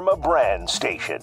Pharma brand station.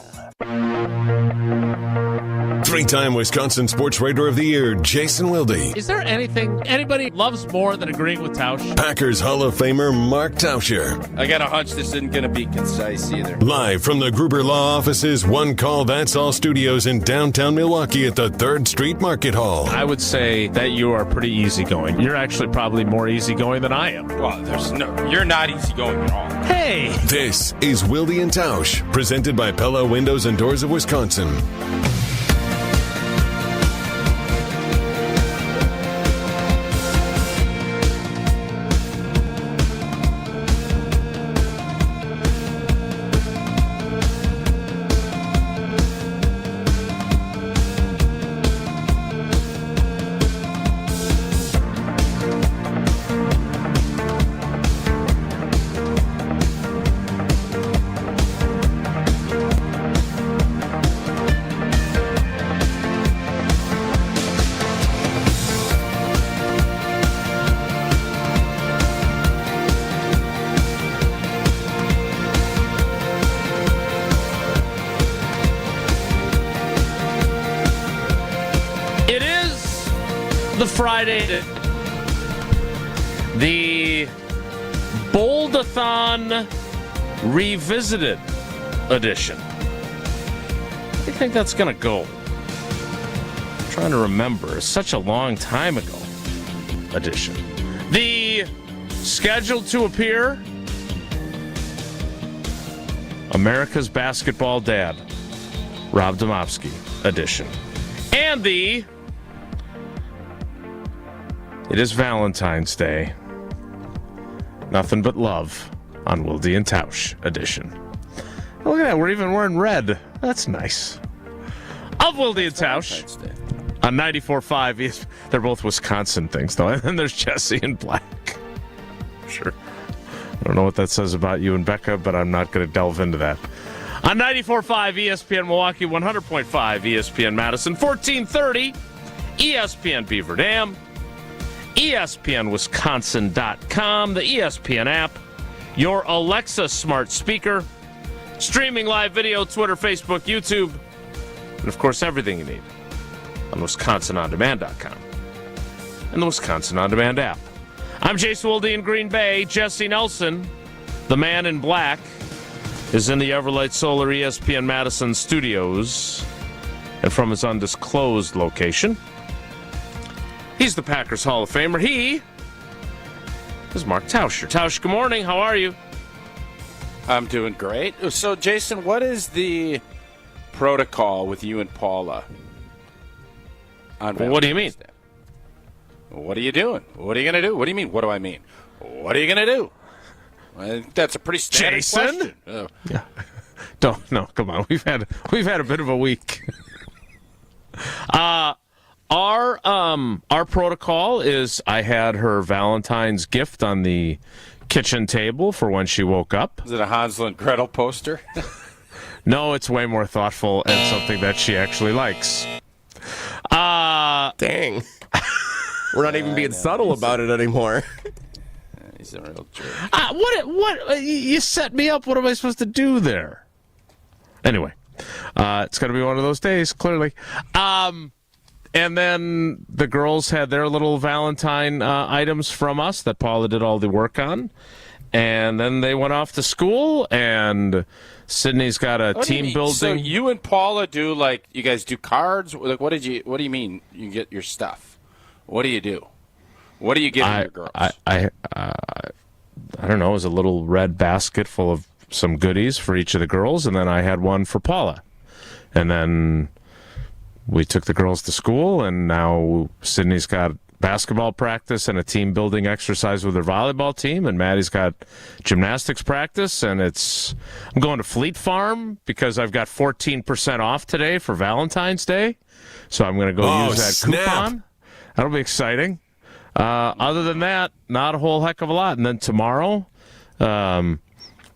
Three-time Wisconsin Sports Writer of the Year, Jason Wilde. Is there anything anybody loves more than agreeing with Tausch? Packers Hall of Famer Mark Tauscher. I got a hunch this isn't going to be concise either. Live from the Gruber Law Office's One Call That's All studios in downtown Milwaukee at the 3rd Street Market Hall. I would say that you are pretty easygoing. You're actually probably more easygoing than I am. Well, you're not easygoing at all. Hey! This is Wilde and Tausch, presented by Pella Windows and Doors of Wisconsin. Friday, the Bold-A-Thon Revisited edition. What do you think that's going to go? I'm trying to remember. It's such a long time ago edition. The scheduled to appear America's Basketball Dad, Rob Demovsky edition. And the It is Valentine's Day. Nothing but love on Wilde and Tausch edition. Look at that, we're even wearing red. That's nice. Of Wilde and Tausch on 94.5. They're both Wisconsin things, though. And then there's Jesse in black. Sure. I don't know what that says about you and Becca, but I'm not going to delve into that. On 94.5 ESPN Milwaukee, 100.5 ESPN Madison, 1430 ESPN Beaver Dam. ESPNWisconsin.com, the ESPN app, your Alexa smart speaker, streaming live video, Twitter, Facebook, YouTube, and of course everything you need on WisconsinOnDemand.com and the Wisconsin On Demand app. I'm Jason Wilde in Green Bay. Jesse Nelson, the man in black, is in the Everlight Solar ESPN Madison studios and from his undisclosed location. He's the Packers Hall of Famer. He is Mark Tauscher. Tausch, good morning. How are you? I'm doing great. So, Jason, what is the protocol with you and Paula? What do you mean? What are you doing? What are you going to do? What do you mean? What do I mean? What are you going to do? I think that's a pretty standard question. Oh. Yeah. No, come on. We've had a bit of a week. Our protocol is I had her Valentine's gift on the kitchen table for when she woke up. Is it a Hansel and Gretel poster? No, it's way more thoughtful and something that she actually likes. Dang. We're not even being subtle about it anymore. He's a real jerk. What? You set me up. What am I supposed to do there? Anyway, it's going to be one of those days, clearly. And then the girls had their little Valentine items from us that Paula did all the work on. And then they went off to school, and Sydney's got a team building. So you and Paula do, like, you guys do cards? Like, what do you mean you get your stuff? What do you do? What do you give your girls? I don't know. It was a little red basket full of some goodies for each of the girls, and then I had one for Paula. And then we took the girls to school, and now Sydney's got basketball practice and a team building exercise with her volleyball team, and Maddie's got gymnastics practice, and I'm going to Fleet Farm because I've got 14% off today for Valentine's Day, so I'm going to go use that coupon. That'll be exciting. Other than that, not a whole heck of a lot. And then tomorrow,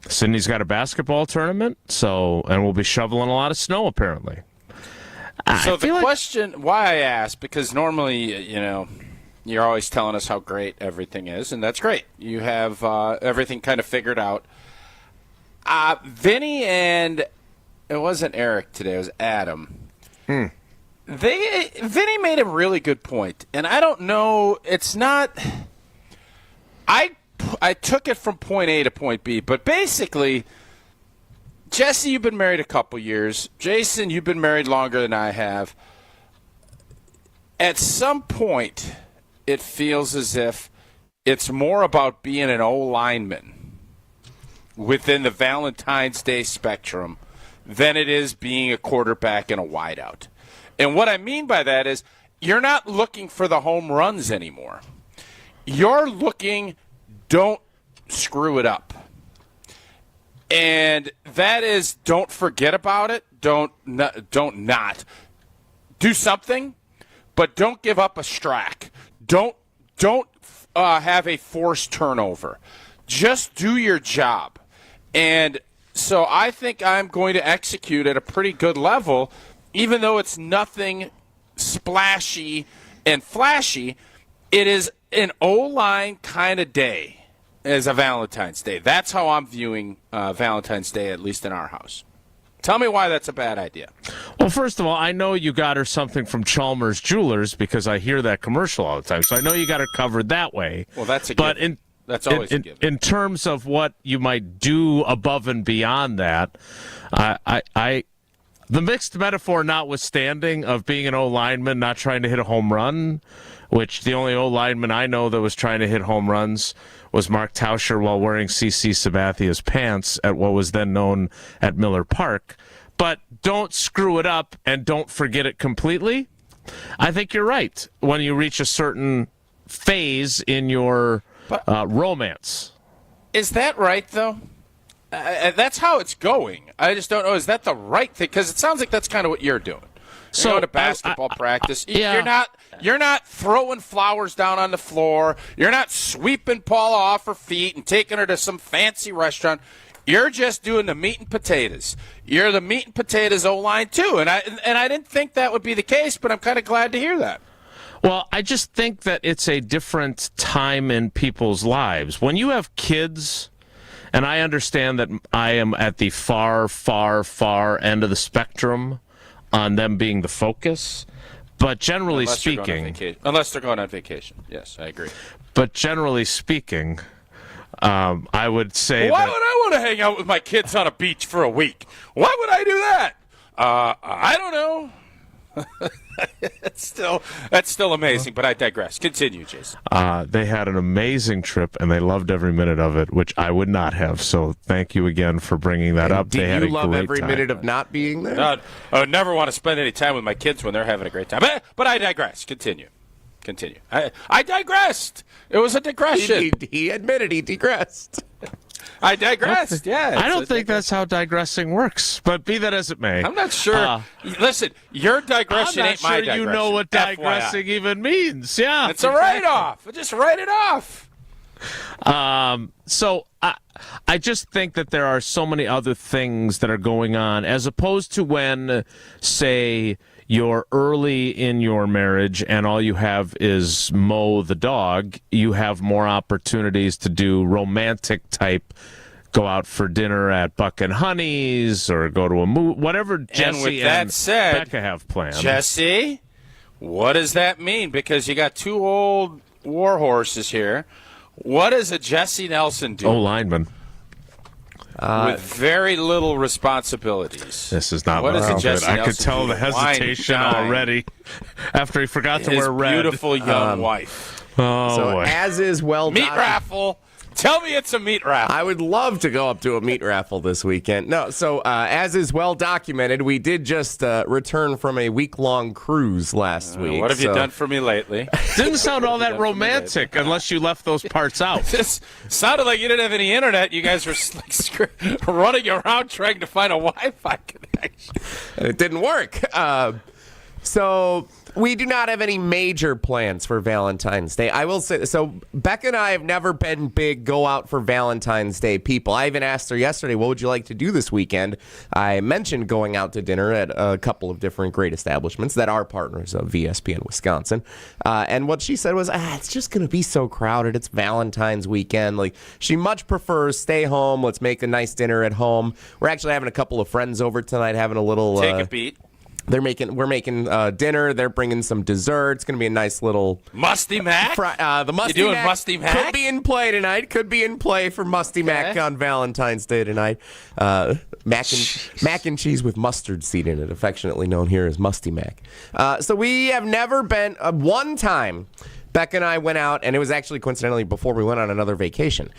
Sydney's got a basketball tournament, and we'll be shoveling a lot of snow apparently. So the question, why I ask, because normally, you're always telling us how great everything is, and that's great. You have everything kind of figured out. Vinny and it wasn't Eric today. It was Adam. Vinny made a really good point, and I don't know. It's not. I took it from point A to point B, but basically, Jesse, you've been married a couple years. Jason, you've been married longer than I have. At some point, it feels as if it's more about being an O-lineman within the Valentine's Day spectrum than it is being a quarterback and a wideout. And what I mean by that is you're not looking for the home runs anymore. You're looking, don't screw it up. And that is, don't forget about it. Don't not. Do something, but don't give up a strike. Don't have a forced turnover. Just do your job. And so I think I'm going to execute at a pretty good level, even though it's nothing splashy and flashy. It is an O-line kind of day as a Valentine's Day. That's how I'm viewing Valentine's Day, at least in our house. Tell me why that's a bad idea. Well, first of all, I know you got her something from Chalmers Jewelers because I hear that commercial all the time. So I know you got her covered that way. Well, that's a given. That's always a given. In terms of what you might do above and beyond that, the mixed metaphor notwithstanding of being an O-lineman not trying to hit a home run, which the only O-lineman I know that was trying to hit home runs was Mark Tauscher while wearing C.C. Sabathia's pants at what was then known at Miller Park. But don't screw it up and don't forget it completely. I think you're right when you reach a certain phase in your romance. Is that right, though? That's how it's going. I just don't know. Is that the right thing? Because it sounds like that's kind of what you're doing. So you go to basketball practice. Yeah. You're not throwing flowers down on the floor. You're not sweeping Paula off her feet and taking her to some fancy restaurant. You're just doing the meat and potatoes. You're the meat and potatoes O-line too. And I didn't think that would be the case, but I'm kind of glad to hear that. Well, I just think that it's a different time in people's lives. When you have kids, and I understand that I am at the far, far, far end of the spectrum on them being the focus, but generally speaking... Unless they're going on vacation. Yes, I agree. But generally speaking, I would say Why would I want to hang out with my kids on a beach for a week? Why would I do that? I don't know. That's still amazing, but I digress. Continue, Jason. They had an amazing trip, and they loved every minute of it, which I would not have. So thank you again for bringing that up. Do you love every minute of not being there? I would never want to spend any time with my kids when they're having a great time. But I digress. Continue. I digressed. It was a digression. He admitted he digressed. I digressed, yeah. I don't think that's how digressing works, but be that as it may. I'm not sure. Listen, your digression ain't my digression. I'm not sure you know what digressing even means. Yeah. It's a write-off. Just write it off. So I just think that there are so many other things that are going on, as opposed to when, say, you're early in your marriage and all you have is Mo the dog. You have more opportunities to do romantic type, go out for dinner at Buck and Honey's or go to a movie, whatever Jesse and Becca have planned. Jesse, what does that mean? Because you got two old war horses here. What does a Jesse Nelson do? O-lineman. With very little responsibilities. This is not looking good. I could tell the hesitation already after he forgot to wear red. His beautiful young wife. Oh, so boy. As is well meat raffle. Tell me it's a meat raffle. I would love to go up to a meat raffle this weekend. No, so as is well documented, we did just return from a week-long cruise last week. What have you done for me lately? Didn't sound all that romantic unless you left those parts out. This sounded like you didn't have any internet. You guys were like running around trying to find a Wi-Fi connection. It didn't work. So We do not have any major plans for Valentine's Day. I will say, so Becca and I have never been big go out for Valentine's Day people. I even asked her yesterday, what would you like to do this weekend? I mentioned going out to dinner at a couple of different great establishments that are partners of ESPN Wisconsin. And what she said was, it's just going to be so crowded. It's Valentine's weekend. Like, she much prefers stay home. Let's make a nice dinner at home. We're actually having a couple of friends over tonight, having a little... Take a beat. We're making dinner. They're bringing some dessert. It's going to be a nice little Musty Mac. The Musty You doing Mac Musty Mac? could be in play tonight. Could be in play for Musty Mac on Valentine's Day tonight. Mac and cheese with mustard seed in it, affectionately known here as Musty Mac. So we have never been one time. Becca and I went out, and it was actually coincidentally before we went on another vacation.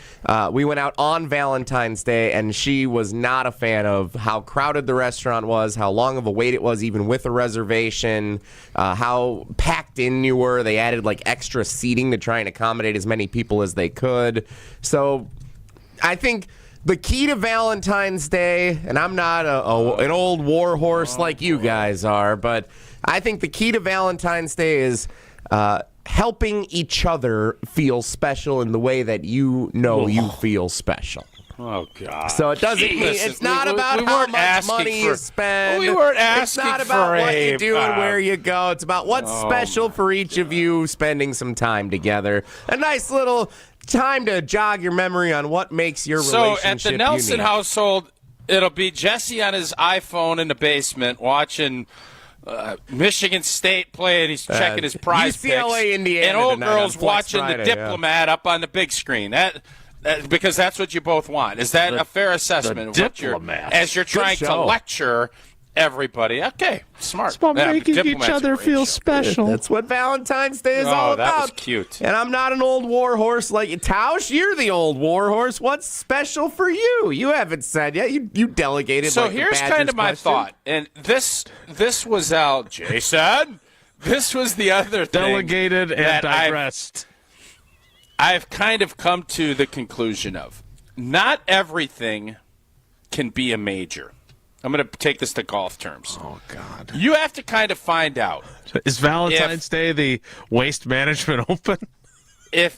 We went out on Valentine's Day, and she was not a fan of how crowded the restaurant was, how long of a wait it was, even with a reservation, how packed in you were. They added like extra seating to try and accommodate as many people as they could. So I think the key to Valentine's Day, and I'm not an old war horse like you guys are, but I think the key to Valentine's Day is helping each other feel special in the way that you feel special. Oh, God. So it doesn't mean it's not about how much money you spend. We weren't asking It's not about for what you do and where you go. It's about what's special for each of you spending some time together. A nice little time to jog your memory on what makes your relationship So at the Nelson unique. household, it'll be Jesse on his iPhone in the basement watching Michigan State play, and he's checking his prize UCLA, picks. Indiana and old tonight girls on Flex watching Friday, the Diplomat up on the big screen. That because that's what you both want. Is that a fair assessment of what Diplomat. as you're trying to lecture everybody? Okay, smart. It's about making each Diplomat's a other great feel show. special. That's what Valentine's Day is all about. That was cute. And I'm not an old war horse like you. Tausch, you're the old war horse. What's special for you? You haven't said yet. You delegated. So like here's the Badgers kind of my question. thought, and this was out. Jason, this was the other thing. Delegated and that digressed. I've kind of come to the conclusion of not everything can be a major. I'm going to take this to golf terms. Oh, God. You have to kind of find out. Is Valentine's Day the Waste Management Open?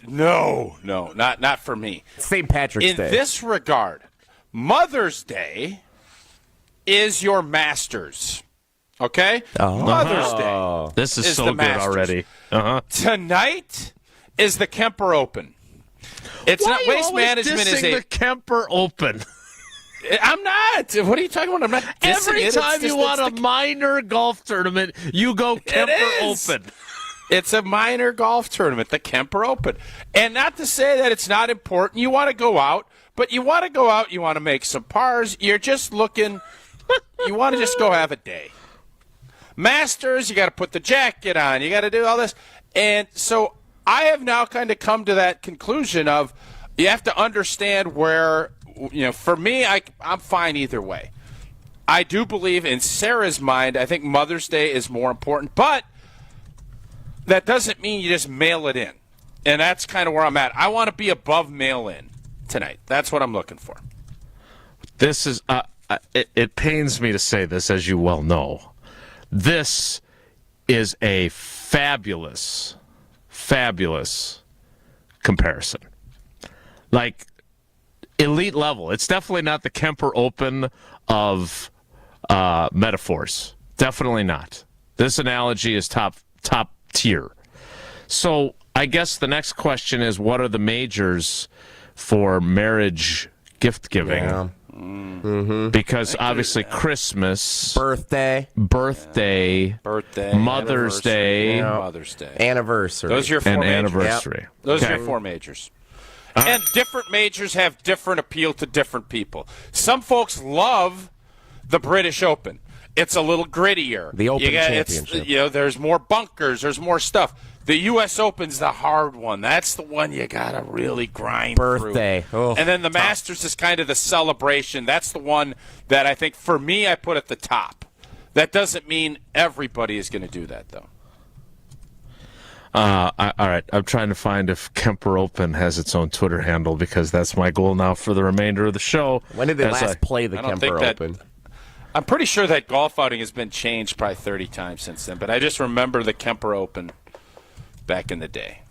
No, not for me. St. Patrick's In Day. this regard, Mother's Day is your Masters. Okay? Mother's Day. This is so the good Masters. already. Uh-huh. Tonight is the Kemper Open. It's Why not are you waste always management dissing is the Kemper Open? I'm not. What are you talking about? I'm not. dissing Every it. It's time you just- want it's a minor golf tournament, you go Kemper is. Open. It's a minor golf tournament, the Kemper Open. And not to say that it's not important. You want to go out, but you want to go out, you want to make some pars. You're just looking, you want to just go have a day. Masters, you got to put the jacket on. You got to do all this. And so I have now kind of come to that conclusion of you have to understand where, for me, I'm fine either way. I do believe in Sarah's mind, I think Mother's Day is more important, but that doesn't mean you just mail it in. And that's kind of where I'm at. I want to be above mail-in tonight. That's what I'm looking for. This is, it pains me to say this, as you well know. This is a fabulous comparison. Like, elite level. It's definitely not the Kemper Open of metaphors. Definitely not. This analogy is top tier. So I guess the next question is, what are the majors for marriage gift giving? Yeah. Because obviously Christmas, Birthday, Mother's Day, Mother's Day. anniversary. Those are your four and majors. anniversary. Yep. Those Okay. are your four majors. And different majors have different appeal to different people. Some folks love the British Open. It's a little grittier. The Open Championship. There's more bunkers. There's more stuff. The U.S. Open's the hard one. That's the one you got to really grind Birthday. through. Oh, and then the Masters is kind of the celebration. That's the one that I think, for me, I put at the top. That doesn't mean everybody is going to do that, though. All right, I'm trying to find if Kemper Open has its own Twitter handle, because that's my goal now for the remainder of the show. When did they As last play the I don't Kemper think that- Open? I'm pretty sure that golf outing has been changed probably 30 times since then, but I just remember the Kemper Open back in the day.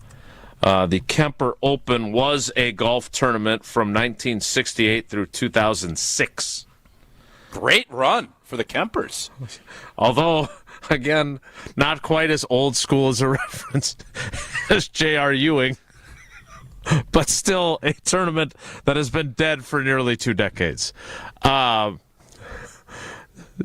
The Kemper Open was a golf tournament from 1968 through 2006. Great run for the Kempers. Although, again, not quite as old school as a reference as J.R. Ewing, but still a tournament that has been dead for nearly 2 decades.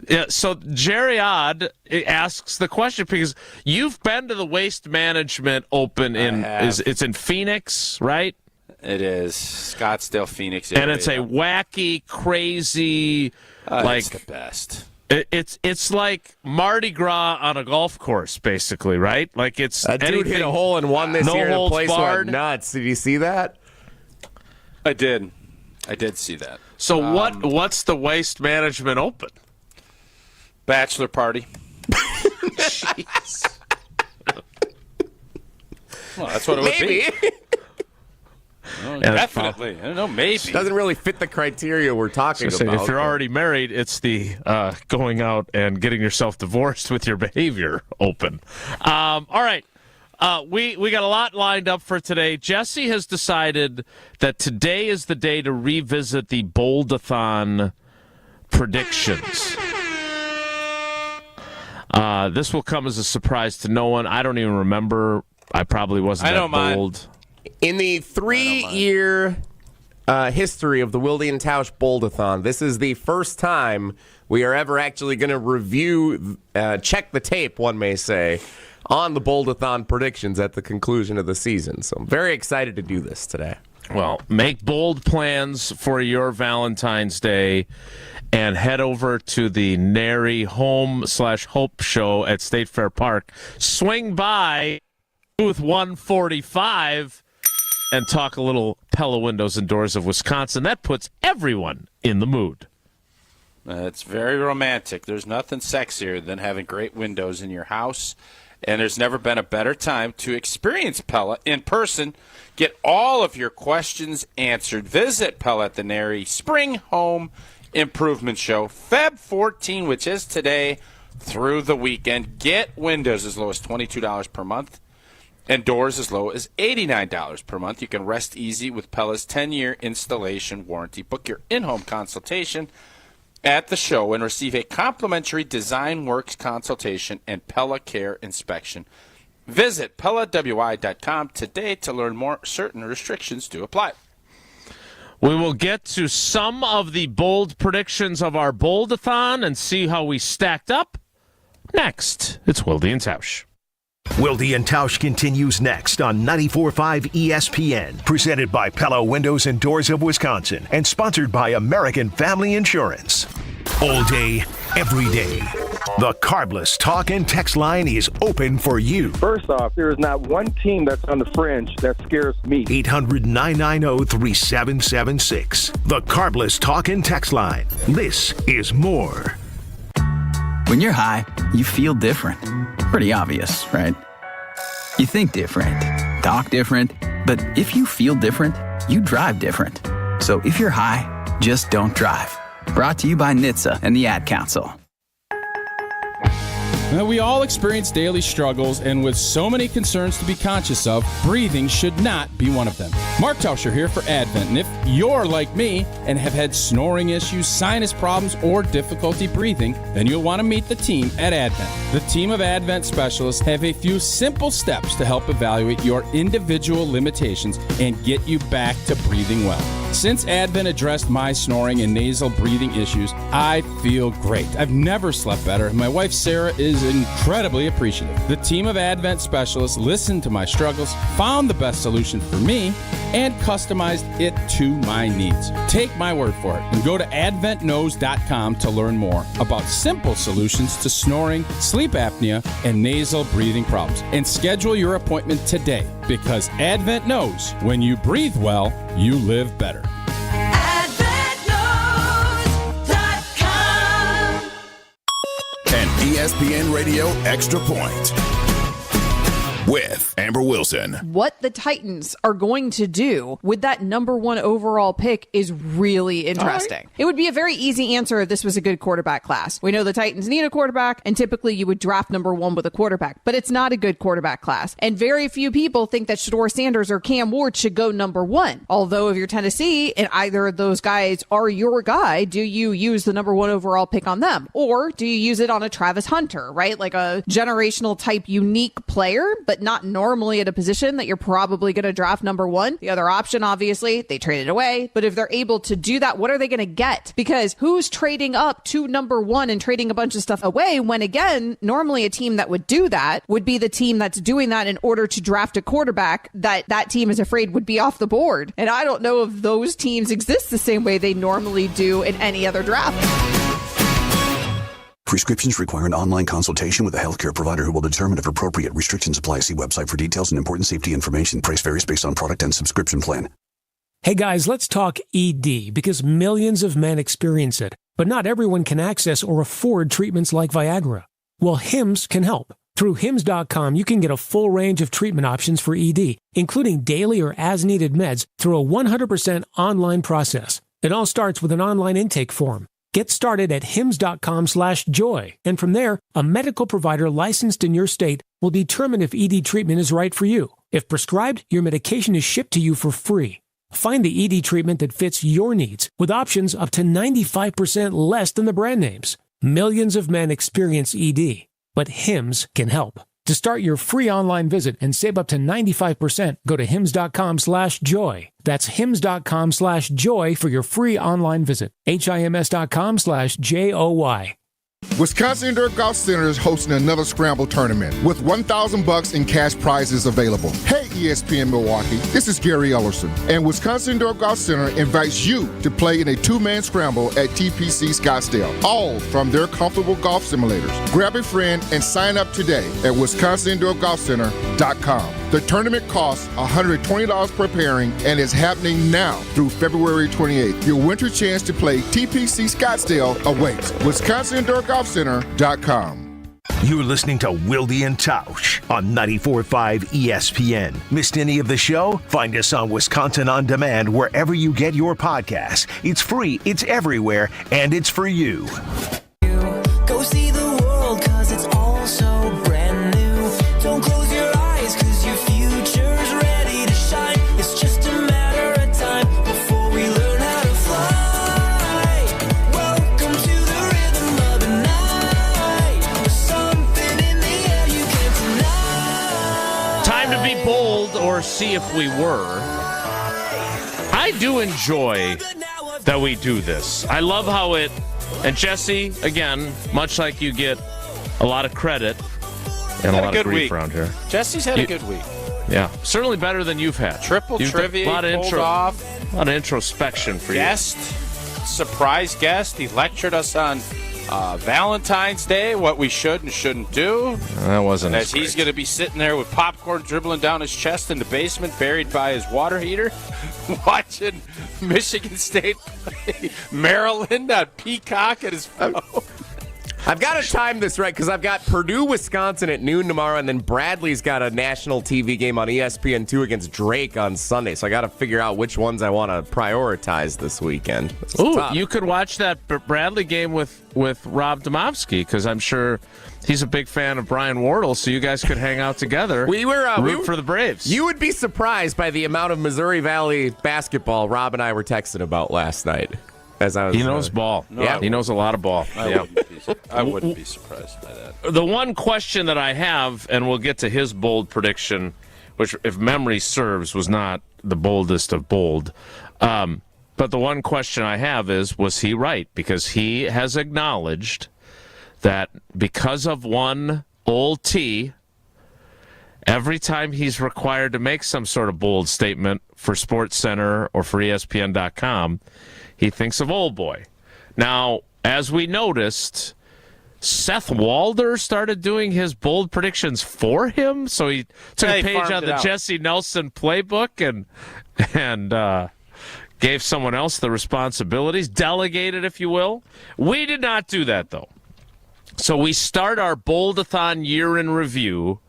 Yeah, so Jerry Odd asks the question because you've been to the Waste Management Open it's in Phoenix, right? It is Scottsdale, Phoenix area. And it's a wacky, crazy, it's the best. It's like Mardi Gras on a golf course, basically, right? Like it's that dude hit a hole in one this year and the place went nuts. Did you see that? I did see that. So what's the Waste Management Open? Bachelor party. Jeez. Well, that's what it would be. Well, definitely. I don't know, maybe. Doesn't really fit the criteria we're talking about. If you're already married, it's the going out and getting yourself divorced with your behavior open. All right. We got a lot lined up for today. Jesse has decided that today is the day to revisit the Bold-A-Thon predictions. This will come as a surprise to no one. I don't even remember. I probably wasn't that bold. In the 3-year history of the Wilde and Tausch Bold-A-Thon, this is the first time we are ever actually going to review, check the tape, one may say, on the Bold-A-Thon predictions at the conclusion of the season. So I'm very excited to do this today. Well, make bold plans for your Valentine's Day and head over to the Nary Home/Hope show at State Fair Park. Swing by booth 145 and talk a little Pella Windows and Doors of Wisconsin. That puts everyone in the mood. It's very romantic. There's nothing sexier than having great windows in your house. And there's never been a better time to experience Pella in person. Get all of your questions answered. Visit Pella at the Nary Spring Home Improvement Show, Feb 14, which is today through the weekend. Get windows as low as $22 per month and doors as low as $89 per month. You can rest easy with Pella's 10-year installation warranty. Book your in-home consultation at the show and receive a complimentary Design Works consultation and Pella Care inspection. Visit PellaWI.com today to learn more. Certain restrictions do apply. We will get to some of the bold predictions of our Bold-A-Thon and see how we stacked up. Next, it's Wilde and Tausch. Wilde and Tausch continues next on 94.5 ESPN. Presented by Pella Windows and Doors of Wisconsin and sponsored by American Family Insurance. All day, every day. The Carbless Talk and Text line is open for you. First off, there is not one team that's on the fringe that scares me. 800-990-3776. The Carbless Talk and Text line. This is more. When you're high, you feel different. Pretty obvious, right? You think different, talk different, but if you feel different, you drive different. So if you're high, just don't drive. Brought to you by NHTSA and the Ad Council. Now, we all experience daily struggles, and with so many concerns to be conscious of, breathing should not be one of them. Mark Tauscher here for Advent, and if you're like me and have had snoring issues, sinus problems, or difficulty breathing, then you'll want to meet the team at Advent. The team of Advent specialists have a few simple steps to help evaluate your individual limitations and get you back to breathing well. Since Advent addressed my snoring and nasal breathing issues, I feel great. I've never slept better, and my wife Sarah is incredibly appreciative. The team of Advent specialists listened to my struggles, found the best solution for me, and customized it to my needs. Take my word for it and go to adventknows.com to learn more about simple solutions to snoring, sleep apnea, and nasal breathing problems. And schedule your appointment today, because Advent knows when you breathe well, you live better. An ESPN Radio Extra Point. with Amber Wilson. What the Titans are going to do with that number 1 overall pick is really interesting. It would be a very easy answer if this was a good quarterback class. We know the Titans need a quarterback, and typically you would draft number 1 with a quarterback, but it's not a good quarterback class. And very few people think that Shedeur Sanders or Cam Ward should go number 1. Although if you're Tennessee and either of those guys are your guy, do you use the number 1 overall pick on them? Or do you use it on a Travis Hunter, right? Like a generational type unique player, but not normally at a position that you're probably going to draft number 1. The other option, obviously, they trade it away. But if they're able to do that, what are they going to get? Because who's trading up to number 1 and trading a bunch of stuff away when, again, normally a team that would do that would be the team that's doing that in order to draft a quarterback that team is afraid would be off the board. And I don't know if those teams exist the same way they normally do in any other draft. Prescriptions require an online consultation with a healthcare provider who will determine if appropriate restrictions apply. See website for details and important safety information. Price varies based on product and subscription plan. Hey guys, let's talk ED because millions of men experience it, but not everyone can access or afford treatments like Viagra. Well, Hims can help. Through Hims.com, you can get a full range of treatment options for ED, including daily or as-needed meds through a 100% online process. It all starts with an online intake form. Get started at hims.com/joy, and from there, a medical provider licensed in your state will determine if ED treatment is right for you. If prescribed, your medication is shipped to you for free. Find the ED treatment that fits your needs with options up to 95% less than the brand names. Millions of men experience ED, but Hims can help. To start your free online visit and save up to 95%, go to hims.com/joy. That's hims.com/joy for your free online visit. HIMS.com/JOY. Wisconsin Indoor Golf Center is hosting another Scramble tournament with $1,000 in cash prizes available. Hey, ESPN Milwaukee, this is Gary Ellerson, and Wisconsin Indoor Golf Center invites you to play in a 2-man scramble at TPC Scottsdale, all from their comfortable golf simulators. Grab a friend and sign up today at WisconsinIndoorGolfCenter.com. The tournament costs $120 per pairing and is happening now through February 28th. Your winter chance to play TPC Scottsdale awaits. WisconsinIndoorGolfCenter.com. You're listening to Wilde and Tausch on 94.5 ESPN. Missed any of the show? Find us on Wisconsin On Demand wherever you get your podcasts. It's free, it's everywhere, and it's for you. Go see the world, 'cause it's all so brand new. Don't close your eyes, 'cause your future's ready to shine. It's just a matter of time before we learn how to fly. Welcome to the rhythm of the night. There's something in the air you can't deny. Time to be bold, or see if we were. I do enjoy that we do this. I love how it, and Jesse, again, much like you get a lot of credit and a lot of grief around here. Jesse's had a good week. Yeah, certainly better than you've had. Triple trivia, a lot of off. A lot of introspection for Guest, surprise guest. He lectured us on Valentine's Day, what we should and shouldn't do. That wasn't as he's going to be sitting there with popcorn dribbling down his chest in the basement, buried by his water heater, watching Michigan State play Maryland on Peacock at his phone. I've got to time this right because I've got Purdue, Wisconsin at noon tomorrow, and then Bradley's got a national TV game on ESPN2 against Drake on Sunday. So I got to figure out which ones I want to prioritize this weekend. Ooh, you could watch that Bradley game with Rob Demovsky because I'm sure he's a big fan of Brian Wardle, so you guys could hang out together. root for the Braves. You would be surprised by the amount of Missouri Valley basketball Rob and I were texting about last night. He knows ball. Yeah, he knows a lot of ball. I wouldn't be surprised by that. The one question that I have, and we'll get to his bold prediction, which, if memory serves, was not the boldest of bold. But the one question I have is, was he right? Because he has acknowledged that because of one old T, every time he's required to make some sort of bold statement for SportsCenter or for ESPN.com, he thinks of old boy. Now, as we noticed, Seth Walder started doing his bold predictions for him, so he took a page out of the Jesse Nelson playbook and gave someone else the responsibilities, delegated, if you will. We did not do that, though. So we start our Bold-A-Thon year in review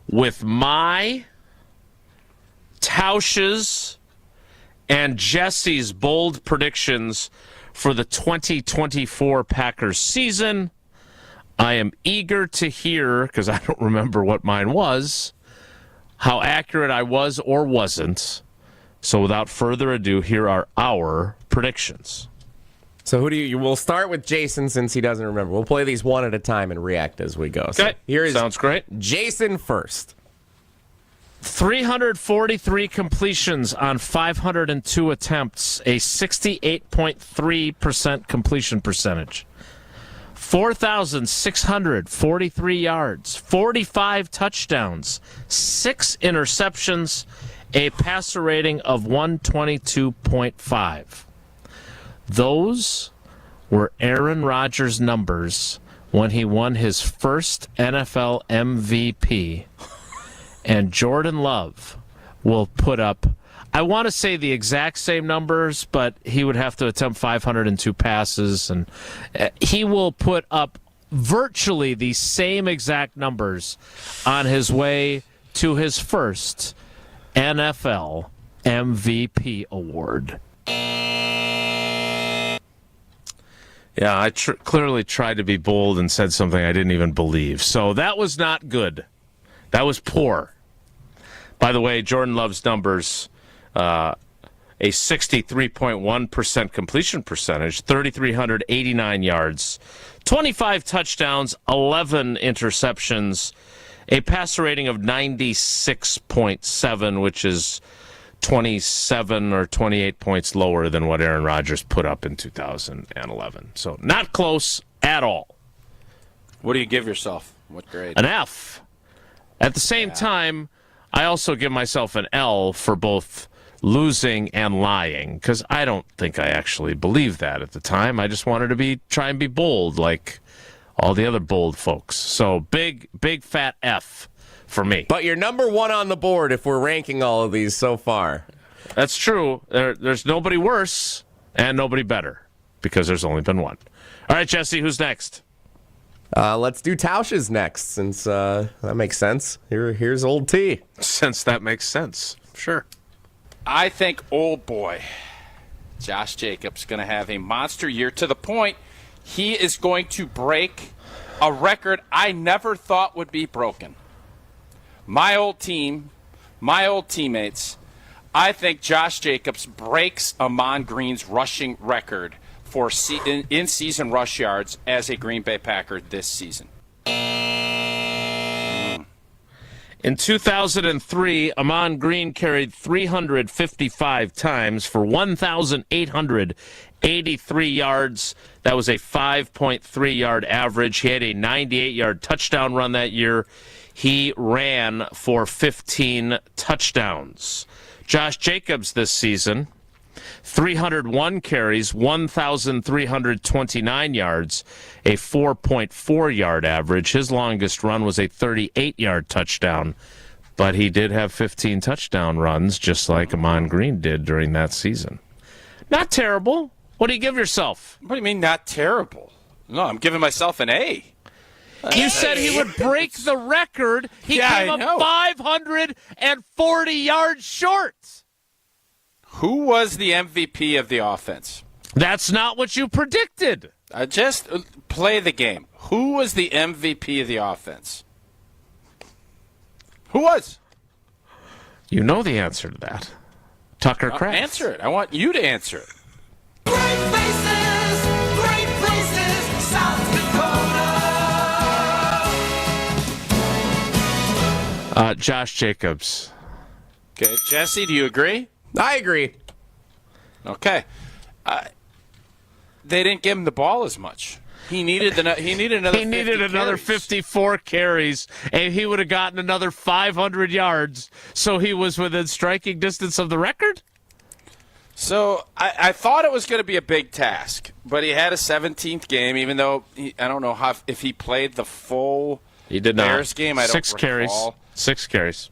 with my, Tausch's, and Jesse's bold predictions for the 2024 Packers season. I am eager to hear, because I don't remember what mine was, how accurate I was or wasn't. So without further ado, here are our predictions. So who do you? We'll start with Jason since he doesn't remember. We'll play these one at a time and react as we go. So Okay, sounds great. Jason first. 343 completions on 502 attempts, a 68.3% completion percentage. 4,643 yards, 45 touchdowns, 6 interceptions, a passer rating of 122.5. Those were Aaron Rodgers' numbers when he won his first NFL MVP. And Jordan Love will put up, I want to say the exact same numbers, but he would have to attempt 502 passes, and he will put up virtually the same exact numbers on his way to his first NFL MVP award. Yeah, I clearly tried to be bold and said something I didn't even believe. So that was not good. That was poor. By the way, Jordan Love's numbers, a 63.1% completion percentage, 3,389 yards, 25 touchdowns, 11 interceptions, a passer rating of 96.7, which is 27 or 28 points lower than what Aaron Rodgers put up in 2011. So not close at all. What do you give yourself? What grade? An F. At the same time, I also give myself an L for both losing and lying, because I don't think I actually believed that at the time. I just wanted to try and be bold like all the other bold folks. So big fat F for me. But you're number one on the board if we're ranking all of these so far. That's true. There's nobody worse and nobody better, because there's only been one. All right, Jesse, who's next? Let's do Tausch's next, since that makes sense. Here's old T. Since that makes sense. Sure. I think old boy Josh Jacobs going to have a monster year, to the point he is going to break a record I never thought would be broken. My old team, my old teammates, I think Josh Jacobs breaks Ahman Green's rushing record for in-season rush yards as a Green Bay Packer this season. In 2003, Ahman Green carried 355 times for 1,883 yards. That was a 5.3-yard average. He had a 98-yard touchdown run that year. He ran for 15 touchdowns. Josh Jacobs this season, 301 carries, 1,329 yards, a 4.4-yard average. His longest run was a 38-yard touchdown, but he did have 15 touchdown runs, just like Ahman Green did during that season. Not terrible. What do you give yourself? What do you mean not terrible? No, I'm giving myself an A. You said he would break the record. He came up 540 yards short. Who was the MVP of the offense? That's not what you predicted. Just play the game. Who was the MVP of the offense? Who was? You know the answer to that. Tucker Kraft. Answer it. I want you to answer it. Great places, South Dakota. Josh Jacobs. Okay, Jesse, do you agree? I agree. Okay. They didn't give him the ball as much. He needed another. He needed another 54 carries, and he would have gotten another 500 yards. So he was within striking distance of the record. So I thought it was going to be a big task, but he had a 17th game. Even though I don't know if he played the full he did not. Bears game. I don't recall. 6 carries.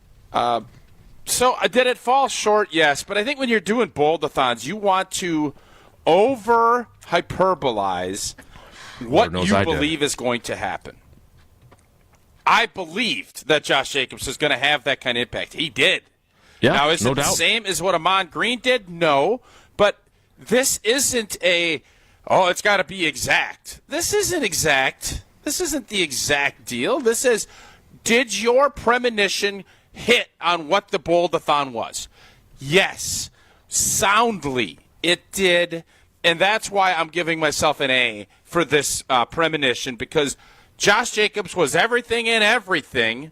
So did it fall short? Yes, but I think when you're doing bold-a-thons, you want to over-hyperbolize what you believe is going to happen. I believed that Josh Jacobs was going to have that kind of impact. He did. Yeah, now, is no it the doubt. same as what Amon Green did? No. But this isn't it's got to be exact. This isn't exact. This isn't the exact deal. This is, did your premonition hit on what the Bold-A-Thon was? Yes. Soundly, it did. And that's why I'm giving myself an A for this premonition, because Josh Jacobs was everything and everything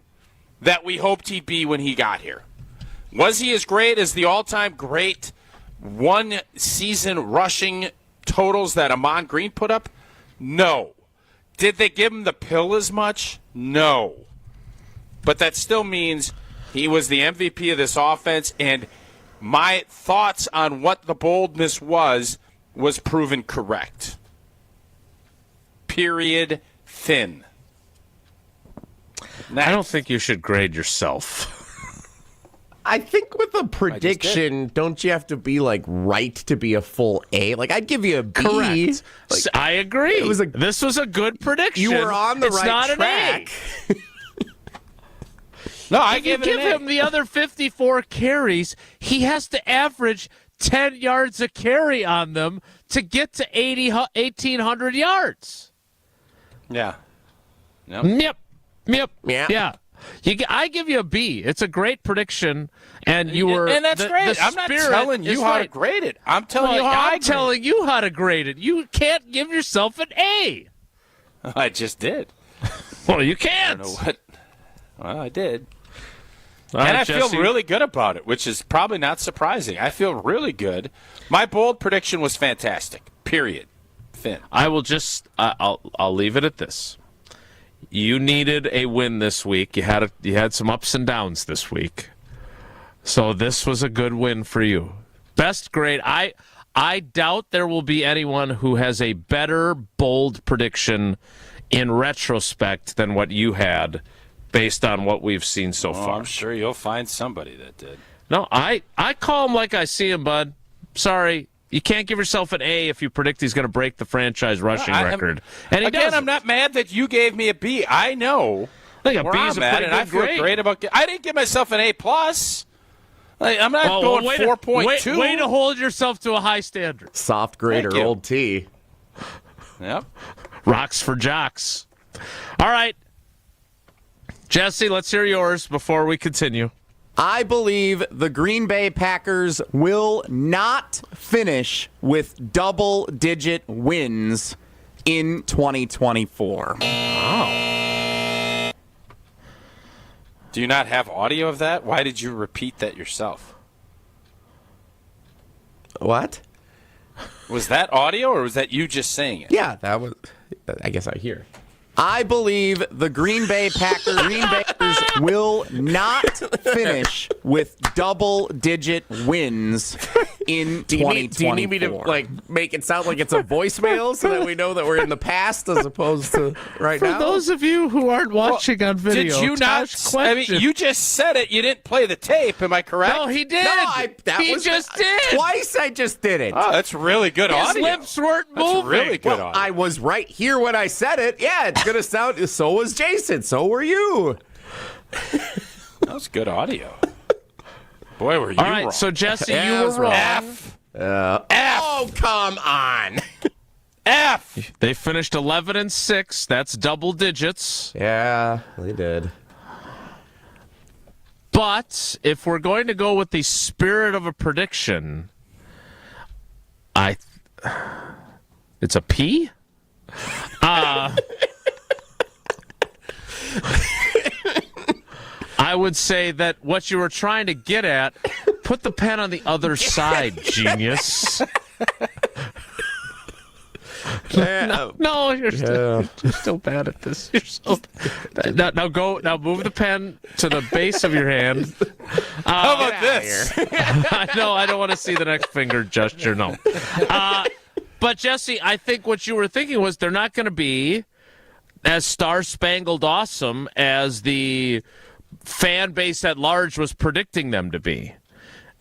that we hoped he'd be when he got here. Was he as great as the all-time great one-season rushing totals that Amon Green put up? No. Did they give him the pill as much? No. But that still means he was the MVP of this offense, and my thoughts on what the boldness was proven correct. Period. Thin. Next. I don't think you should grade yourself. I think with a prediction, don't you have to be right to be a full A? I'd give you a B. Correct. I agree. This was a good prediction. You were on the it's right not track. An A. No, I if you give him the other 54 carries, he has to average 10 yards a carry on them to get to 1,800 yards. Yeah. Yep. Yeah. I give you a B. It's a great prediction, and you were. And that's great. I'm not telling you how to grade it. I'm telling you how I'm telling you how to grade it. You can't give yourself an A. I just did. Well, you can't. I don't know what. Well, I did. All and right, I Jesse. feel really good about it, which is probably not surprising. I feel really good. My bold prediction was fantastic. Period. Finn. I will just. I'll leave it at this. You needed a win this week. You had some ups and downs this week, so this was a good win for you. Best grade. I doubt there will be anyone who has a better bold prediction in retrospect than what you had, based on what we've seen so far. I'm sure you'll find somebody that did. No, I call him like I see him, bud. Sorry. You can't give yourself an A if you predict he's going to break the franchise rushing record. And again, I'm not mad that you gave me a B. I know. I think a where B I'm is a at, pretty and good I feel grade. great about. I didn't give myself an A plus. I'm not going 4.2. Way to hold yourself to a high standard. Soft grader, old T. Yep. Rocks for jocks. All right. Jesse, let's hear yours before we continue. I believe the Green Bay Packers will not finish with double-digit wins in 2024. Wow. Do you not have audio of that? Why did you repeat that yourself? What? Was that audio, or was that you just saying it? Yeah, that was. I guess I hear it. I believe the Green Bay Packers will not finish with double-digit wins in 2024. Do you need me to make it sound like it's a voicemail so that we know that we're in the past as opposed to right now? For those of you who aren't watching on video, did you not? I mean, you just said it. You didn't play the tape. Am I correct? No, he did. No, he just did. Twice I just did it. Oh, that's really good His audio. lips weren't moving. That's really good audio. I was right here when I said it. Yeah, it's going to sound. So was Jason. So were you. That was good audio. Boy, were you All right, wrong. so Jesse, you were wrong. F. F. Oh, come on. F. They finished 11-6. That's double digits. Yeah, they did. But if we're going to go with the spirit of a prediction, it's a P? I would say that what you were trying to get at, put the pen on the other side, genius. No, you're still bad at this. You're so bad. Now move the pen to the base of your hand. How about this? No, I don't want to see the next finger gesture. No. But Jesse, I think what you were thinking was they're not going to be as star-spangled awesome as the fan base at large was predicting them to be.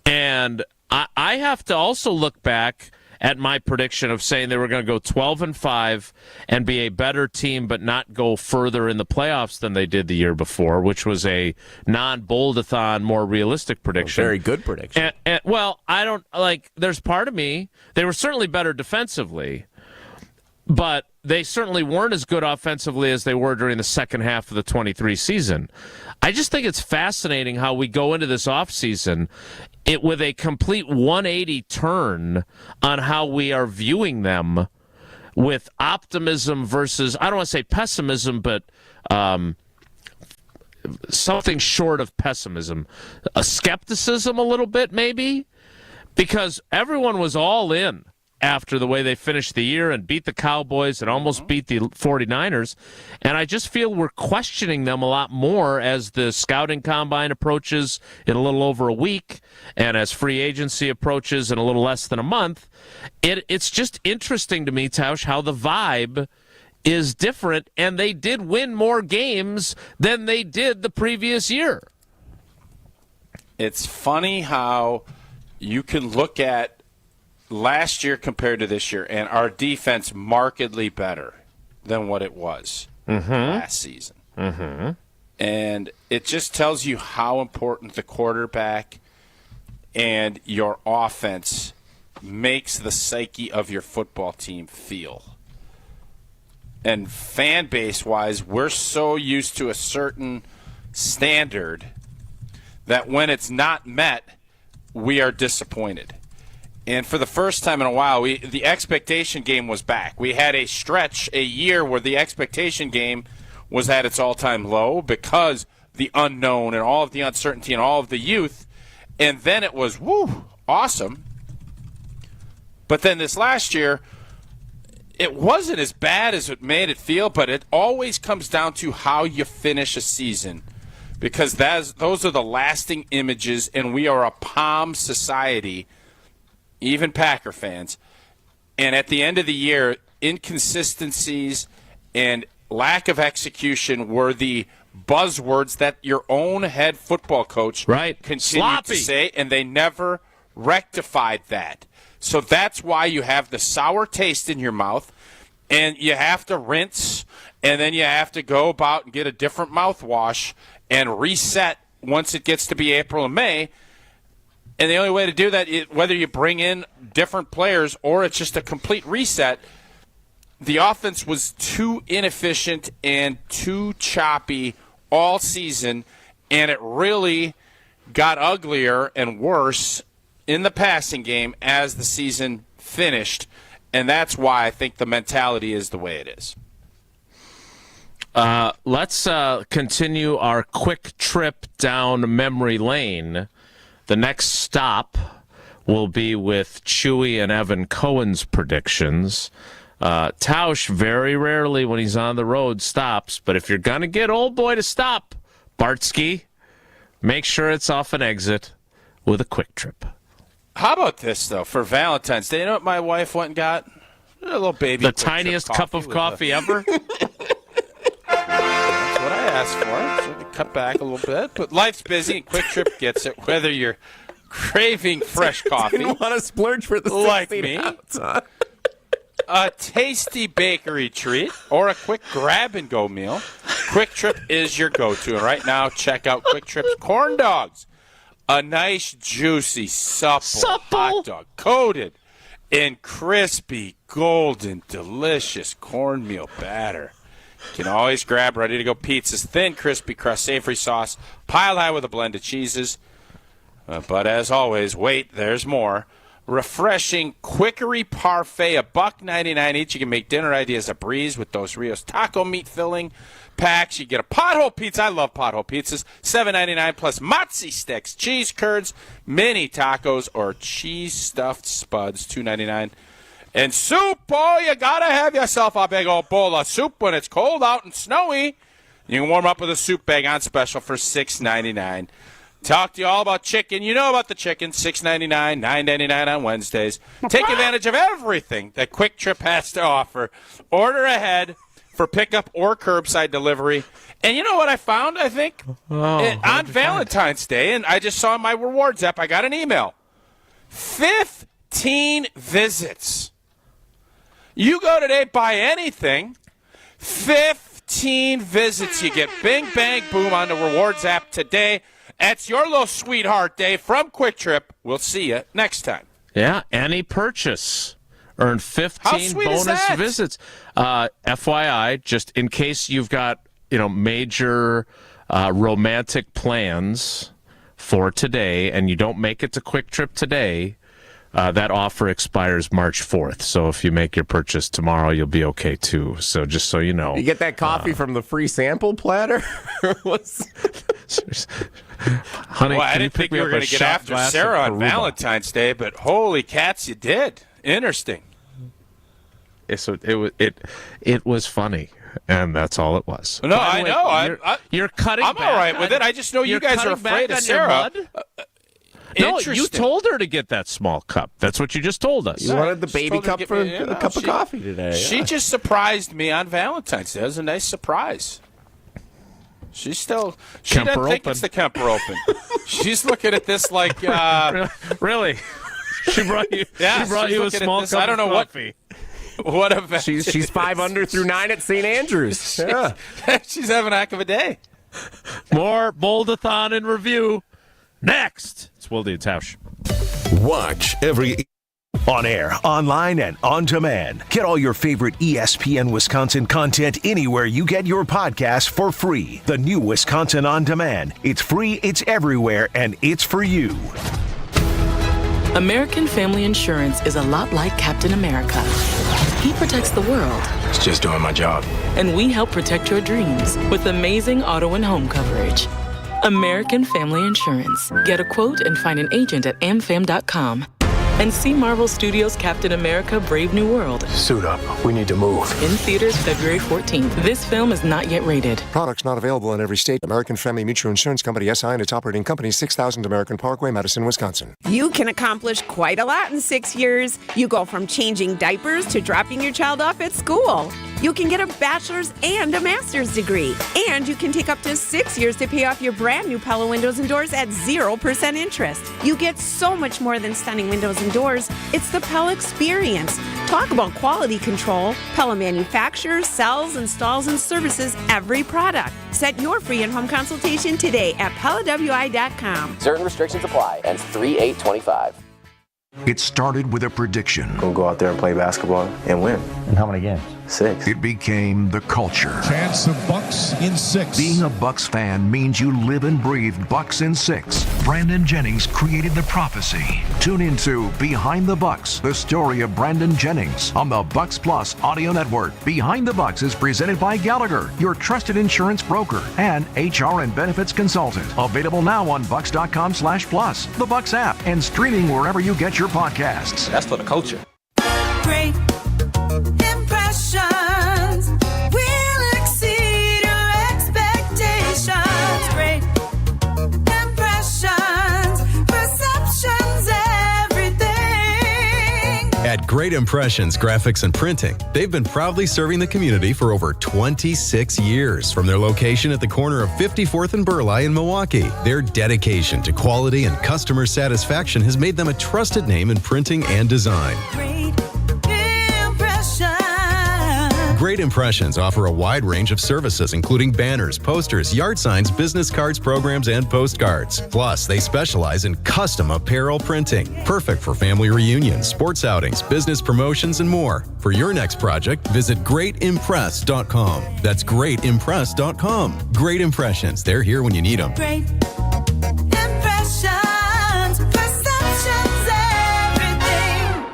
And I have to also look back at my prediction of saying they were going to go 12-5 and be a better team but not go further in the playoffs than they did the year before, which was a non-Bold-A-Thon, more realistic prediction. Very good prediction. Well, I don't like. There's part of me. They were certainly better defensively, but they certainly weren't as good offensively as they were during the second half of the 23 season. I just think it's fascinating how we go into this offseason with a complete 180 turn on how we are viewing them, with optimism versus, I don't want to say pessimism, but something short of pessimism. A skepticism a little bit, maybe, because everyone was all in after the way they finished the year and beat the Cowboys and almost beat the 49ers. And I just feel we're questioning them a lot more as the scouting combine approaches in a little over a week and as free agency approaches in a little less than a month. It's just interesting to me, Tausch, how the vibe is different, and they did win more games than they did the previous year. It's funny how you can look at last year compared to this year, and our defense markedly better than what it was last season. And it just tells you how important the quarterback and your offense makes the psyche of your football team feel. And fan base-wise, we're so used to a certain standard that when it's not met, we are disappointed. And for the first time in a while, the expectation game was back. We had a stretch, a year, where the expectation game was at its all-time low because the unknown and all of the uncertainty and all of the youth. And then it was, awesome. But then this last year, it wasn't as bad as it made it feel, but it always comes down to how you finish a season, because those are the lasting images, and we are a palm society, even Packer fans. And at the end of the year, inconsistencies and lack of execution were the buzzwords that your own head football coach continued to say, and they never rectified that. So that's why you have the sour taste in your mouth, and you have to rinse, and then you have to go about and get a different mouthwash and reset once it gets to be April and May. And the only way to do that, whether you bring in different players or it's just a complete reset, the offense was too inefficient and too choppy all season, and it really got uglier and worse in the passing game as the season finished, and that's why I think the mentality is the way it is. Let's continue our quick trip down memory lane. The next stop will be with Chewy and Evan Cohen's predictions. Tausch very rarely, when he's on the road, stops, but if you're going to get old boy to stop, Bartsky, make sure it's off an exit with a quick trip. How about this, though, for Valentine's Day? You know what my wife went and got? A little baby. The tiniest cup of coffee ever? That's what I asked for. So we cut back a little bit. But life's busy, and Quick Trip gets it, whether you're craving fresh coffee. Didn't want to splurge for the like me. ounce, huh? A tasty bakery treat, or a quick grab-and-go meal. Quick Trip is your go-to. And right now, check out Quick Trip's corn dogs. A nice, juicy, supple hot dog, coated in crispy, golden, delicious cornmeal batter. You can always grab ready-to-go pizzas, thin, crispy crust, savory sauce, piled high with a blend of cheeses. But as always, wait, there's more. Refreshing Quickery Parfait, $1.99 each. You can make dinner ideas a breeze with those Rios taco meat filling packs. You get a pothole pizza. I love pothole pizzas. $7.99 plus mozzie sticks, cheese curds, mini tacos, or cheese stuffed spuds. $2.99. And soup. Oh, you gotta have yourself a big old bowl of soup when it's cold out and snowy. You can warm up with a soup bag on special for $6.99. Talk to you all about chicken. You know about the chicken. $6.99, $9.99 on Wednesdays. Take advantage of everything that Quick Trip has to offer. Order ahead for pickup or curbside delivery. And you know what I found, I think? On Valentine's Day, and I just saw in my rewards app, I got an email. 5th 15 visits. You go today, buy anything, 15 visits. You get bing, bang, boom on the rewards app today. That's your little sweetheart day from Quick Trip. We'll see you next time. Yeah, any purchase. Earn 15 bonus visits. FYI, just in case you've got major romantic plans for today and you don't make it to Quick Trip today, that offer expires March 4th. So if you make your purchase tomorrow, you'll be okay too. So just so you know. You get that coffee from the free sample platter? Honey, well, I didn't think we were going to get after Sarah on Valentine's Day, but holy cats, you did. Interesting. So it was funny, and that's all it was. No, I know. You're cutting. I'm all right with it. I just know you guys are afraid of Sarah. No, you told her to get that small cup. That's what you just told us. You wanted the baby cup for a cup of coffee today. She just surprised me on Valentine's Day. It was a nice surprise. She doesn't think it's the Kemper Open. She's looking at this like really. She brought you. Yeah, she brought you a small cup. I don't know of coffee. What event? She's 5 under through 9 at St. Andrews. Yeah. She's having a heck of a day. More Bold-A-Thon in review next. It's Wilde and Tausch. Watch every on air, online, and on demand. Get all your favorite ESPN Wisconsin content anywhere you get your podcasts for free. The new Wisconsin On Demand. It's free, it's everywhere, and it's for you. American Family Insurance is a lot like Captain America. He protects the world. It's just doing my job. And we help protect your dreams with amazing auto and home coverage. American Family Insurance. Get a quote and find an agent at amfam.com. And see Marvel Studios' Captain America: Brave New World. Suit up. We need to move. In theaters February 14th. This film is not yet rated. Products not available in every state. American Family Mutual Insurance Company, SI, and its operating company, 6000 American Parkway, Madison, Wisconsin. You can accomplish quite a lot in 6 years. You go from changing diapers to dropping your child off at school. You can get a bachelor's and a master's degree. And you can take up to 6 years to pay off your brand new Pella windows and doors at 0% interest. You get so much more than stunning windows and doors. It's the Pella experience. Talk about quality control. Pella manufactures, sells, installs, and services every product. Set your free in-home consultation today at PellaWI.com. Certain restrictions apply. Ends 3/8/25. It started with a prediction. We'll go out there and play basketball and win. And how many games? 6. It became the culture. Chance of Bucks in 6. Being a Bucks fan means you live and breathe Bucks in 6. Brandon Jennings created the prophecy. Tune into Behind the Bucks, the story of Brandon Jennings on the Bucks Plus audio network. Behind the Bucks is presented by Gallagher, your trusted insurance broker and HR and benefits consultant. Available now on bucks.com/plus, the Bucks app, and streaming wherever you get your podcasts. That's for the culture. Great impressions will exceed your expectations. Great impressions, perceptions, everything. At Great Impressions Graphics and Printing, they've been proudly serving the community for over 26 years. From their location at the corner of 54th and Burleigh in Milwaukee, their dedication to quality and customer satisfaction has made them a trusted name in printing and design. Great Impressions offer a wide range of services, including banners, posters, yard signs, business cards, programs, and postcards. Plus, they specialize in custom apparel printing, perfect for family reunions, sports outings, business promotions, and more. For your next project, visit greatimpress.com. That's greatimpress.com. Great Impressions. They're here when you need them. Great impressions, perceptions, everything.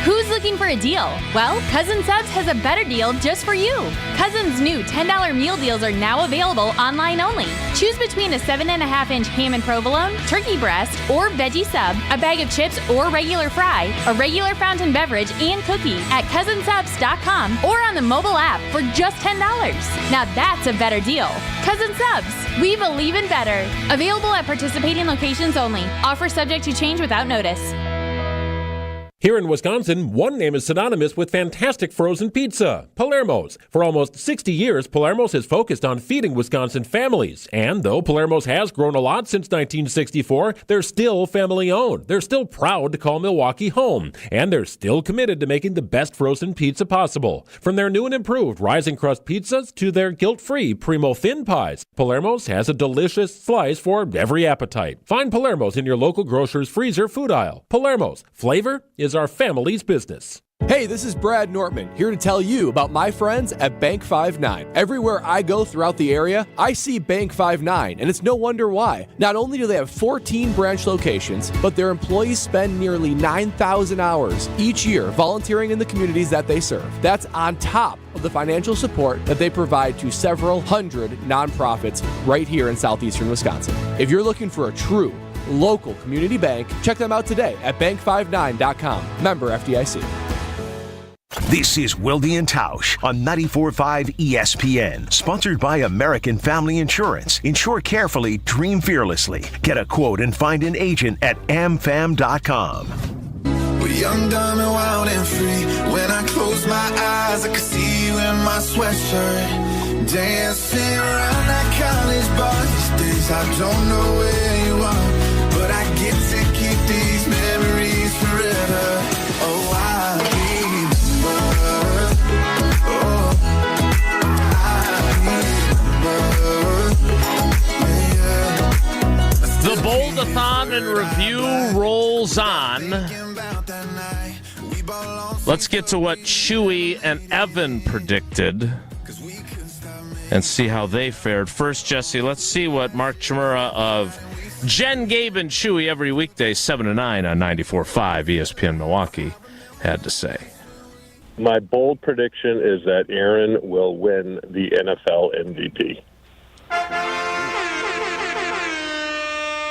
Who's looking for a deal? Well, Cousin Subs has a better deal just for you. Cousin's new $10 meal deals are now available online only. Choose between a 7.5-inch ham and provolone, turkey breast, or veggie sub, a bag of chips or regular fry, a regular fountain beverage, and cookie at cousinsubs.com or on the mobile app for just $10. Now that's a better deal. Cousin Subs, we believe in better. Available at participating locations only. Offer subject to change without notice. Here in Wisconsin, one name is synonymous with fantastic frozen pizza, Palermo's. For almost 60 years, Palermo's has focused on feeding Wisconsin families. And though Palermo's has grown a lot since 1964, they're still family-owned. They're still proud to call Milwaukee home. And they're still committed to making the best frozen pizza possible. From their new and improved rising crust pizzas to their guilt-free Primo thin pies, Palermo's has a delicious slice for every appetite. Find Palermo's in your local grocer's freezer food aisle. Palermo's. Flavor is our family's business. Hey, this is Brad Nortman, here to tell you about my friends at Bank 5-9. Everywhere I go throughout the area, I see Bank 5-9, and it's no wonder why. Not only do they have 14 branch locations, but their employees spend nearly 9,000 hours each year volunteering in the communities that they serve. That's on top of the financial support that they provide to several hundred nonprofits right here in southeastern Wisconsin. If you're looking for a true local community bank, check them out today at bank59.com. Member FDIC. This is Wilde and Tausch on 94.5 ESPN, sponsored by American Family Insurance. Insure carefully, dream fearlessly. Get a quote and find an agent at amfam.com. We're young, dumb, and wild and free. When I close my eyes, I can see you in my sweatshirt, dancing around that college bar. These days I don't know where you are, but I get to keep these memories forever. Oh, I remember. Oh, I remember. The Bold-A-Thon and review rolls on. Let's get to what Chewy and Evan predicted and see how they fared. First, Jesse, let's see what Mark Chmura of Jen, Gabe, and Chewy every weekday, 7 to 9 on 94.5 ESPN Milwaukee had to say. My bold prediction is that Aaron will win the NFL MVP.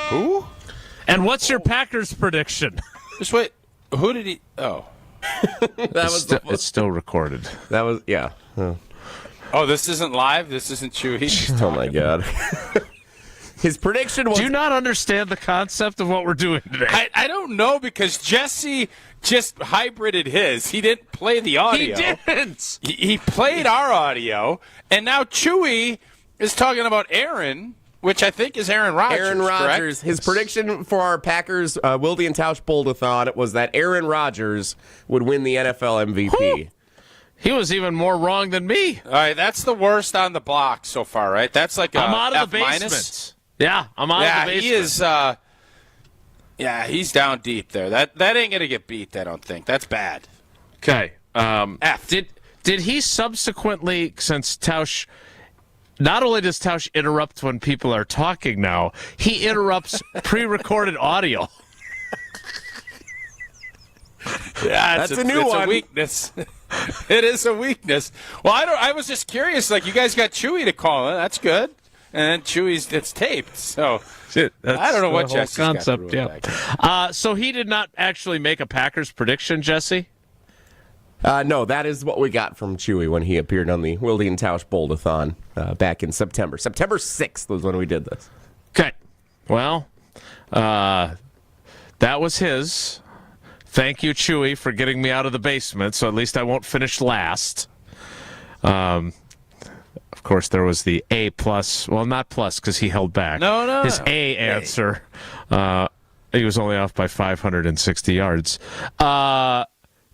Who? And what's your Packers prediction? Just wait. Who did he? Oh. It's still recorded. That was, yeah. Oh, this isn't live? This isn't Chewy? Oh, my God. His prediction was... Do you not understand the concept of what we're doing today? I don't know, because Jesse just hybrided his. He didn't play the audio. He didn't. He played our audio, and now Chewy is talking about Aaron, which I think is Aaron Rodgers. Aaron Rodgers. Correct? His prediction for our Packers Wilde and Tausch Bold-A-Thon was that Aaron Rodgers would win the NFL MVP. Whew. He was even more wrong than me. All right, that's the worst on the block so far, right? That's like I'm out of F the basement. Minus. Yeah, I'm out of the basement. He is. He's down deep there. That ain't gonna get beat. I don't think. That's bad. Okay. F. Did he subsequently, since Tausch, not only does Tausch interrupt when people are talking now, he interrupts pre-recorded audio. Yeah, that's a new one. It's a weakness. It is a weakness. Well, I was just curious. Like, you guys got Chewy to call it. That's good. And then Chewy's, it's taped. So I don't know what Jesse's concept. Yeah. So he did not actually make a Packers prediction, Jesse? No, that is what we got from Chewy when he appeared on the Wilde and Tausch Bold-A-Thon back in September. September 6th was when we did this. Okay. Well, that was his. Thank you, Chewy, for getting me out of the basement, so at least I won't finish last. Of course, there was the A+. Well, not plus, because he held back. No. His A answer. He was only off by 560 yards.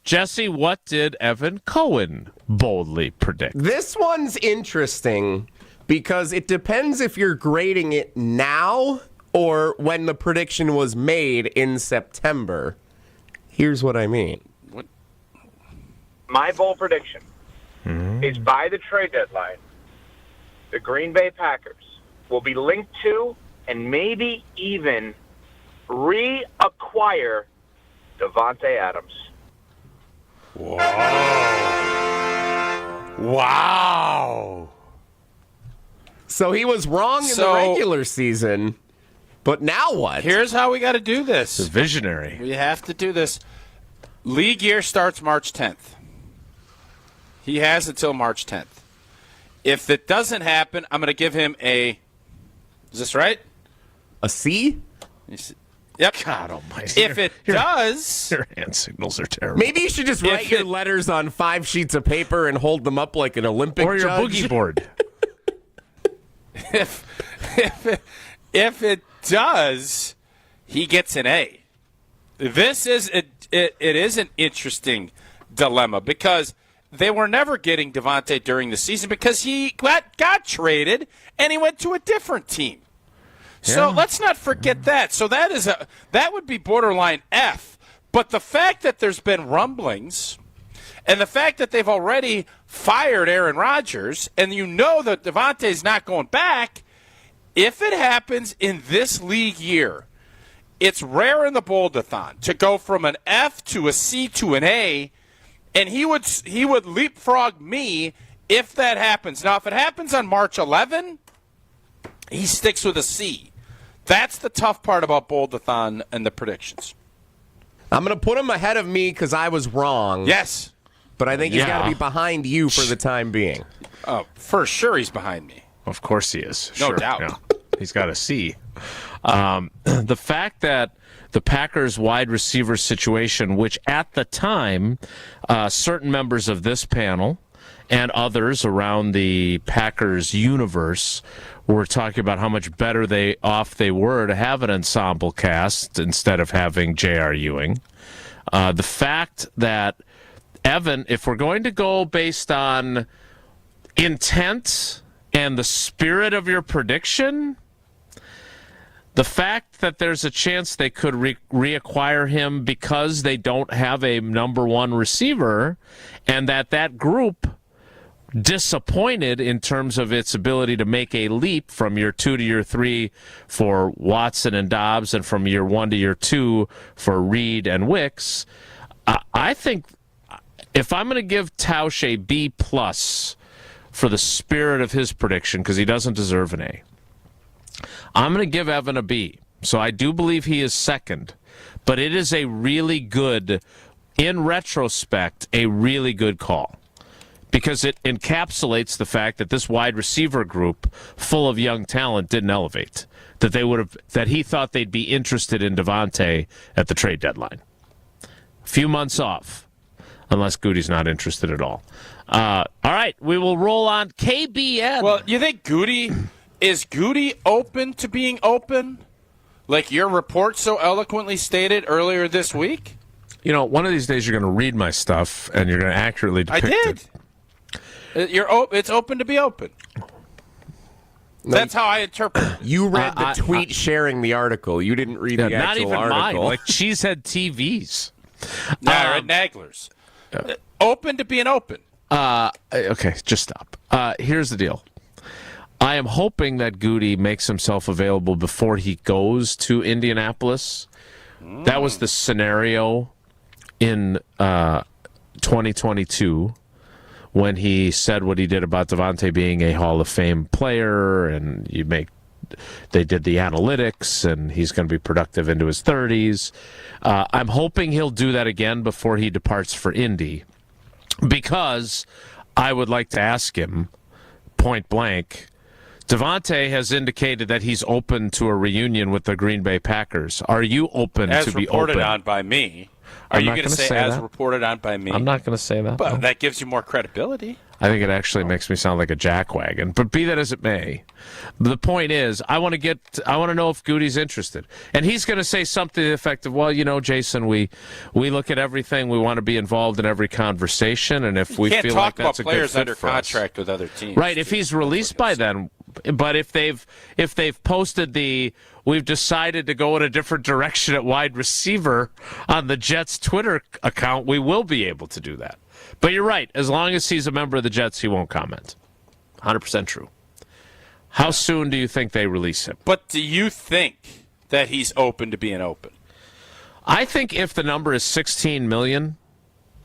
Jesse, what did Evan Cohen boldly predict? This one's interesting because it depends if you're grading it now or when the prediction was made in September. Here's what I mean. My bold prediction is by the trade deadline, the Green Bay Packers will be linked to and maybe even reacquire Davante Adams. Whoa. Wow. So he was wrong in the regular season, but now what? Here's how we got to do this. It's visionary. We have to do this. League year starts March 10th. He has until March 10th. If it doesn't happen, I'm going to give him a... Is this right? A C? Yep. God almighty. If it does, your hand signals are terrible. Maybe you should just write your letters on 5 sheets of paper and hold them up like an Olympic or your judge. boogie board. If it does, he gets an A. This is it is an interesting dilemma because they were never getting Devontae during the season because he got traded and he went to a different team. Yeah. So let's not forget that. So that would be borderline F. But the fact that there's been rumblings and the fact that they've already fired Aaron Rodgers and you know that Devontae's not going back, if it happens in this league year, it's rare in the Bold-A-Thon to go from an F to a C to an A, and he would leapfrog me if that happens. Now, if it happens on March 11, he sticks with a C. That's the tough part about Bold-A-Thon and the predictions. I'm going to put him ahead of me because I was wrong. Yes. But I think he's got to be behind you for the time being. Oh, for sure he's behind me. Of course he is. No sure. doubt. Yeah. He's got a C. The fact that the Packers wide receiver situation, which at the time, certain members of this panel and others around the Packers universe were talking about how much better they were to have an ensemble cast instead of having J.R. Ewing. The fact that, Evan, if we're going to go based on intent and the spirit of your prediction, the fact that there's a chance they could reacquire him because they don't have a number one receiver and that group disappointed in terms of its ability to make a leap from year 2 to year 3 for Watson and Dobbs and from year 1 to year 2 for Reed and Wicks. I think if I'm going to give Tausch a B+ for the spirit of his prediction, because he doesn't deserve an A, I'm going to give Evan a B. So I do believe he is second, but it is a really good, in retrospect, a really good call. Because it encapsulates the fact that this wide receiver group, full of young talent, didn't elevate. That he thought they'd be interested in Devontae at the trade deadline. A few months off, unless Goody's not interested at all. All right, we will roll on KBN. Well, you think is Goody open to being open, like your report so eloquently stated earlier this week? You know, one of these days you're going to read my stuff and you're going to accurately depict it. I did. It's open to be open. That's how I interpret it. You read the tweet sharing the article. You didn't read the actual not even article. mine. Like Cheesehead TV's. No, I read Nagler's. Open to being open. Okay, just stop. Here's the deal. I am hoping that Goody makes himself available before he goes to Indianapolis. That was the scenario in 2022 when he said what he did about Devontae being a Hall of Fame player, and they did the analytics, and he's going to be productive into his 30s. I'm hoping he'll do that again before he departs for Indy, because I would like to ask him, point blank, Devontae has indicated that he's open to a reunion with the Green Bay Packers. Are you open as to be reported open? on by me. Are you going to say as reported on by me? I'm not going to say that. But no. that gives you more credibility. I think it actually makes me sound like a jackwagon. But be that as it may, the point is, I want to know if Goody's interested, and he's going to say something to the effect of, "Well, you know, Jason, we look at everything. We want to be involved in every conversation, and if we feel like that's a good fit for us." You can't talk about players under contract with other teams, right? If he's released by then. But if they've posted we've decided to go in a different direction at wide receiver on the Jets Twitter account, we will be able to do that. But you're right. As long as he's a member of the Jets, he won't comment. 100% true. How soon do you think they release him? But do you think that he's open to being open? I think if the number is $16 million,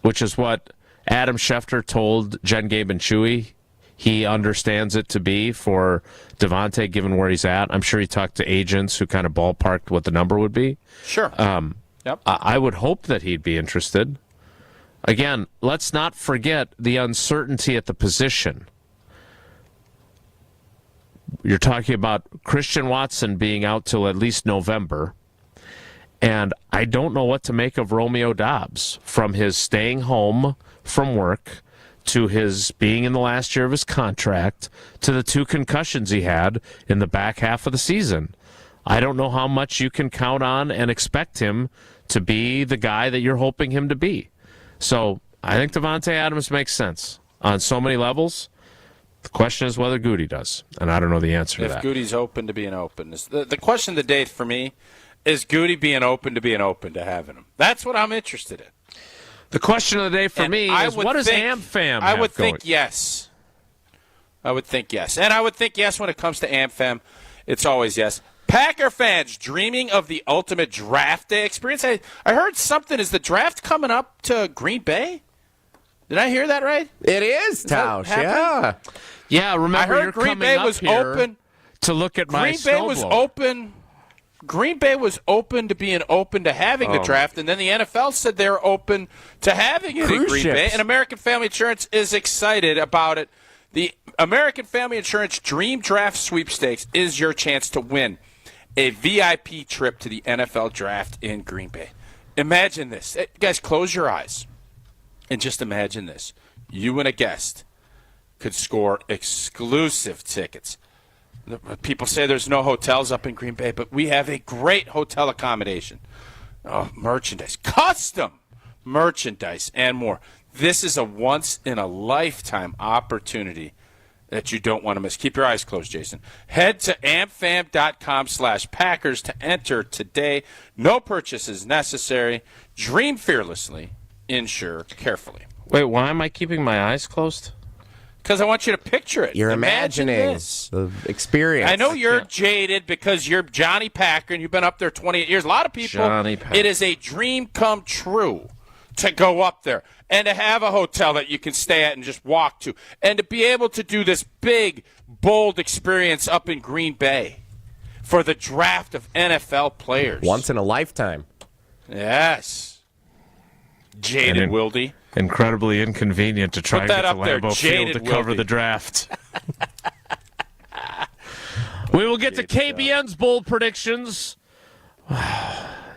which is what Adam Schefter told Jen, Gabe, and Chewy, he understands it to be for Devontae, given where he's at. I'm sure he talked to agents who kind of ballparked what the number would be. Sure. Yep. I would hope that he'd be interested. Again, let's not forget the uncertainty at the position. You're talking about Christian Watson being out till at least November, And I don't know what to make of Romeo Doubs, from his staying home from work to his being in the last year of his contract to the 2 concussions he had in the back half of the season. I don't know how much you can count on and expect him to be the guy that you're hoping him to be. So I think Davante Adams makes sense on so many levels. The question is whether Goody does, and I don't know the answer to that. If Goody's open to being open. The question of the day for me is Goody being open to having him. That's what I'm interested in. The question of the day for me is, what does AmFam have I would going? think yes. I would think yes. And I would think yes when it comes to AmFam. It's always yes. Packer fans dreaming of the ultimate draft day experience. I heard something. Is the draft coming up to Green Bay? Did I hear that right? It is, Tausch. Yeah. Yeah, remember, I heard you're Green coming Bay up was here open to look at my Green Bay was snowblower. open. Green Bay was open to being open to having the draft, and then the NFL said they're open to having it in Green Bay. And American Family Insurance is excited about it. The American Family Insurance Dream Draft Sweepstakes is your chance to win a VIP trip to the NFL Draft in Green Bay. Imagine this. Hey, guys, close your eyes and just imagine this. You and a guest could score exclusive tickets. People say there's no hotels up in Green Bay, but we have a great hotel accommodation. Oh, merchandise, custom merchandise, and more. This is a once-in-a-lifetime opportunity that you don't want to miss. Keep your eyes closed, Jason. Head to amfam.com/Packers to enter today. No purchases necessary. Dream fearlessly. Insure carefully. Wait, why am I keeping my eyes closed? Because I want you to picture it. You're Imagine imagining this. the experience. I know you're jaded because you're Johnny Packer and you've been up there 28 years. A lot of people, it is a dream come true to go up there and to have a hotel that you can stay at and just walk to, and to be able to do this big, bold experience up in Green Bay for the draft of NFL players. Once in a lifetime. Yes. Jaded Wildy. Incredibly inconvenient to try and get to Lambeau Field to cover Wildy. the draft. We will get to KBN's bold predictions.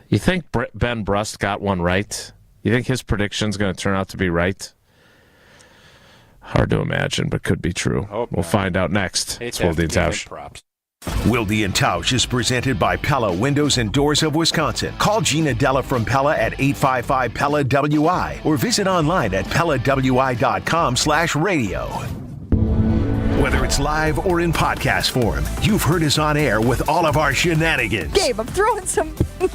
You think Ben Brust got one right? You think his prediction's going to turn out to be right? Hard to imagine, but could be true. We'll find out next. It's Wilde and Tausch. Wilde and Tausch is presented by Pella Windows and Doors of Wisconsin. Call Gina Della from Pella at 855-PELLA-WI or visit online at PellaWI.com/radio. Whether it's live or in podcast form, you've heard us on air with all of our shenanigans. Gabe, I'm throwing some.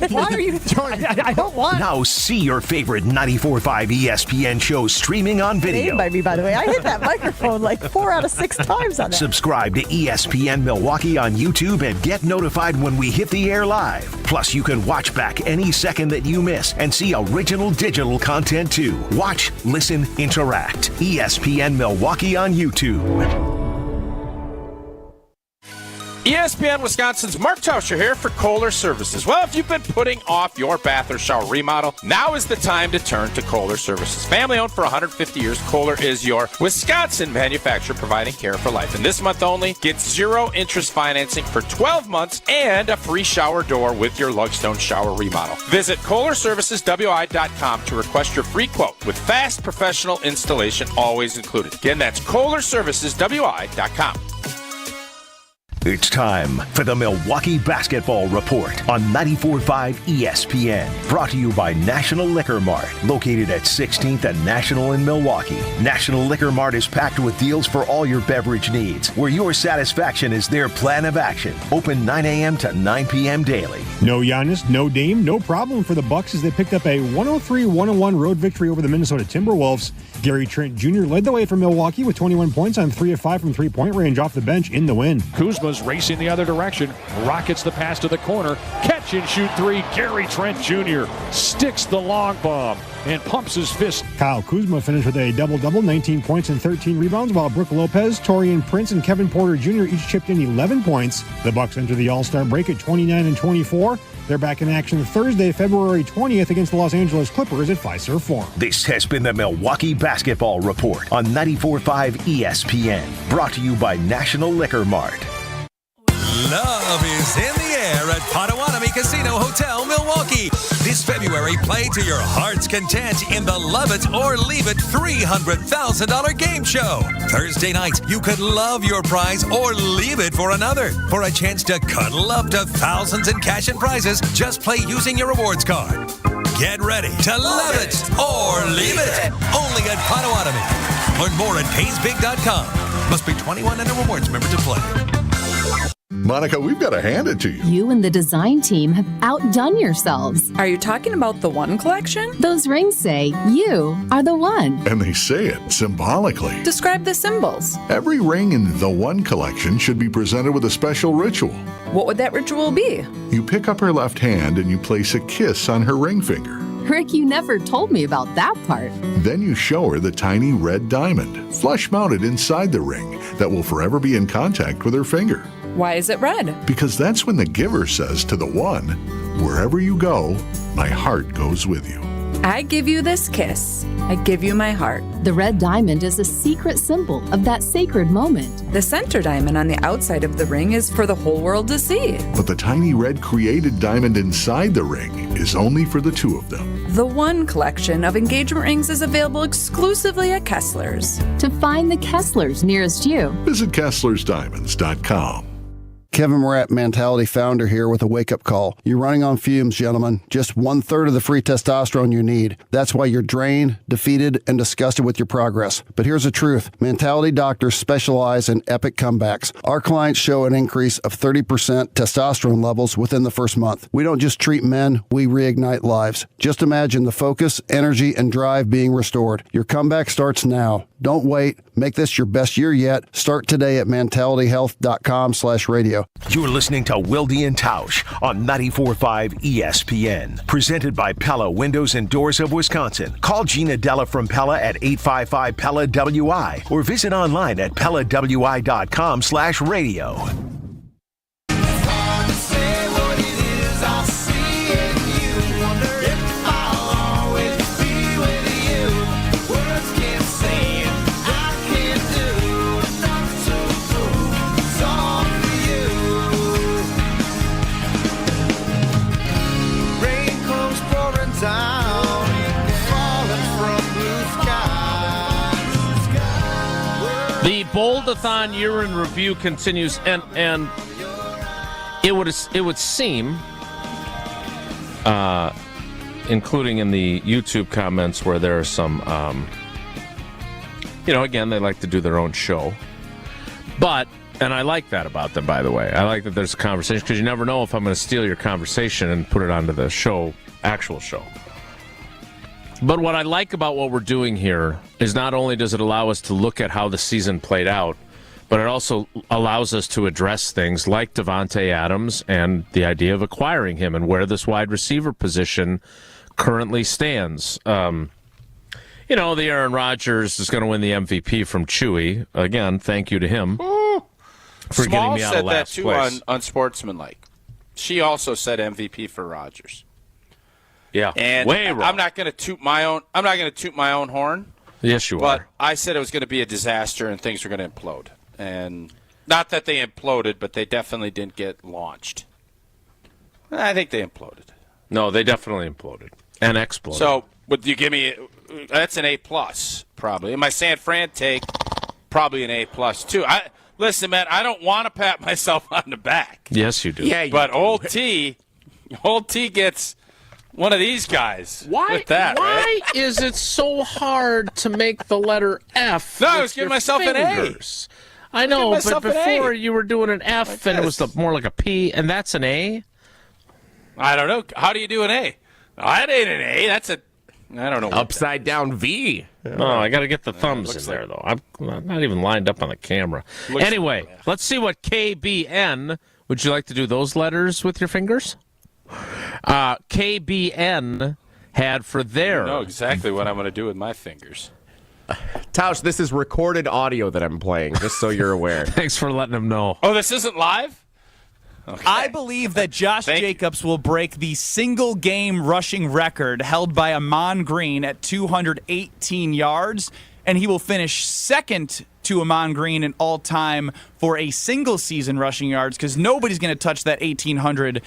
Why are you throwing? I don't want. Now see your favorite 94.5 ESPN shows streaming on video. Named by me, by the way. I hit that microphone like 4 out of 6 times on that. Subscribe to ESPN Milwaukee on YouTube and get notified when we hit the air live. Plus, you can watch back any second that you miss and see original digital content too. Watch, listen, interact. ESPN Milwaukee on YouTube. ESPN Wisconsin's Mark Tauscher here for Kohler Services. Well, if you've been putting off your bath or shower remodel, now is the time to turn to Kohler Services. Family owned for 150 years, Kohler is your Wisconsin manufacturer providing care for life. And this month only, get 0 interest financing for 12 months and a free shower door with your Lugstone shower remodel. Visit KohlerServicesWI.com to request your free quote with fast professional installation always included. Again, that's KohlerServicesWI.com. It's time for the Milwaukee Basketball Report on 94.5 ESPN. Brought to you by National Liquor Mart, located at 16th and National in Milwaukee. National Liquor Mart is packed with deals for all your beverage needs, where your satisfaction is their plan of action. Open 9 a.m. to 9 p.m. daily. No Giannis, no Dame, no problem for the Bucks as they picked up a 103-101 road victory over the Minnesota Timberwolves. Gary Trent Jr. led the way for Milwaukee with 21 points on 3 of 5 from three-point range off the bench in the win. Kuzma's racing the other direction. Rockets the pass to the corner. Catch and shoot 3. Gary Trent Jr. sticks the long bomb and pumps his fist. Kyle Kuzma finished with a double-double, 19 points and 13 rebounds, while Brook Lopez, Torian Prince, and Kevin Porter Jr. each chipped in 11 points. The Bucks enter the All-Star break at 29-24. They're back in action Thursday, February 20th against the Los Angeles Clippers at Fiserv Forum. This has been the Milwaukee Basketball Report on 94.5 ESPN. Brought to you by National Liquor Mart. Love is in the air at Potawatomi Potawatomi Casino Hotel, Milwaukee. This February, play to your heart's content in the Love It or Leave It $300,000 game show. Thursday night, you could love your prize or leave it for another. For a chance to cuddle up to thousands in cash and prizes, just play using your rewards card. Get ready to love it or leave it. Only at Potawatomi. Learn more at paysbig.com. Must be 21 and a rewards member to play. Monica, we've got to hand it to you. You and the design team have outdone yourselves. Are you talking about the One Collection? Those rings say you are the one. And they say it symbolically. Describe the symbols. Every ring in the One Collection should be presented with a special ritual. What would that ritual be? You pick up her left hand and you place a kiss on her ring finger. Rick, you never told me about that part. Then you show her the tiny red diamond, flush mounted inside the ring, that will forever be in contact with her finger. Why is it red? Because that's when the giver says to the one, wherever you go, my heart goes with you. I give you this kiss. I give you my heart. The red diamond is a secret symbol of that sacred moment. The center diamond on the outside of the ring is for the whole world to see. But the tiny red created diamond inside the ring is only for the two of them. The One Collection of engagement rings is available exclusively at Kessler's. To find the Kesslers nearest you, visit KesslersDiamonds.com. Kevin Morat, Mentality founder here with a wake-up call. You're running on fumes, gentlemen. Just 1/3 of the free testosterone you need. That's why you're drained, defeated, and disgusted with your progress. But here's the truth. Mentality doctors specialize in epic comebacks. Our clients show an increase of 30% testosterone levels within the first month. We don't just treat men, we reignite lives. Just imagine the focus, energy, and drive being restored. Your comeback starts now. Don't wait. Make this your best year yet. Start today at mentalityhealth.com/radio. You're listening to Wilde and Tausch on 94.5 ESPN. Presented by Pella Windows and Doors of Wisconsin. Call Gina Della from Pella at 855-PELLA-WI or visit online at PellaWI.com/radio. The Bold-A-Thon year in review continues, and it would seem, including in the YouTube comments where there are some, again, they like to do their own show, and I like that about them, by the way. I like that there's a conversation, because you never know if I'm going to steal your conversation and put it onto the actual show. But what I like about what we're doing here is not only does it allow us to look at how the season played out, but it also allows us to address things like Davante Adams and the idea of acquiring him and where this wide receiver position currently stands. The Aaron Rodgers is going to win the MVP from Chewy. Again, thank you to him for getting me out of last place. Small said that, too, on Sportsmanlike. She also said MVP for Rodgers. Yeah, and way wrong. I'm not going to toot my own horn. Yes, you are. But I said it was going to be a disaster and things were going to implode. And not that they imploded, but they definitely didn't get launched. I think they imploded. No, they definitely imploded and exploded. So, would you give me? That's an A+, probably. In my San Fran take, probably an A+ too. Listen, man, I don't want to pat myself on the back. Yes, you do. Yeah, but old T gets one of these guys. Why is it so hard to make the letter F? No, I was giving myself fingers? An A. I know, but before you were doing an F like and it was more like a P, and that's an A? I don't know. How do you do an A? That ain't an A. That's I don't know. Upside down V. Oh, I got to get the thumbs in there, though. I'm not even lined up on the camera. Anyway, let's see what KBN. Would you like to do those letters with your fingers? KBN had for their... I know exactly what I'm going to do with my fingers. Tausch, this is recorded audio that I'm playing, just so you're aware. Thanks for letting him know. Oh, this isn't live? Okay. I believe that Josh Jacobs will break the single-game rushing record held by Amon Green at 218 yards, and he will finish second to Amon Green in all-time for a single-season rushing yards, because nobody's going to touch that 1,800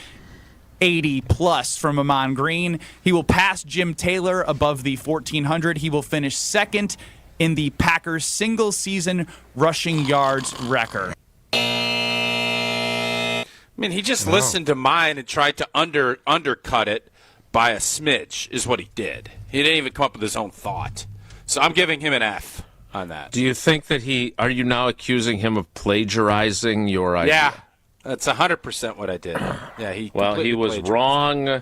80 plus from Amon Green. He will pass Jim Taylor above the 1,400. He will finish second in the Packers single-season rushing yards record. I mean, he just listened to mine and tried to undercut it by a smidge is what he did. He didn't even come up with his own thought. So I'm giving him an F on that. Do you think that are you now accusing him of plagiarizing your idea? Yeah, that's 100% what I did. Yeah, he was wrong.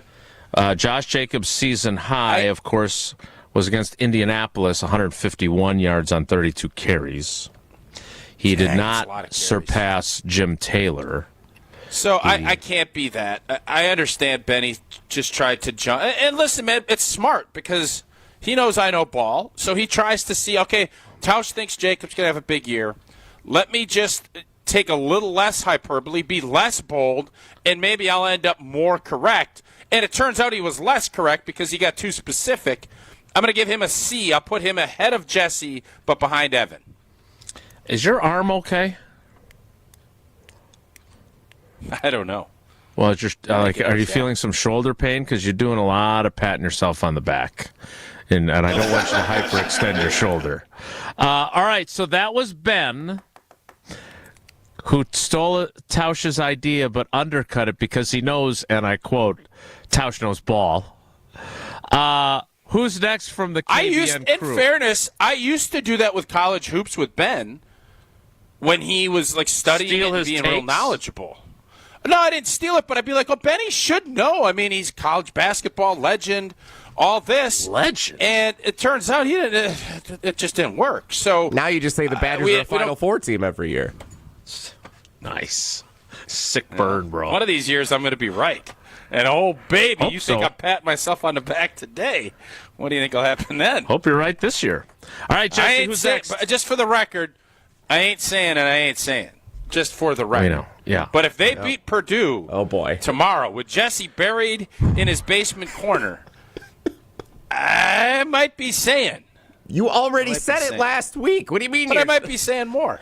Josh Jacobs' season high, of course, was against Indianapolis, 151 yards on 32 carries. He did not surpass Jim Taylor. So I can't be that. I understand Benny just tried to jump. And listen, man, it's smart because he knows I know ball. So he tries to see, okay, Tausch thinks Jacobs going to have a big year. Let me just take a little less hyperbole, be less bold, and maybe I'll end up more correct. And it turns out he was less correct because he got too specific. I'm going to give him a C. I'll put him ahead of Jesse, but behind Evan. Is your arm okay? I don't know. Well, it's just, are you feeling some shoulder pain? Because you're doing a lot of patting yourself on the back. And I don't want you to hyperextend your shoulder. All right, so that was Ben, who stole Tausch's idea but undercut it because he knows, and I quote, Tausch knows ball. Who's next from the KBN crew? In fairness, I used to do that with college hoops with Ben when he was like studying and being real knowledgeable. No, I didn't steal it, but I'd be like, oh, Benny should know. I mean, he's college basketball legend, all this. Legend. And it turns out it just didn't work. So now you just say the Badgers are a Final Four team every year. Nice. Sick burn, bro. One of these years I'm going to be right. And, oh, baby, you think I'm patting myself on the back today. What do you think will happen then? Hope you're right this year. All right, Jesse, who's next? But just for the record, I ain't saying and I ain't saying. Just for the record. I know, yeah. But if they beat Purdue tomorrow with Jesse buried in his basement corner, I might be saying. You already said it last week. What do you mean? But I might be saying more.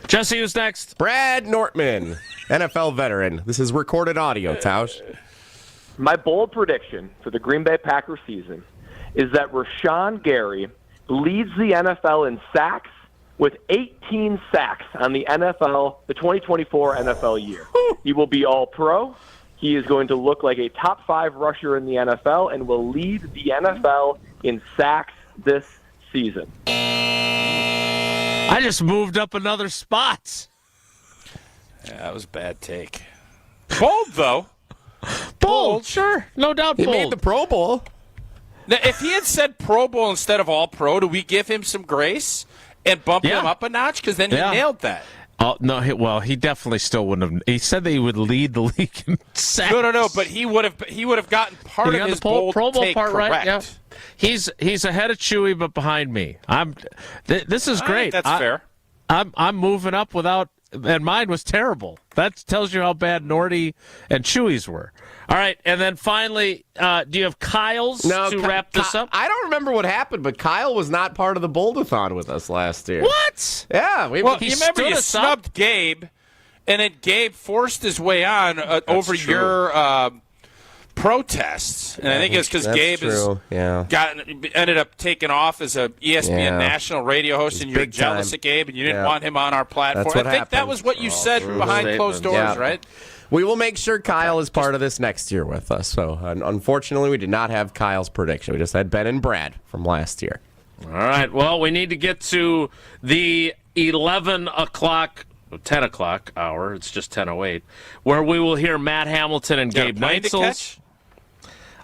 Jesse, who's next? Brad Nortman, NFL veteran. This is recorded audio, Tausch. My bold prediction for the Green Bay Packers season is that Rashawn Gary leads the NFL in sacks with 18 sacks on the 2024 NFL year. He will be all-pro. He is going to look like a top 5 rusher in the NFL and will lead the NFL in sacks this season. I just moved up another spot. Yeah, that was a bad take. Bold, though. Bold, sure. No doubt He bold. made the Pro Bowl. Now, if he had said Pro Bowl instead of All-Pro, do we give him some grace and bump him up a notch? Because then he nailed that. Oh, no, he definitely still wouldn't have. He said that he would lead the league in sacks. No, but he would have gotten part of his bold Pro Bowl take part correct. right. Yeah. He's ahead of Chewy, but behind me. This is great. That's fair. I'm moving up without, and mine was terrible. That tells you how bad Norty and Chewy's were. All right, and then finally, do you have Kyle's to wrap this up? I don't remember what happened, but Kyle was not part of the Bold-A-Thon with us last year. What? Yeah. You remember you snubbed Gabe, and then Gabe forced his way on over your protests. And I think it's because Gabe ended up taking off as a ESPN national radio host, and you're jealous of Gabe, and you didn't want him on our platform. I think that was what you said behind closed doors, right? We will make sure Kyle is part of this next year with us. So, unfortunately, we did not have Kyle's prediction. We just had Ben and Brad from last year. All right. Well, we need to get to the 11 o'clock, 10 o'clock hour. It's just 10:08, where we will hear Matt Hamilton and Gabe Neitzel.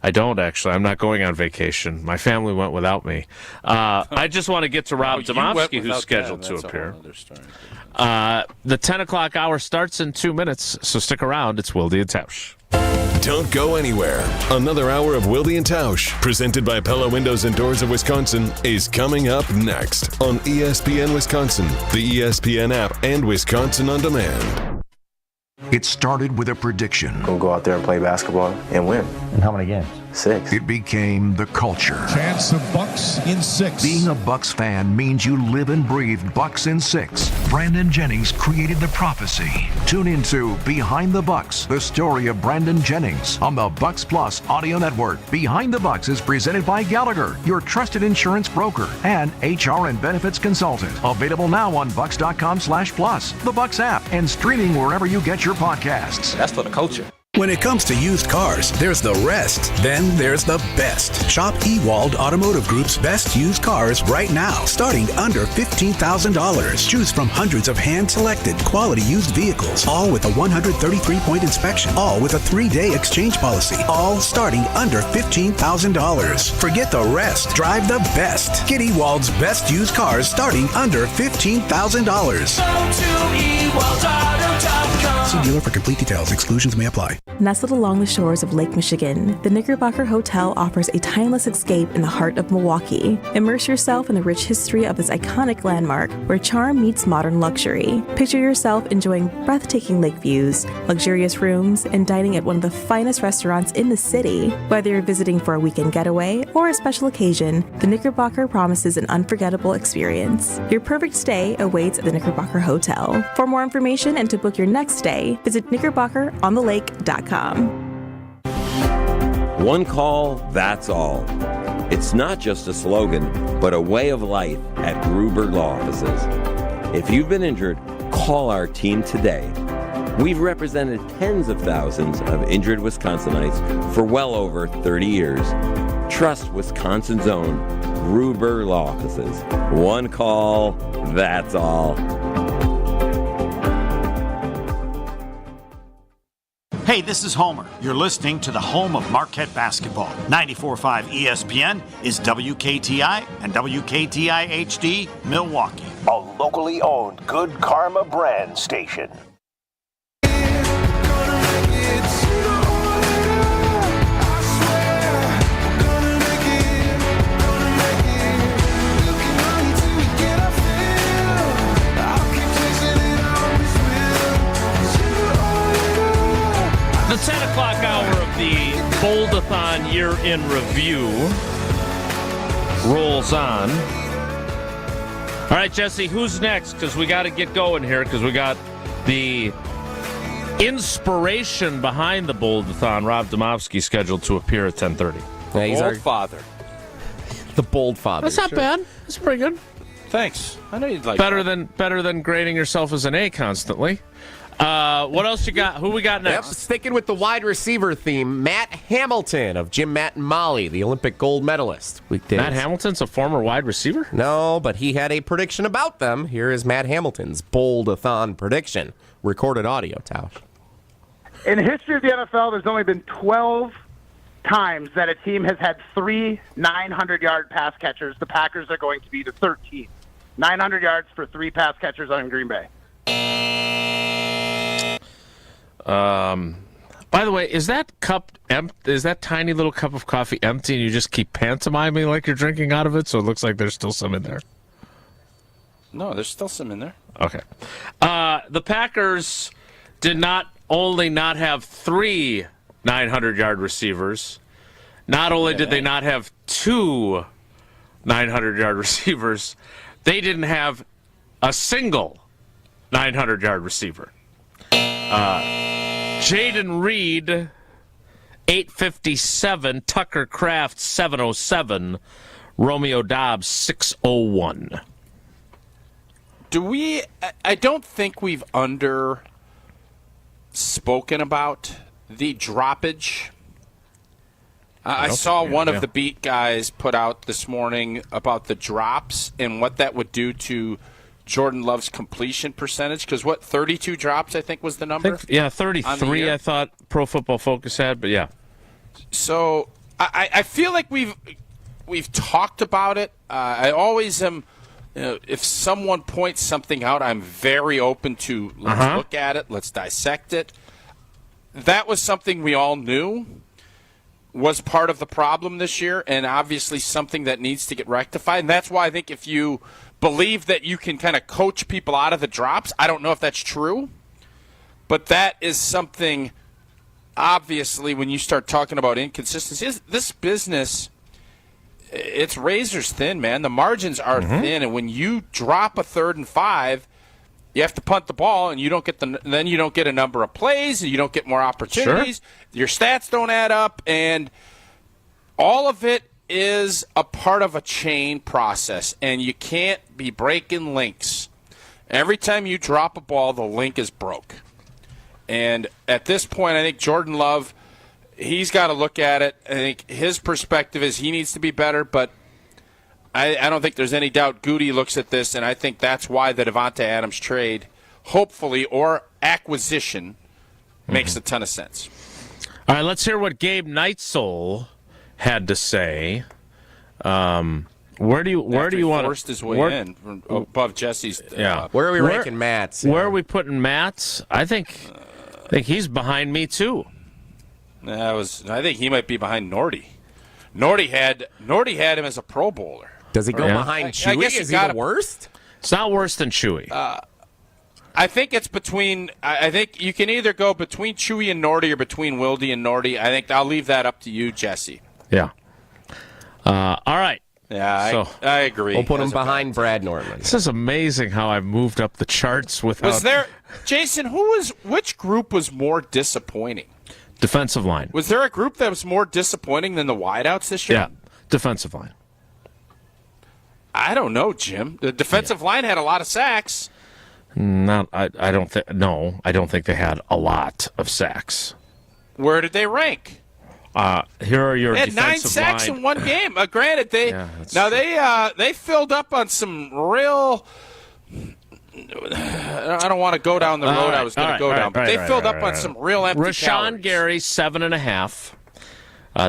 I don't, actually. I'm not going on vacation. My family went without me. I just want to get to Rob Demovsky, who's scheduled to appear. The 10 o'clock hour starts in 2 minutes, so stick around. It's Wilde and Tausch. Don't go anywhere. Another hour of Wilde and Tausch, presented by Pella Windows and Doors of Wisconsin, is coming up next on ESPN Wisconsin, the ESPN app, and Wisconsin On Demand. It started with a prediction. Go out there and play basketball and win. And how many games? 6. It became the culture. Chance of Bucks in 6. Being a Bucks fan means you live and breathe Bucks in 6. Brandon Jennings created the prophecy. Tune into Behind the Bucks, the story of Brandon Jennings on the Bucks Plus audio network. Behind the Bucks is presented by Gallagher, your trusted insurance broker and HR and benefits consultant. Available now on bucks.com/plus, the Bucks app, and streaming wherever you get your podcasts. That's for the culture. When it comes to used cars, there's the rest, then there's the best. Shop Ewald Automotive Group's best used cars right now, starting under $15,000. Choose from hundreds of hand-selected quality used vehicles, all with a 133-point inspection, all with a 3-day exchange policy, all starting under $15,000. Forget the rest. Drive the best. Get Ewald's best used cars starting under $15,000. Go to ewaldauto.com. See dealer for complete details. Exclusions may apply. Nestled along the shores of Lake Michigan, the Knickerbocker Hotel offers a timeless escape in the heart of Milwaukee. Immerse yourself in the rich history of this iconic landmark where charm meets modern luxury. Picture yourself enjoying breathtaking lake views, luxurious rooms, and dining at one of the finest restaurants in the city. Whether you're visiting for a weekend getaway or a special occasion, the Knickerbocker promises an unforgettable experience. Your perfect stay awaits at the Knickerbocker Hotel. For more information and to book your next stay, visit knickerbockerontheLake.com. One call, that's all. It's not just a slogan, but a way of life at Gruber Law Offices. If you've been injured, call our team today. We've represented tens of thousands of injured Wisconsinites for well over 30 years. Trust Wisconsin's own Gruber Law Offices. One call, that's all. Hey, this is Homer. You're listening to the home of Marquette basketball. 94.5 ESPN is WKTI and WKTI HD Milwaukee. A locally owned Good Karma brand station. The 10 o'clock hour of the Bold-A-Thon year in review rolls on. All right, Jesse, who's next? Because we got to get going here because we got the inspiration behind the Bold-A-Thon, Rob Demovsky, scheduled to appear at 10:30. Yeah, he's our father. The bold father. That's not bad. That's pretty good. Thanks. I know you'd like better than grading yourself as an A constantly. What else you got? Who we got next? Yep, sticking with the wide receiver theme, Matt Hamilton of Jim, Matt, and Molly, the Olympic gold medalist. Weekdays. Matt Hamilton's a former wide receiver? No, but he had a prediction about them. Here is Matt Hamilton's Bold-A-Thon prediction. Recorded audio, Tausch. In the history of the NFL, there's only been 12 times that a team has had 3 900-yard pass catchers. The Packers are going to be the 13th. 900 yards for 3 pass catchers on Green Bay. By the way, is that cup is that tiny little cup of coffee empty and you just keep pantomiming like you're drinking out of it so it looks like there's still some in there? No, there's still some in there. Okay. The Packers did not only not have 3 900-yard receivers, not only did they not have 2 900-yard receivers, they didn't have a single 900-yard receiver. Jaden Reed, 857. Tucker Kraft, 707. Romeo Dobbs, 601. I don't think we've spoken about the droppage. I saw one of the beat guys put out this morning about the drops and what that would do to Jordan Love's completion percentage, because 32 drops, I think, was the number? 33 I thought Pro Football Focus had, but yeah. So I feel like we've talked about it. I always am, if someone points something out, I'm very open to let's look at it, let's dissect it. That was something we all knew was part of the problem this year, and obviously something that needs to get rectified. And that's why I think if you believe that you can kind of coach people out of the drops, I don't know if that's true, but that is something obviously, when you start talking about inconsistency, this business, it's razor's thin, man. The margins are thin, and when you drop a 3rd and 5, you have to punt the ball, and you don't get then you don't get a number of plays, and you don't get more opportunities. Sure. Your stats don't add up, and all of it is a part of a chain process, and you can't be breaking links. Every time you drop a ball, the link is broke. And at this point, I think Jordan Love, he's got to look at it. I think his perspective is he needs to be better, but I don't think there's any doubt Goody looks at this, and I think that's why the Davante Adams trade, hopefully, or acquisition, makes a ton of sense. All right, let's hear what Gabe Neitzel had to say. Where do you want to forced his way in from above Jesse's? Where are we ranking Matt's? Where are we putting Matt's? I think he's behind me too. I think he might be behind Nordy. Nordy had him as a Pro Bowler. Does he go behind Chewy? I guess Is he the worst? It's not worse than Chewy. I think it's between. I think you can either go between Chewy and Nordy or between Wilde and Nordy. I think I'll leave that up to you, Jesse. Yeah. All right. Yeah, I agree. We'll put him behind Brad Norman. This is amazing how I've moved up the charts without. Was there, Jason? Which group was more disappointing? Defensive line. Was there a group that was more disappointing than the wideouts this year? Yeah, defensive line. I don't know, Jim. The defensive line had a lot of sacks. I don't think. No, I don't think they had a lot of sacks. Where did they rank? Here are your. They had 9 defensive sacks line. in one game. Granted, they filled up on some real. I don't want to go down the road I was going to go down, but they filled up on some real empty Rashawn calories. Gary 7.5.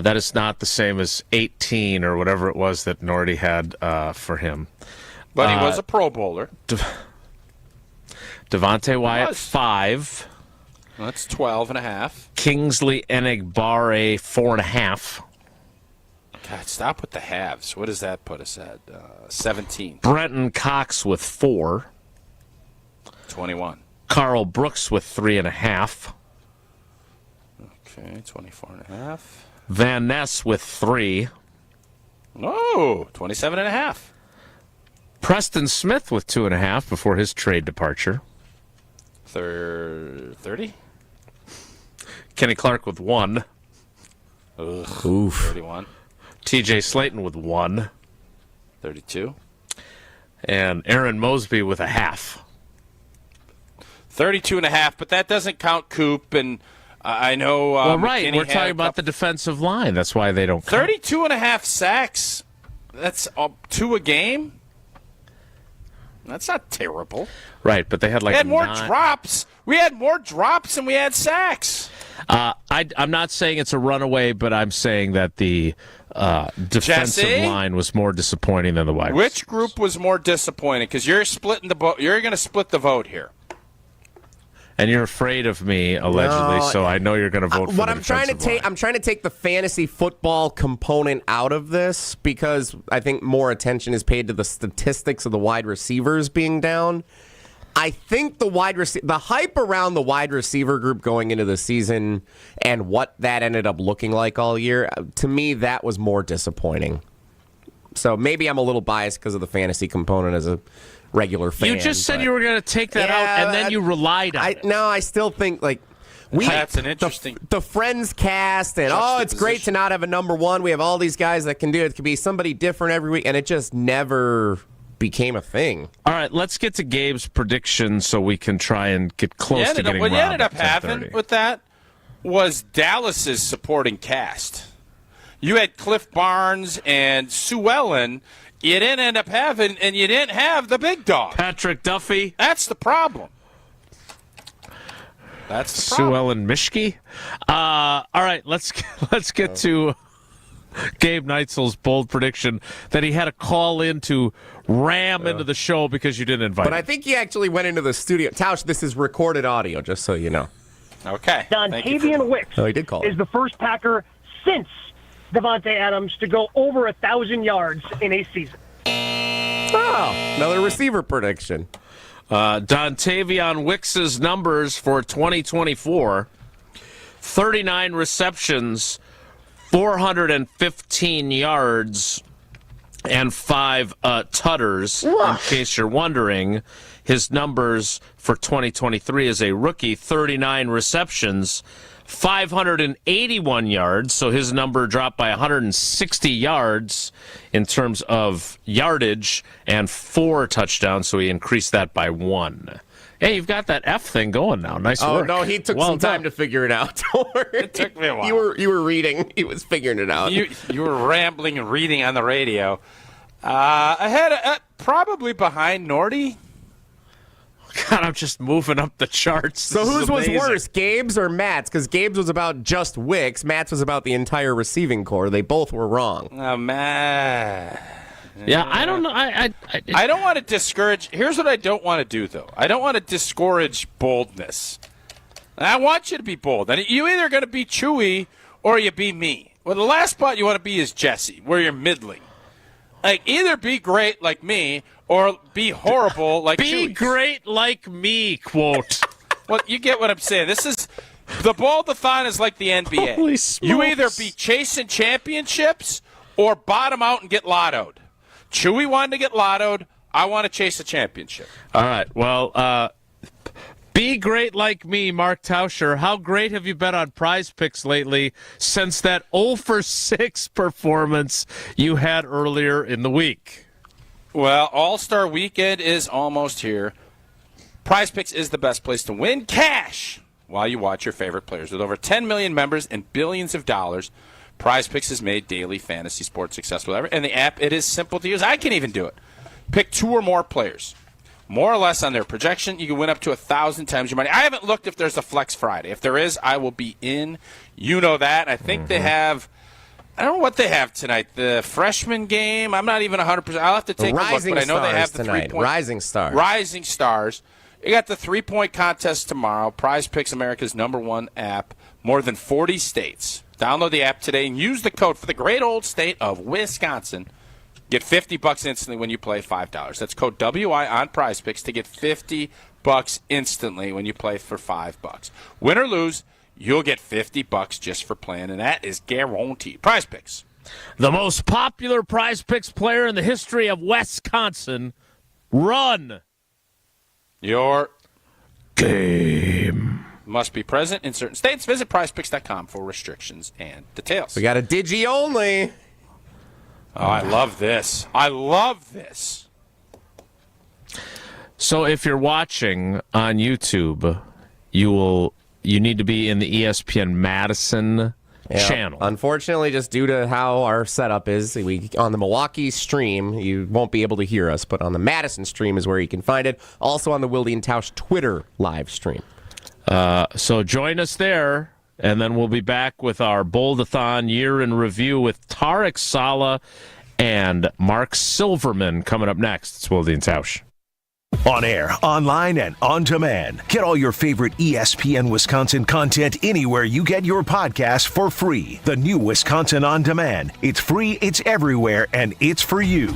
That is not the same as 18 or whatever it was that Nordy had for him. But he was a Pro Bowler. Devontae Wyatt 5. That's 12.5. Kingsley Enagbare 4.5. God, stop with the halves. What does that put us at? 17. Brenton Cox with 4. 21. Carl Brooks with 3.5. Okay, 24.5. Van Ness with 3. Oh, 27.5. Preston Smith with 2.5 before his trade departure. 30. Kenny Clark with 1. Ugh, Oof. 31. TJ Slayton with 1. 32. And Aaron Mosby with 0.5. 32.5, but that doesn't count Coop, and I know McKinney we're talking about the defensive line. That's why they don't count. 32.5 sacks. That's 2 a game. That's not terrible. Right, but they had we had more drops. We had more drops than we had sacks. I'm not saying it's a runaway, but I'm saying that the defensive line was more disappointing than the wide receivers. Which group was more disappointing? Because you're splitting the vote. You're going to split the vote here. And you're afraid of me, allegedly, so I know you're going to vote for the defensive line. I'm trying to take the fantasy football component out of this because I think more attention is paid to the statistics of the wide receivers being down. I think the hype around the wide receiver group going into the season and what that ended up looking like all year, to me, that was more disappointing. So maybe I'm a little biased because of the fantasy component as a regular fan. You just said you were going to take that out, and then you relied on it. No, I still think, that's an interesting... The Friends cast, and it's great to not have a number one. We have all these guys that can do it. It could be somebody different every week, and it just never became a thing. All right, let's get to Gabe's prediction so we can try and get close to getting What Rob ended up at 10:30. having with that was Dallas's supporting cast. You had Cliff Barnes and Sue Ellen. You didn't end up having, and you didn't have the big dog. Patrick Duffy. That's the problem. That's the problem. Sue Ellen Mishke. All right, let's get to Gabe Neitzel's bold prediction that he had a call in to ram into the show because you didn't invite him. But I think he actually went into the studio. Tausch, this is recorded audio, just so you know. Okay. Dontavian Wicks he did call is the first Packer since Davante Adams to go over 1,000 yards in a season. Oh, another receiver prediction. Dontavian Wicks' numbers for 2024. 39 receptions, 415 yards, and 5 tutters. In case you're wondering, his numbers for 2023 as a rookie, 39 receptions, 581 yards, so his number dropped by 160 yards in terms of yardage, and 4 touchdowns, so he increased that by 1. Hey, you've got that F thing going now. Nice work. Oh, no, he took some time to figure it out. Don't worry. It took me a while. You were reading. He was figuring it out. You were rambling and reading on the radio. Ahead, probably behind Nordy. God, I'm just moving up the charts. So whose was worse, Gabe's or Matt's? Because Gabe's was about just Wicks. Matt's was about the entire receiving core. They both were wrong. Matt. Yeah, I don't know. I don't want to discourage. Here's what I don't want to do, though. I don't want to discourage boldness. I want you to be bold. And you either going to be Chewy or you be me. Well, the last spot you want to be is Jesse, where you're middling. Like, either be great like me or be horrible like Chewy. Be great like me, quote. Well, you get what I'm saying. This is the Bold-A-Thon is like the NBA. Holy smokes. You either be chasing championships or bottom out and get lottoed. Chewy wanted to get lottoed. I want to chase a championship. All right. Well, be great like me, Mark Tauscher. How great have you been on Prize Picks lately since that 0-for-6 performance you had earlier in the week? Well, All-Star Weekend is almost here. Prize Picks is the best place to win cash while you watch your favorite players. With over 10 million members and billions of dollars, Prize Picks has made daily fantasy sports accessible. And the app, it is simple to use. I can even do it. Pick 2 or more players. More or less on their projection, you can win up to 1,000 times your money. I haven't looked if there's a Flex Friday. If there is, I will be in. You know that. I think they have, I don't know what they have tonight. The freshman game, I'm not even 100%. I'll have to take a look, but I know they have the tonight. 3-point. Rising Stars. Rising Stars. You got the 3-point contest tomorrow. Prize Picks, America's #1 app. More than 40 states. Download the app today and use the code for the great old state of Wisconsin. Get $50 instantly when you play $5. That's code WI on Prize Picks to get $50 instantly when you play for $5. Win or lose, you'll get $50 just for playing, and that is guaranteed. Prize Picks. The most popular Prize Picks player in the history of Wisconsin. Run your game. Must be present in certain states. Visit prizepicks.com for restrictions and details. We got a digi only. Oh, I love this. I love this. So if you're watching on YouTube, you need to be in the ESPN Madison channel. Unfortunately, just due to how our setup is, on the Milwaukee stream, you won't be able to hear us, but on the Madison stream is where you can find it. Also on the Wilde and Tausch Twitter live stream. So join us there, and then we'll be back with our Bold-A-Thon year in review with Tarek Saleh and Mark Silverman coming up next. It's Wilde and Tausch. On air, online, and on demand. Get all your favorite ESPN Wisconsin content anywhere you get your podcast for free. The new Wisconsin On Demand. It's free, it's everywhere, and it's for you.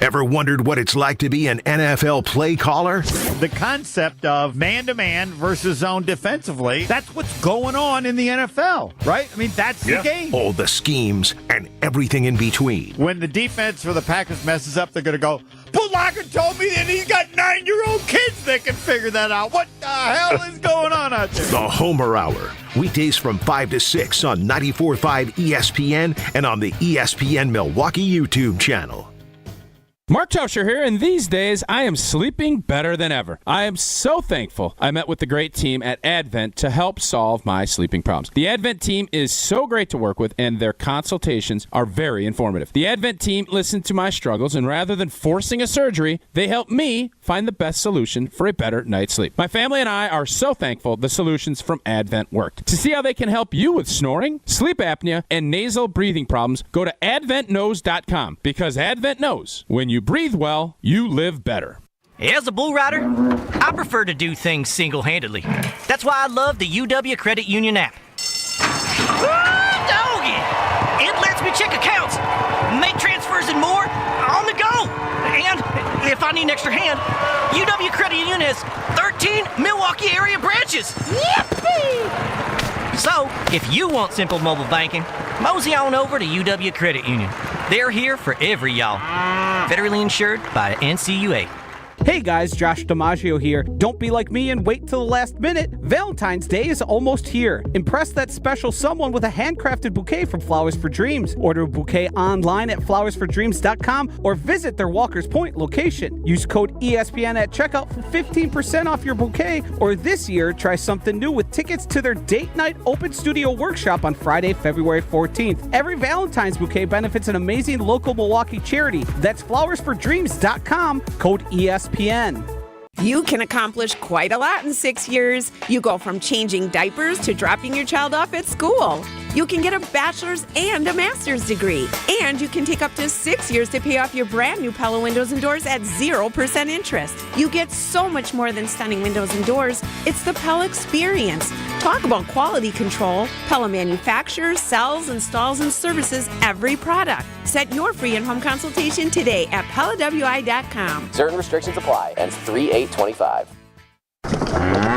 Ever wondered what it's like to be an NFL play caller? The concept of man-to-man versus zone defensively, that's what's going on in the NFL, right? I mean, that's the game. All the schemes and everything in between. When the defense for the Packers messes up, they're going to go, Locker told me that he's got 9-year-old kids that can figure that out. What the hell is going on out there? The Homer Hour. Weekdays from 5 to 6 on 94.5 ESPN and on the ESPN Milwaukee YouTube channel. Mark Tauscher here, and these days I am sleeping better than ever. I am so thankful I met with the great team at Advent to help solve my sleeping problems. The Advent team is so great to work with, and their consultations are very informative. The Advent team listened to my struggles, and rather than forcing a surgery, they helped me find the best solution for a better night's sleep. My family and I are so thankful the solutions from Advent worked. To see how they can help you with snoring, sleep apnea, and nasal breathing problems, go to adventknows.com, because Advent knows when you breathe well, you live better. As a bull rider, I prefer to do things single-handedly. That's why I love the UW Credit Union app. Doggy! It lets me check accounts, make transfers and more on the go. And if I need an extra hand, UW Credit Union has 13 Milwaukee area branches. Yippee! So, if you want simple mobile banking, mosey on over to UW Credit Union. They're here for every y'all. Federally insured by NCUA. Hey guys, Josh DiMaggio here. Don't be like me and wait till the last minute. Valentine's Day is almost here. Impress that special someone with a handcrafted bouquet from Flowers for Dreams. Order a bouquet online at flowersfordreams.com or visit their Walker's Point location. Use code ESPN at checkout for 15% off your bouquet, or this year, try something new with tickets to their date night open studio workshop on Friday, February 14th. Every Valentine's bouquet benefits an amazing local Milwaukee charity. That's flowersfordreams.com, code ESPN. You can accomplish quite a lot in 6 years. You go from changing diapers to dropping your child off at school. You can get a bachelor's and a master's degree. And you can take up to 6 years to pay off your brand new Pella windows and doors at 0% interest. You get so much more than stunning windows and doors. It's the Pella experience. Talk about quality control. Pella manufactures, sells, installs, and services every product. Set your free in-home consultation today at PellaWI.com. Certain restrictions apply. Ends 3/8/25.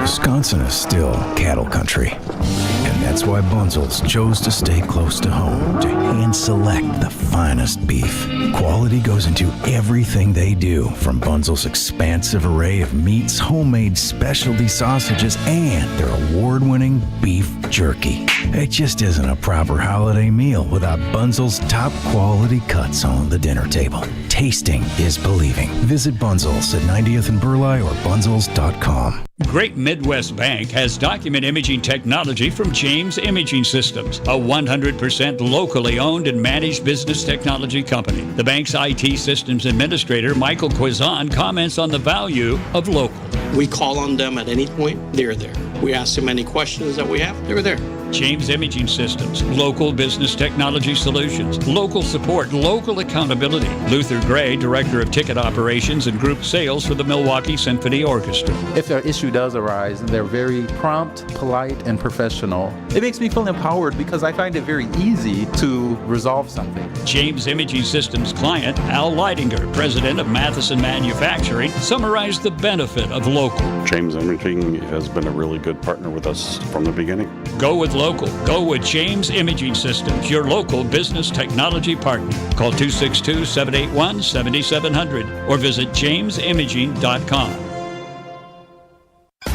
Wisconsin is still cattle country. And that's why Bunzel's chose to stay close to home to hand select the finest beef. Quality goes into everything they do, from Bunzel's expansive array of meats, homemade specialty sausages, and their award-winning beef jerky. It just isn't a proper holiday meal without Bunzel's top quality cuts on the dinner table. Tasting is believing. Visit Bunzel's at 90th and Burleigh or bunzels.com. Great Midwest Bank has document imaging technology from James Imaging Systems, a 100% locally owned and managed business technology company. The bank's IT systems administrator, Michael Quizon, comments on the value of local. We call on them at any point, they're there. We ask them any questions that we have, they're there. James Imaging Systems, local business technology solutions, local support, local accountability. Luther Gray, Director of Ticket Operations and Group Sales for the Milwaukee Symphony Orchestra. If an issue does arise, they're very prompt, polite, and professional. It makes me feel empowered because I find it very easy to resolve something. James Imaging Systems client, Al Leidinger, President of Matheson Manufacturing, summarized the benefit of local. James Imaging has been a really good partner with us from the beginning. Go with local. Go with James Imaging Systems, your local business technology partner. Call 262-781-7700 or visit jamesimaging.com.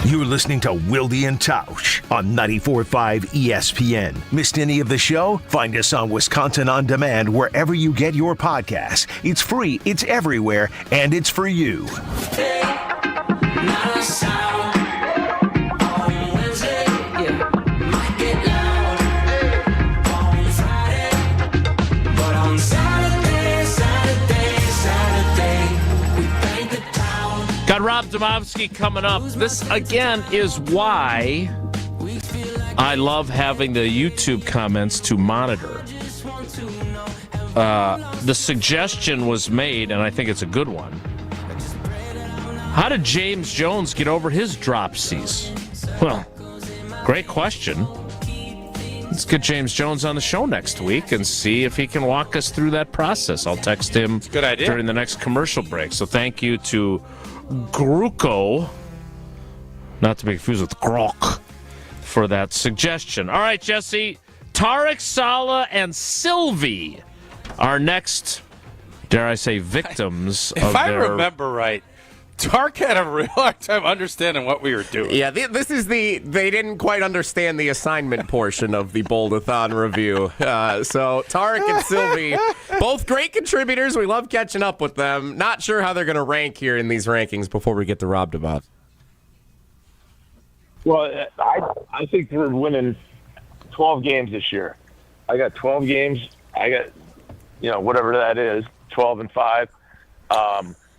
You're listening to Wilde and Tausch on 94.5 ESPN. Missed any of the show? Find us on Wisconsin On Demand wherever you get your podcasts. It's free, it's everywhere, and it's for you. Got Rob Demovsky coming up. This, again, is why I love having the YouTube comments to monitor. The suggestion was made, and I think it's a good one. How did James Jones get over his dropsies? Well, great question. Let's get James Jones on the show next week and see if he can walk us through that process. I'll text him good idea. During the next commercial break. So thank you to Gruco, not to be confused with Grok, for that suggestion. All right, Jesse, Tarek, Saleh, and Sylvie are next, dare I say, victims If of I their... remember right, Tark had a real hard time understanding what we were doing. Yeah, this is they didn't quite understand the assignment portion of the Bold-A-Thon review. So Tarek and Sylvie, both great contributors. We love catching up with them. Not sure how they're going to rank here in these rankings before we get to Rob Demovsky. Well, I think we're winning 12 games this year. I got 12 games. I got, whatever that is, 12-5.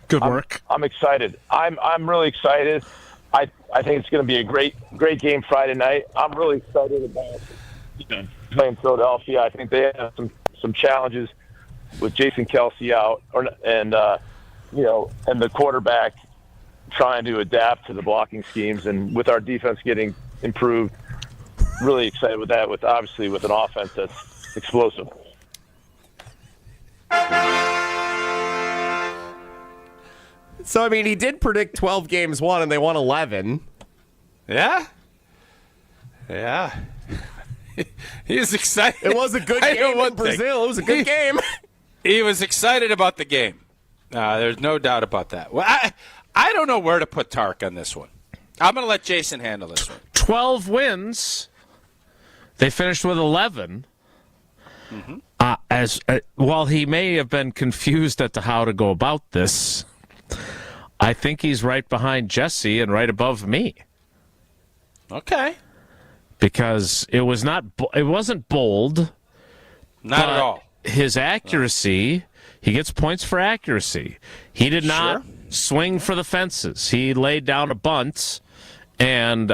Good work. I'm excited. I'm really excited. I think it's going to be a great game Friday night. I'm really excited about playing Philadelphia. I think they have some challenges with Jason Kelsey out, and the quarterback trying to adapt to the blocking schemes, and with our defense getting improved. Really excited with that. With an offense that's explosive. So, he did predict 12 games won, and they won 11. Yeah? Yeah. He was excited. It was a good game in Brazil. It was a good game. He was excited about the game. There's no doubt about that. Well, I don't know where to put Tark on this one. I'm going to let Jason handle this one. 12 wins. They finished with 11. While he may have been confused as to how to go about this, I think he's right behind Jesse and right above me. Okay. Because it wasn't bold. Not at all. His accuracy, he gets points for accuracy. He did not swing for the fences. He laid down a bunt and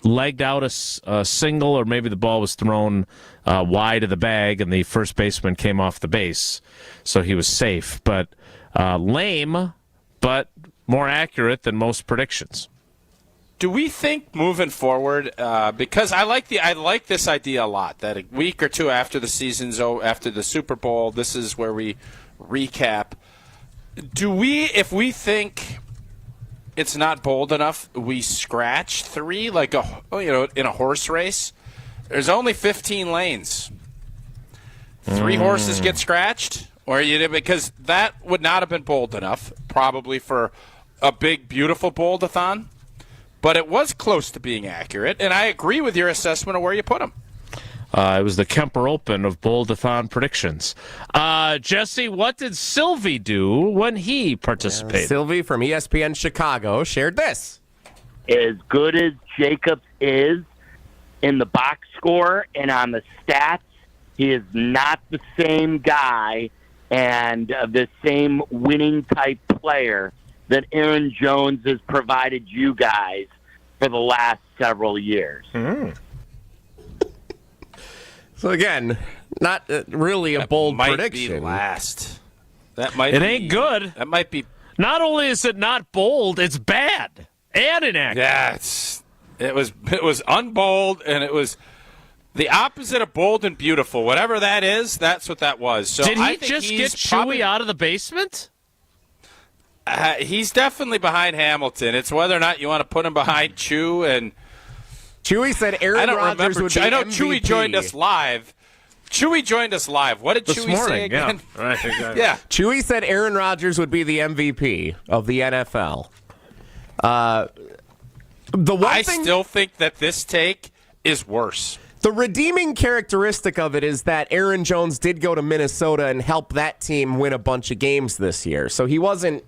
legged out a single, or maybe the ball was thrown wide of the bag and the first baseman came off the base. So he was safe. But lame, but more accurate than most predictions. Do we think moving forward, because I like this idea a lot, that a week or two after the season's over, after the Super Bowl, this is where we recap. If we think it's not bold enough, we scratch 3 like in a horse race? There's only 15 lanes. 3 horses get scratched, because that would not have been bold enough, probably for a big, beautiful Bold-A-Thon. But it was close to being accurate, and I agree with your assessment of where you put him. It was the Kemper Open of Bold-A-Thon predictions. Jesse, what did Sylvie do when he participated? Sylvie from ESPN Chicago shared this. As good as Jacobs is in the box score and on the stats, he is not the same guy and the same winning type player that Aaron Jones has provided you guys for the last several years. So again, not really a bold prediction. Be last. That might. It ain't good. That might be. Not only is it not bold, it's bad and inaccurate. Yeah, it was unbold, and it was the opposite of bold and beautiful. Whatever that is, that's what that was. So did he just get Chewy out of the basement? He's definitely behind Hamilton. It's whether or not you want to put him behind Chew. And Chewy said Aaron Rodgers would be I know MVP. Chewy joined us live. What did this Chewy morning, say again? Yeah. Right, exactly. Yeah. Chewy said Aaron Rodgers would be the MVP of the NFL. I still think that this take is worse. The redeeming characteristic of it is that Aaron Jones did go to Minnesota and help that team win a bunch of games this year. So he wasn't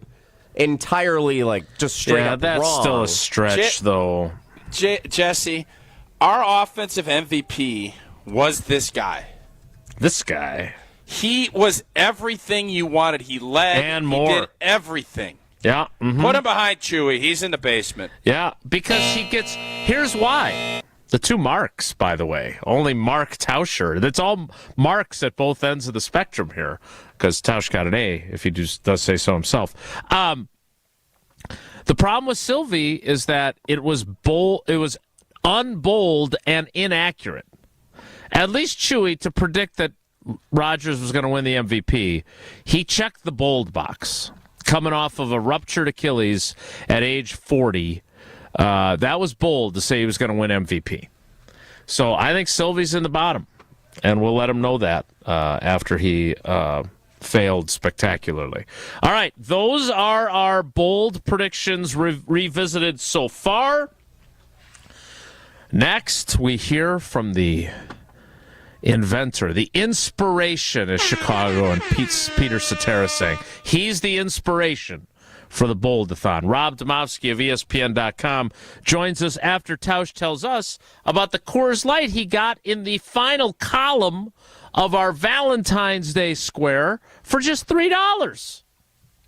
entirely just straight up that's wrong. Still a stretch, though. Jesse, our offensive MVP was this guy. This guy. He was everything you wanted. He led and more. He did everything. Yeah. Mm-hmm. Put him behind Chewy. He's in the basement. Yeah, because here's why. The 2 marks, by the way. Only Mark Tauscher. That's all marks at both ends of the spectrum here, because Tausch got an A, if he does say so himself. The problem with Sylvie is that it was unbold and inaccurate. At least Chewy, to predict that Rodgers was going to win the MVP, he checked the bold box. Coming off of a ruptured Achilles at age 40, that was bold to say he was going to win MVP. So I think Sylvie's in the bottom, and we'll let him know that after he failed spectacularly. All right, those are our bold predictions revisited so far. Next, we hear from the inventor, the inspiration, as Chicago and Peter Cetera saying. He's the inspiration for the Bold-A-Thon. Rob Demovsky of ESPN.com joins us after Tausch tells us about the Coors Light he got in the final column of our Valentine's Day square for just $3.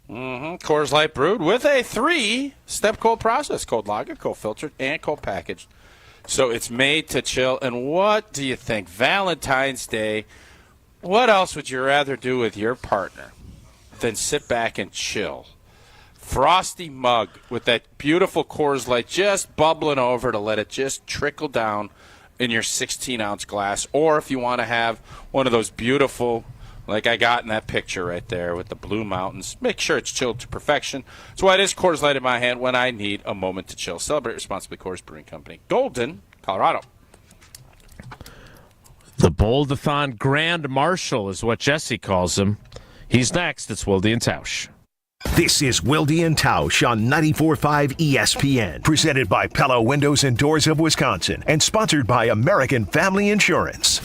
Coors Light brewed with a 3-step cold process. Cold lager, cold filtered, and cold packaged. So it's made to chill. And what do you think? Valentine's Day, what else would you rather do with your partner than sit back and chill? Frosty mug with that beautiful Coors Light just bubbling over to let it just trickle down in your 16-ounce glass. Or if you want to have one of those beautiful, like I got in that picture right there with the blue mountains, make sure it's chilled to perfection. That's why it is Coors Light in my hand when I need a moment to chill. Celebrate responsibly. Coors Brewing Company, Golden, Colorado. The Bold-A-Thon Grand Marshal is what Jesse calls him. He's next. It's Wilde and Tausch. This is Wilde and Tausch on 94.5 ESPN, presented by Pella Windows and Doors of Wisconsin, and sponsored by American Family Insurance.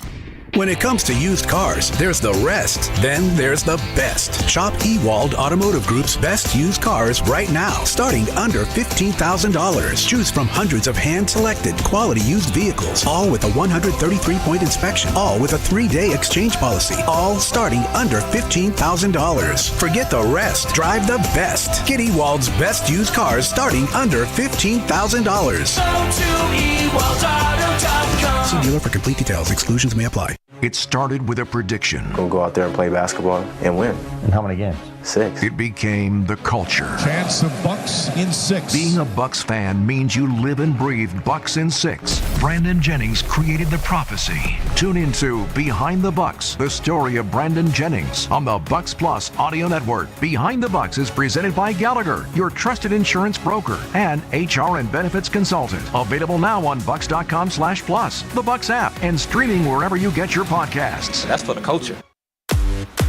When it comes to used cars, there's the rest, then there's the best. Shop Ewald Automotive Group's best used cars right now, starting under $15,000. Choose from hundreds of hand-selected quality used vehicles, all with a 133-point inspection, all with a 3-day exchange policy, all starting under $15,000. Forget the rest. Drive the best. Get Ewald's best used cars starting under $15,000. Go to EWaldAuto.com. See dealer for complete details. Exclusions may apply. It started with a prediction. We'll go out there and play basketball and win. And how many games? 6. It became the culture. Chance of Bucks in 6. Being a Bucks fan means you live and breathe Bucks in 6. Brandon Jennings created the prophecy. Tune into Behind the Bucks, the story of Brandon Jennings on the Bucks Plus audio network. Behind the Bucks is presented by Gallagher, your trusted insurance broker and HR and benefits consultant. Available now on bucks.com/plus, the Bucks app, and streaming wherever you get your podcasts. That's for the culture.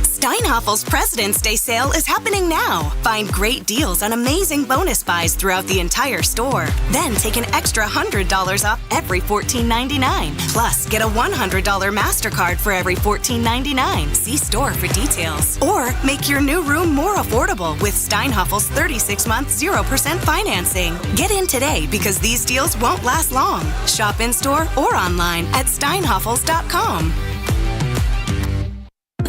Steinhaffel's President's Day sale is happening now. Find great deals on amazing bonus buys throughout the entire store. Then take an extra $100 off every $14.99. Plus, get a $100 MasterCard for every $14.99. See store for details. Or make your new room more affordable with Steinhaffel's 36-month 0% financing. Get in today because these deals won't last long. Shop in-store or online at steinhaffels.com.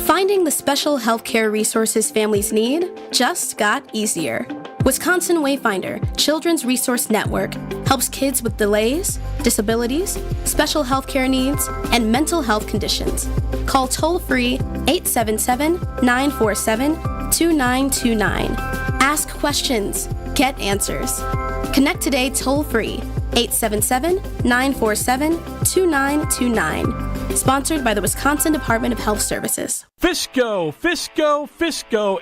Finding the special healthcare resources families need just got easier. Wisconsin Wayfinder Children's Resource Network helps kids with delays, disabilities, special healthcare needs, and mental health conditions. Call toll-free 877-947-2929. Ask questions. Get answers. Connect today toll-free 877-947-2929. Sponsored by the Wisconsin Department of Health Services. Fisco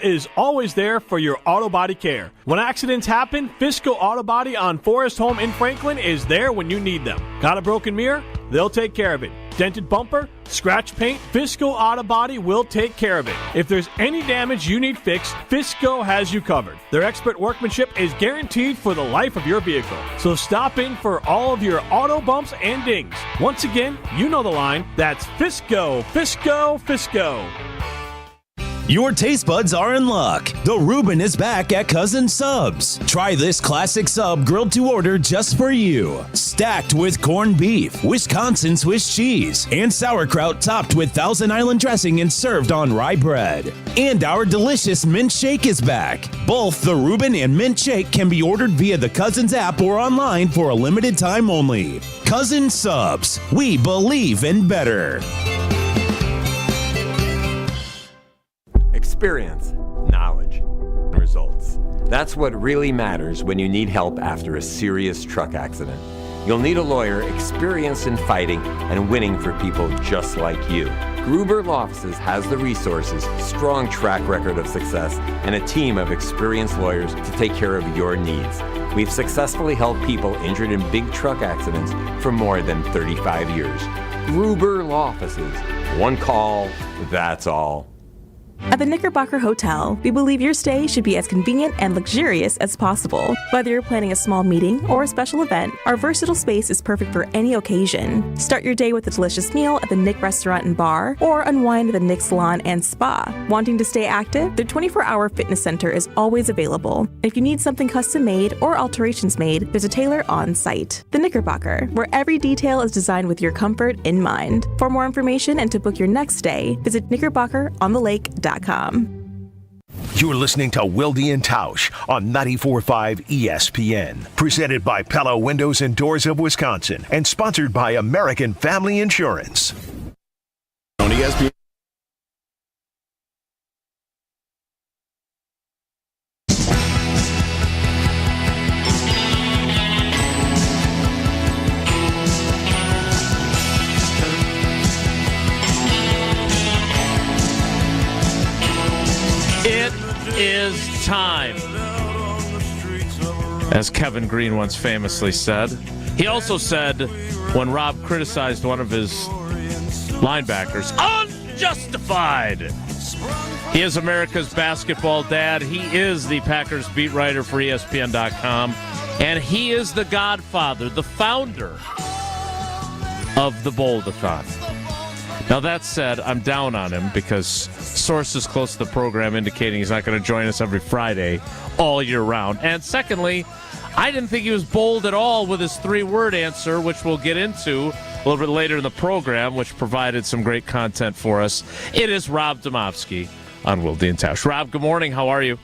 is always there for your auto body care. When accidents happen, Fisco Auto Body on Forest Home in Franklin is there when you need them. Got a broken mirror? They'll take care of it. Dented bumper? Scratch paint? Fisco Auto Body will take care of it. If there's any damage you need fixed, Fisco has you covered. Their expert workmanship is guaranteed for the life of your vehicle. So stop in for all of your auto bumps and dings. Once again, you know the line. That's Fisco. Your taste buds are in luck. The Reuben is back at Cousin Subs. Try this classic sub grilled to order just for you. Stacked with corned beef, Wisconsin Swiss cheese, and sauerkraut topped with Thousand Island dressing and served on rye bread. And our delicious mint shake is back. Both the Reuben and mint shake can be ordered via the Cousins app or online for a limited time only. Cousin Subs. We believe in better. Experience, knowledge, results. That's what really matters when you need help after a serious truck accident. You'll need a lawyer experienced in fighting and winning for people just like you. Gruber Law Offices has the resources, strong track record of success, and a team of experienced lawyers to take care of your needs. We've successfully helped people injured in big truck accidents for more than 35 years. Gruber Law Offices. One call, that's all. At the Knickerbocker Hotel, we believe your stay should be as convenient and luxurious as possible. Whether you're planning a small meeting or a special event, our versatile space is perfect for any occasion. Start your day with a delicious meal at the Nick Restaurant and Bar, or unwind at the Nick Salon and Spa. Wanting to stay active? Their 24-hour fitness center is always available. If you need something custom made or alterations made, there's a tailor on site. The Knickerbocker, where every detail is designed with your comfort in mind. For more information and to book your next stay, visit knickerbockeronthelake.com. You're listening to Wilde and Tausch on 94.5 ESPN. Presented by Pella Windows and Doors of Wisconsin and sponsored by American Family Insurance. On ESPN. Is time. As Kevin Green once famously said. He also said when Rob criticized one of his linebackers. Unjustified! He is America's basketball dad. He is the Packers beat writer for ESPN.com. And he is the godfather, the founder of the Bold-A-Thon. Now, that said, I'm down on him because sources close to the program indicating he's not going to join us every Friday all year round. And secondly, I didn't think he was bold at all with his 3-word answer, which we'll get into a little bit later in the program, which provided some great content for us. It is Rob Demovsky on Wilde and Tausch. Rob, good morning. How are you?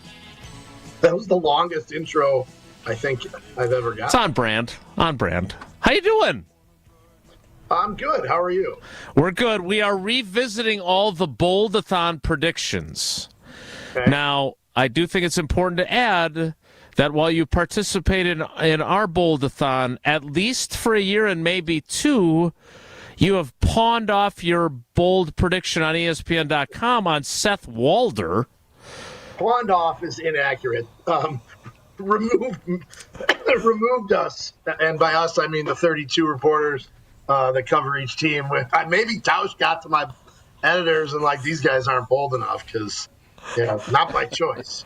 That was the longest intro I think I've ever got. It's on brand. On brand. How you doing? I'm good. How are you? We're good. We are revisiting all the Bold-A-Thon predictions. Okay. Now, I do think it's important to add that while you participated in our Bold-A-Thon, at least for a year and maybe 2, you have pawned off your bold prediction on ESPN.com on Seth Walder. Pawned off is inaccurate. Removed us, and by us I mean the 32 reporters that cover each team. With maybe Tausch got to my editors and these guys aren't bold enough because not by choice.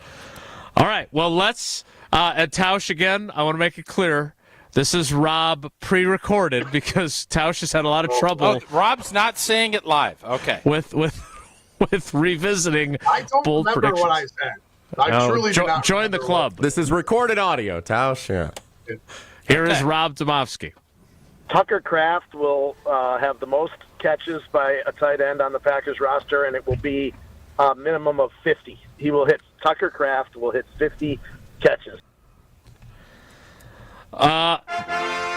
All right, well let's at Tausch again. I want to make it clear. This is Rob pre-recorded because Tausch has had a lot of trouble. Oh, Rob's not saying it live. Okay. With revisiting I don't bold remember predictions. what I said. I truly do not join the club. This is recorded audio, Tausch. Yeah. Here is Rob Demovsky. Tucker Kraft will have the most catches by a tight end on the Packers roster, and it will be a minimum of 50. Tucker Kraft will hit 50 catches.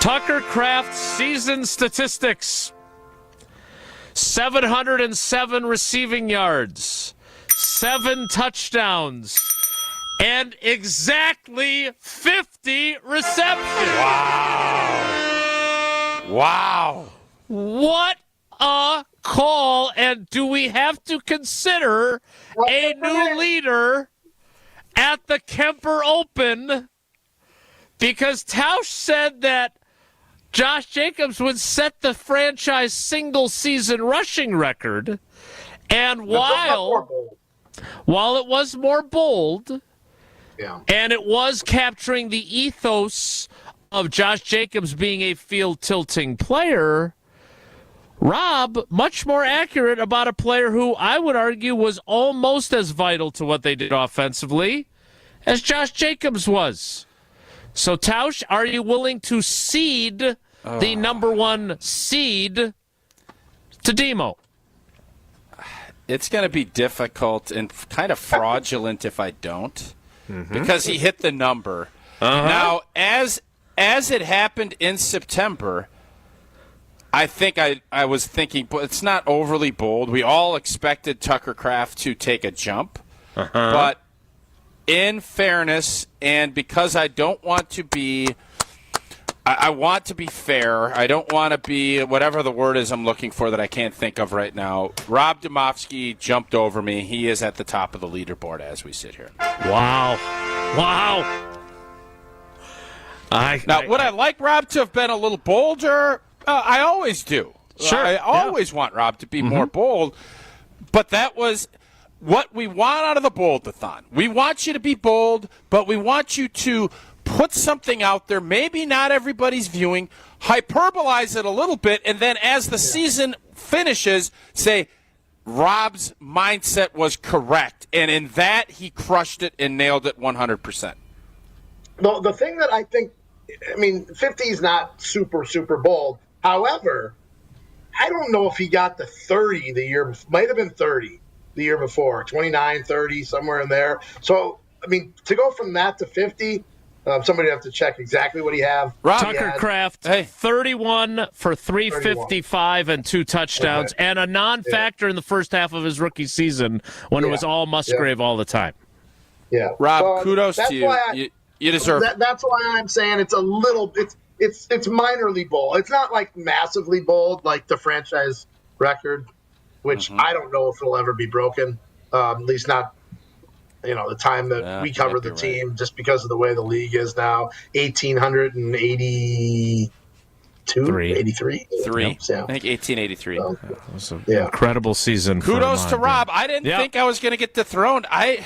Tucker Kraft's season statistics: 707 receiving yards, 7 touchdowns, and exactly 50 receptions. Wow. What a call. And do we have to consider a new leader at the Kemper Open? Because Tausch said that Josh Jacobs would set the franchise single-season rushing record. And while it was more bold, and it was capturing the ethos of Josh Jacobs being a field-tilting player, Rob, much more accurate about a player who I would argue was almost as vital to what they did offensively as Josh Jacobs was. So, Tausch, are you willing to cede the number 1 seed to Demo? It's going to be difficult and kind of fraudulent if I don't, because he hit the number. Now, as it happened in September, I think I was thinking, but it's not overly bold. We all expected Tucker Kraft to take a jump, but in fairness, and because I don't want to be, I want to be fair. I don't want to be whatever the word is I'm looking for that I can't think of right now. Rob Demovsky jumped over me. He is at the top of the leaderboard as we sit here. Wow. Would I like Rob to have been a little bolder? I always do. Sure. I always want Rob to be more bold, but that was what we want out of the Bold-A-Thon. We want you to be bold, but we want you to put something out there, maybe not everybody's viewing, hyperbolize it a little bit, and then as the season finishes, say, Rob's mindset was correct, and in that, he crushed it and nailed it 100%. No, the thing that I think, 50 is not super, super bold. However, I don't know if he got the 30 the year, might have been 30 the year before, 29, 30, somewhere in there. So, to go from that to 50, somebody would have to check exactly what he have. Tucker Kraft, 31 for 355 and 2 touchdowns, and a non-factor in the first half of his rookie season when it was all Musgrave all the time. Yeah, Rob, kudos to you. You deserve it. That's why I'm saying it's a little. It's minorly bold. It's not like massively bold like the franchise record, which I don't know if it'll ever be broken. At least not, the time that we covered the team, just because of the way the league is now. 1,880 83. Three. Yep, I think 1883. It was an incredible season. Kudos for to him, Rob. I didn't think I was going to get dethroned. I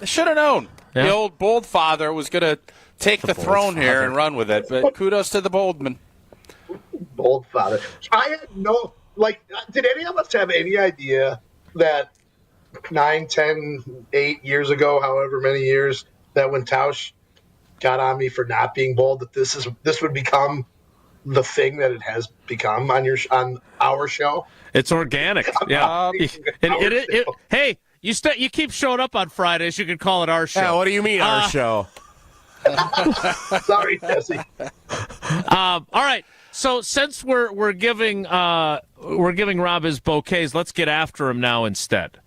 should have known. Yeah. The old bold father was going to take the throne here and run with it. But kudos to the Boldman. Bold father. I had no, did any of us have any idea that 9, 10, 8 years ago, however many years, that when Tausch got on me for not being bold, that this would become the thing that it has become on our show? It's organic. Yeah. Hey, you keep showing up on Fridays. You can call it our show. Yeah, what do you mean our show? Sorry, Jesse. All right. So since we're giving Rob his bouquets, let's get after him now instead.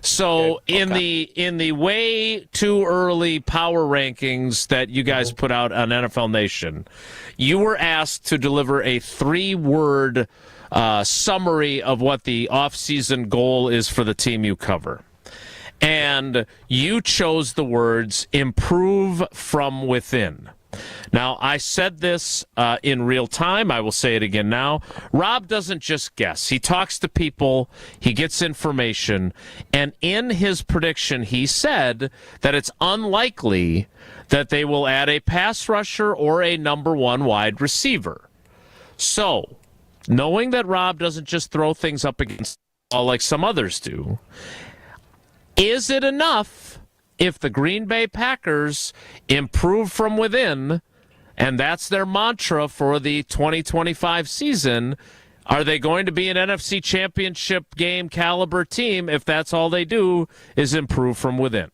So in the way too early power rankings that you guys put out on NFL Nation, you were asked to deliver a 3-word summary of what the offseason goal is for the team you cover. And you chose the words improve from within. Now, I said this in real time. I will say it again now. Rob doesn't just guess. He talks to people. He gets information. And in his prediction, he said that it's unlikely that they will add a pass rusher or a number 1 wide receiver. So, knowing that Rob doesn't just throw things up against the wall like some others do, is it enough if the Green Bay Packers improve from within, and that's their mantra for the 2025 season? Are they going to be an NFC Championship game caliber team if that's all they do is improve from within?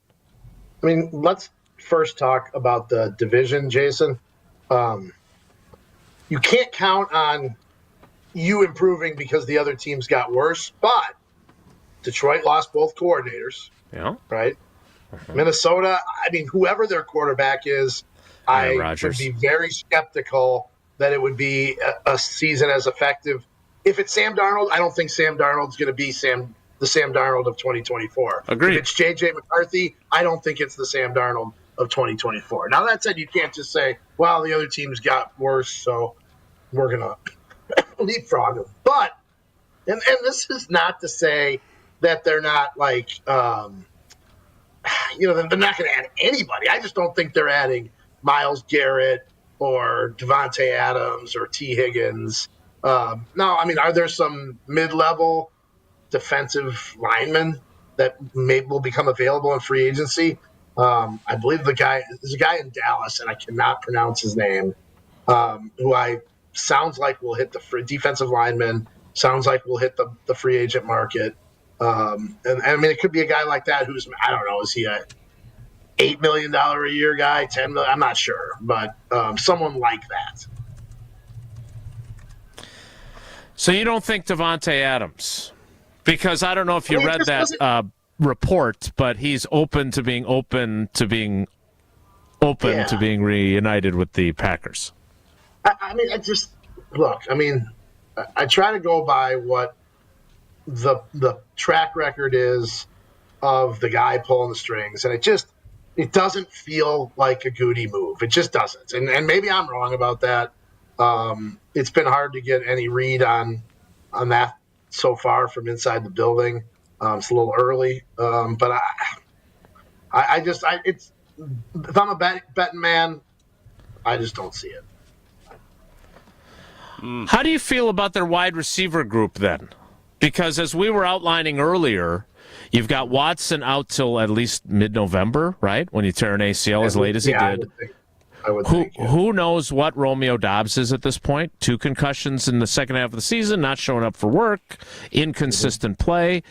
I mean, let's first talk about the division, Jason. You can't count on you improving because the other teams got worse, but Detroit lost both coordinators. Yeah. Right? Minnesota, I mean, whoever their quarterback is, I would be very skeptical that it would be a season as effective. If it's Sam Darnold, I don't think Sam Darnold's going to be the Sam Darnold of 2024. Agreed. If it's J.J. McCarthy, I don't think it's the Sam Darnold of 2024. Now, that said, you can't just say, well, the other teams got worse, so we're going to leapfrog them. But, and this is not to say that they're not they're not going to add anybody. I just don't think they're adding Myles Garrett or Devontae Adams or T. Higgins. No, I mean, are there some mid-level defensive linemen that maybe will become available in free agency? I believe there's a guy in Dallas, and I cannot pronounce his name, who sounds like will hit the defensive lineman, sounds like will hit the free agent market. And I mean, it could be a guy like that who's, I don't know, is he a $8 million a year guy, $10 million? I'm not sure, but someone like that. So you don't think Devontae Adams? Because I don't know if you read that report, but he's open to being reunited with the Packers. I mean, I try to go by what the track record is of the guy pulling the strings, and it doesn't feel like a Goody move. It just doesn't. And maybe I'm wrong about that. It's been hard to get any read on that so far from inside the building. It's a little early, but if I'm a betting man, I just don't see it. How do you feel about their wide receiver group then? Because as we were outlining earlier, you've got Watson out till at least mid-November, right? When you tear an ACL as late as he did. I would think. Who knows what Romeo Doubs is at this point? 2 concussions in the second half of the season, not showing up for work, inconsistent play.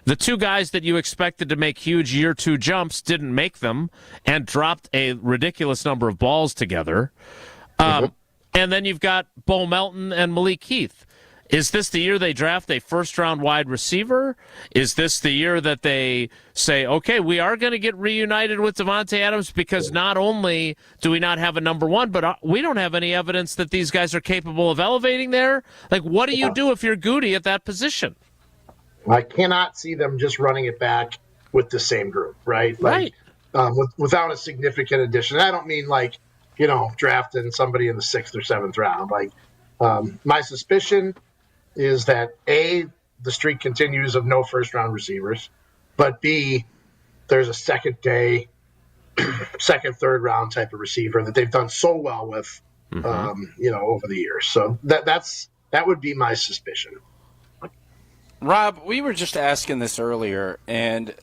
The 2 guys that you expected to make huge year 2 jumps didn't make them and dropped a ridiculous number of balls together. And then you've got Bo Melton and Malik Heath. Is this the year they draft a first-round wide receiver? Is this the year that they say, okay, we are going to get reunited with Devontae Adams because not only do we not have a number 1, but we don't have any evidence that these guys are capable of elevating there? Like, what do you do if you're Goody at that position? I cannot see them just running it back with the same group, right? Right. Without a significant addition. I don't mean drafting somebody in the 6th or 7th round. My suspicion is that A, the streak continues of no first-round receivers, but B, there's a second, third round type of receiver that they've done so well with, over the years. So that would be my suspicion. Rob, we were just asking this earlier, and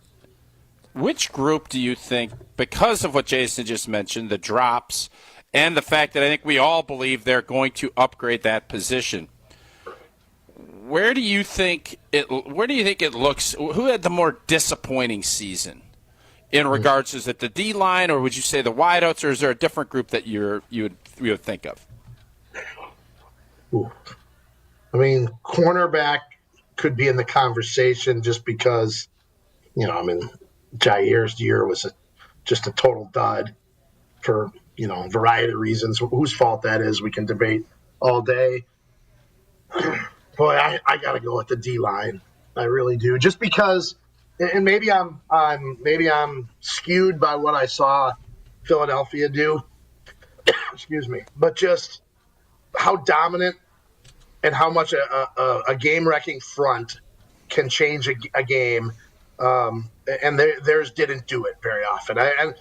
which group do you think, because of what Jason just mentioned, the drops, and the fact that I think we all believe they're going to upgrade that position, where do you think it looks? Who had the more disappointing season in regards to, is it the D line, or would you say the wideouts, or is there a different group that you would think of? Ooh. I mean, cornerback could be in the conversation just because, Jair's year was just a total dud for, a variety of reasons. Whose fault that is, we can debate all day. Boy, I got to go with the D-line. I really do. Just because, and maybe I'm skewed by what I saw Philadelphia do. Excuse me. But just how dominant and how much a game-wrecking front can change a game. And theirs didn't do it very often. And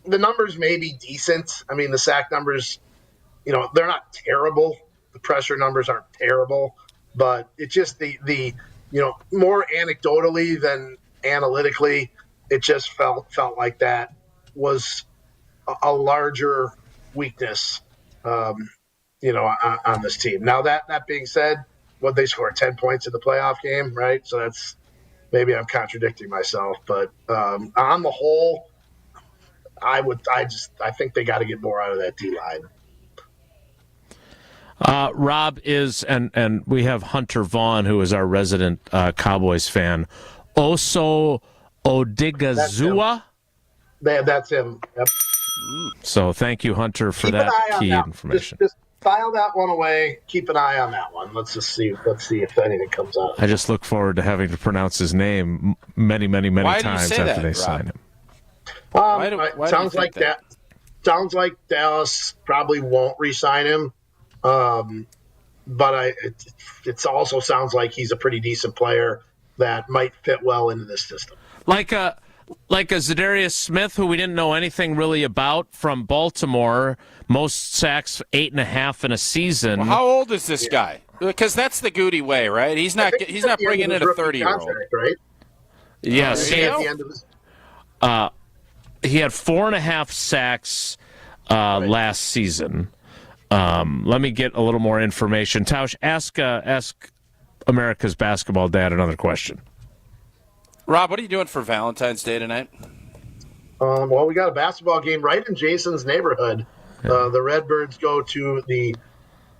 the numbers may be decent. I mean, the sack numbers, they're not terrible. The pressure numbers aren't terrible. But it's just the more anecdotally than analytically, it just felt like that was a larger weakness, on this team. Now, that being said, they scored 10 points in the playoff game, right? So that's, maybe I'm contradicting myself. But on the whole, I think they got to get more out of that D-line. Rob is, and we have Hunter Vaughn, who is our resident Cowboys fan. Oso Odigizua? That's him. Yep. So thank you, Hunter, for that key information. Just file that one away. Keep an eye on that one. Let's see if anything comes out. I just look forward to having to pronounce his name many times after they sign him. Sounds like that. Sounds like Dallas probably won't re-sign him. But it also sounds like he's a pretty decent player that might fit well into this system. Like a Zadarius Smith, who we didn't know anything really about, from Baltimore. Most sacks, 8.5 in a season. Well, how old is this guy? Because that's the Goody way, right? He's not bringing in a 30-year-old, right? Yes. At the end of his... he had 4.5 sacks last season. Let me get a little more information. Tausch, ask America's basketball dad another question. Rob, what are you doing for Valentine's Day tonight? Well, we got a basketball game right in Jason's neighborhood. The Redbirds go to the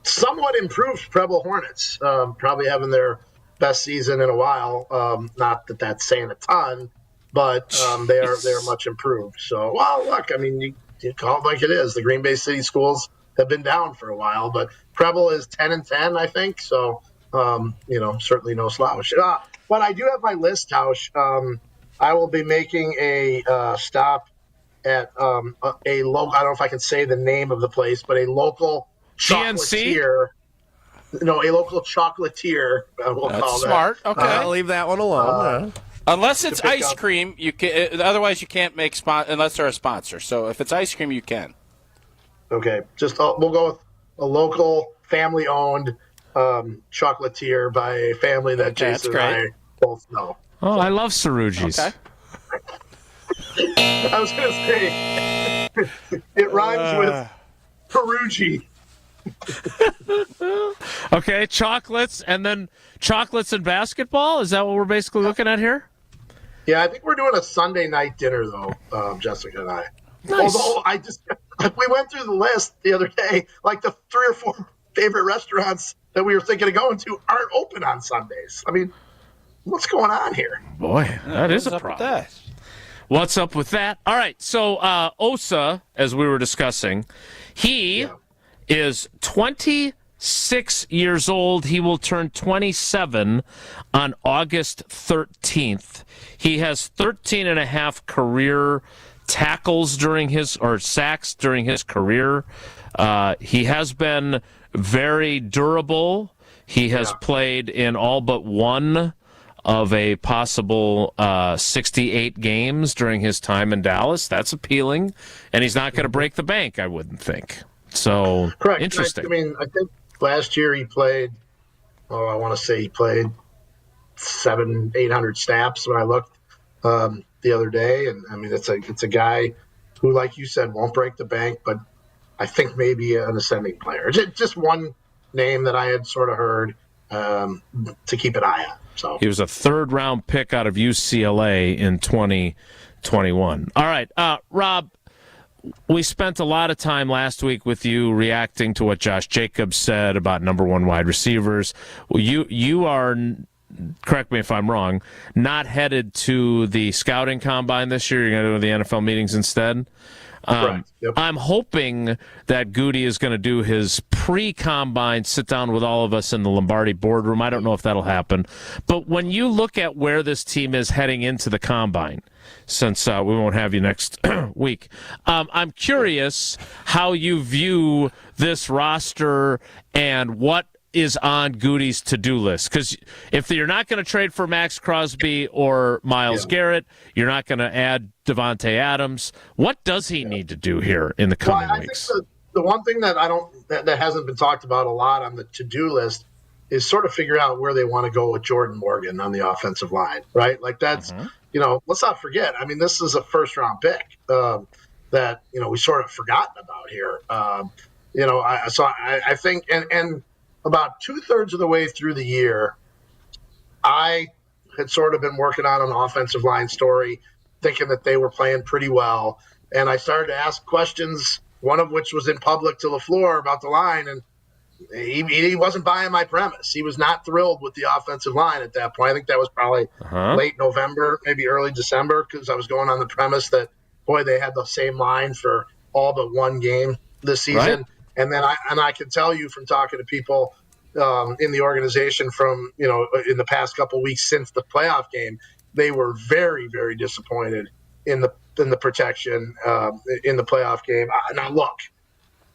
somewhat improved Preble Hornets, probably having their best season in a while. Not that that's saying a ton, but they are much improved. So, well, look, I mean, you call it like it is. The Green Bay City schools have been down for a while, but Preble is 10-10, I think. So, certainly no slouch. But I do have my list, Tausch. I will be making a stop at a local. I don't know if I can say the name of the place, but a local chocolatier. No, a local chocolatier. We'll That's call smart. that. Okay, I'll leave that one alone. Unless it's ice cream, you can. Otherwise, you can't make unless they're a sponsor. So if it's ice cream, you can. Okay, we'll go with a local family-owned chocolatier by a family that Jason and I both know. Oh, I love Cerrugi's. Okay. I was going to say, it rhymes with Perugi. Okay, chocolates, and then chocolates and basketball? Is that what we're basically looking at here? Yeah, I think we're doing a Sunday night dinner, though, Jessica and I. Nice. Although we went through the list the other day, like the 3 or 4 favorite restaurants that we were thinking of going to aren't open on Sundays. I mean, what's going on here? Boy, that is a problem. What's up with that? All right, so Osa, as we were discussing, he is 26 years old. He will turn 27 on August 13th. He has 13.5 career tackles sacks during his career. He has been very durable. He has played in all but one of a possible 68 games during his time in Dallas. That's appealing. And he's not going to break the bank, I wouldn't think. So, correct. Interesting. I mean, I think last year he played, I want to say he played 700-800 snaps when I looked the other day. And, I mean, it's a guy who, like you said, won't break the bank, but I think maybe an ascending player. Just one name that I had sort of heard to keep an eye on. So he was a third-round pick out of UCLA in 2021. All right, Rob, we spent a lot of time last week with you reacting to what Josh Jacobs said about number one wide receivers. You are, correct me if I'm wrong, not headed to the scouting combine this year. You're going to go to the NFL meetings instead? Yep. I'm hoping that Goody is going to do his pre-combine sit down with all of us in the Lombardi boardroom. I don't know if that'll happen. But when you look at where this team is heading into the combine, since we won't have you next week, I'm curious how you view this roster and what is on Goody's to-do list. Because if you're not going to trade for Max Crosby or Myles Garrett, you're not going to add Devontae Adams. What does he need to do here in the coming weeks? I think the one thing that that hasn't been talked about a lot on the to-do list is sort of figure out where they want to go with Jordan Morgan on the offensive line, right? Like that's, let's not forget. I mean, this is a first-round pick that, we sort of forgotten about here. I think, and about 2/3 of the way through the year, I had sort of been working on an offensive line story, thinking that they were playing pretty well. And I started to ask questions, one of which was in public to LaFleur about the line, and he wasn't buying my premise. He was not thrilled with the offensive line at that point. I think that was probably late November, maybe early December, because I was going on the premise that, boy, they had the same line for all but one game this season. Right. And then I can tell you from talking to people in the organization from, in the past couple of weeks since the playoff game, they were very, very disappointed in the protection in the playoff game. Now, look,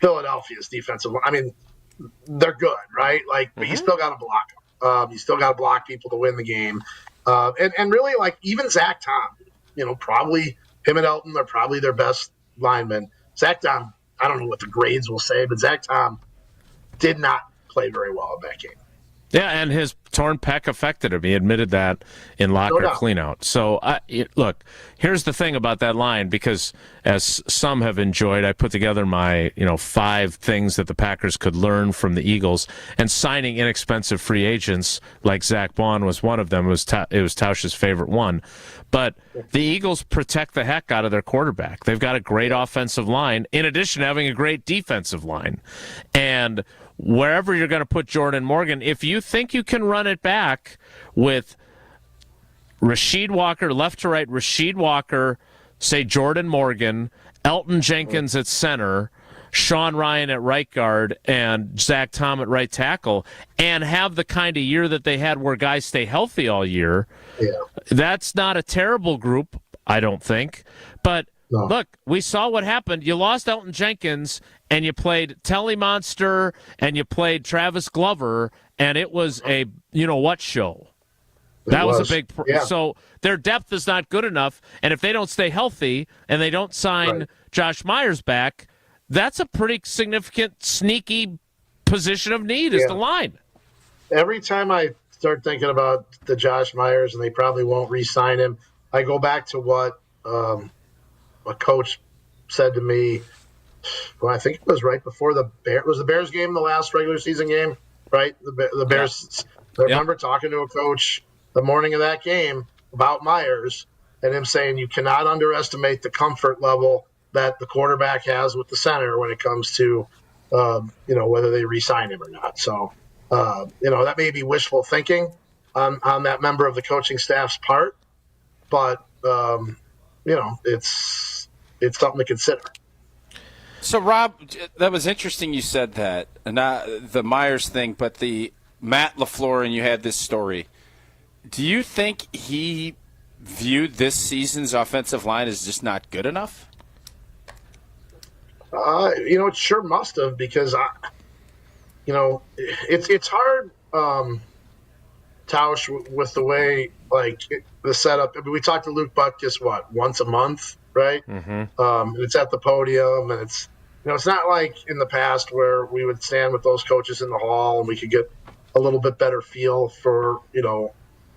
Philadelphia's defensive line, I mean, they're good, right? But you still got to block them. You still got to block people to win the game. And really, even Zach Tom, probably him and Elton are probably their best linemen. Zach Tom, I don't know what the grades will say, but Zach Tom did not play very well in that game. Yeah, and his torn pec affected him. He admitted that in locker cleanout. So, look, here's the thing about that line, because as some have enjoyed, I put together my 5 things that the Packers could learn from the Eagles, and signing inexpensive free agents like Zach Bond was one of them. It was Tausch's favorite one. But the Eagles protect the heck out of their quarterback. They've got a great offensive line, in addition to having a great defensive line. And wherever you're going to put Jordan Morgan, if you think you can run it back with Rasheed Walker, left to right, Rasheed Walker, say Jordan Morgan, Elton Jenkins at center, Sean Ryan at right guard, and Zach Tom at right tackle, and have the kind of year that they had where guys stay healthy all year, that's not a terrible group, I don't think. But look, we saw what happened. You lost Elton Jenkins, and you played Telly Monster, and you played Travis Glover, and it was a you-know-what show. That was a big so their depth is not good enough, and if they don't stay healthy and they don't sign Josh Myers back, that's a pretty significant, sneaky position of need is the line. Every time I start thinking about the Josh Myers, and they probably won't re-sign him, I go back to what a coach said to me. Well, I think it was right before the Bears game, the last regular season game, right? The Bears. I remember talking to a coach the morning of that game about Myers and him saying you cannot underestimate the comfort level that the quarterback has with the center when it comes to, whether they re-sign him or not. So, that may be wishful thinking on that member of the coaching staff's part, but it's something to consider. So, Rob, that was interesting you said that, not the Myers thing, but the Matt LaFleur, and you had this story. Do you think he viewed this season's offensive line as just not good enough? It sure must have, because it's hard, Tausch, with the way the setup. I mean, we talk to Luke Butkus once a month, right? And it's at the podium, and it's it's not like in the past where we would stand with those coaches in the hall and we could get a little bit better feel for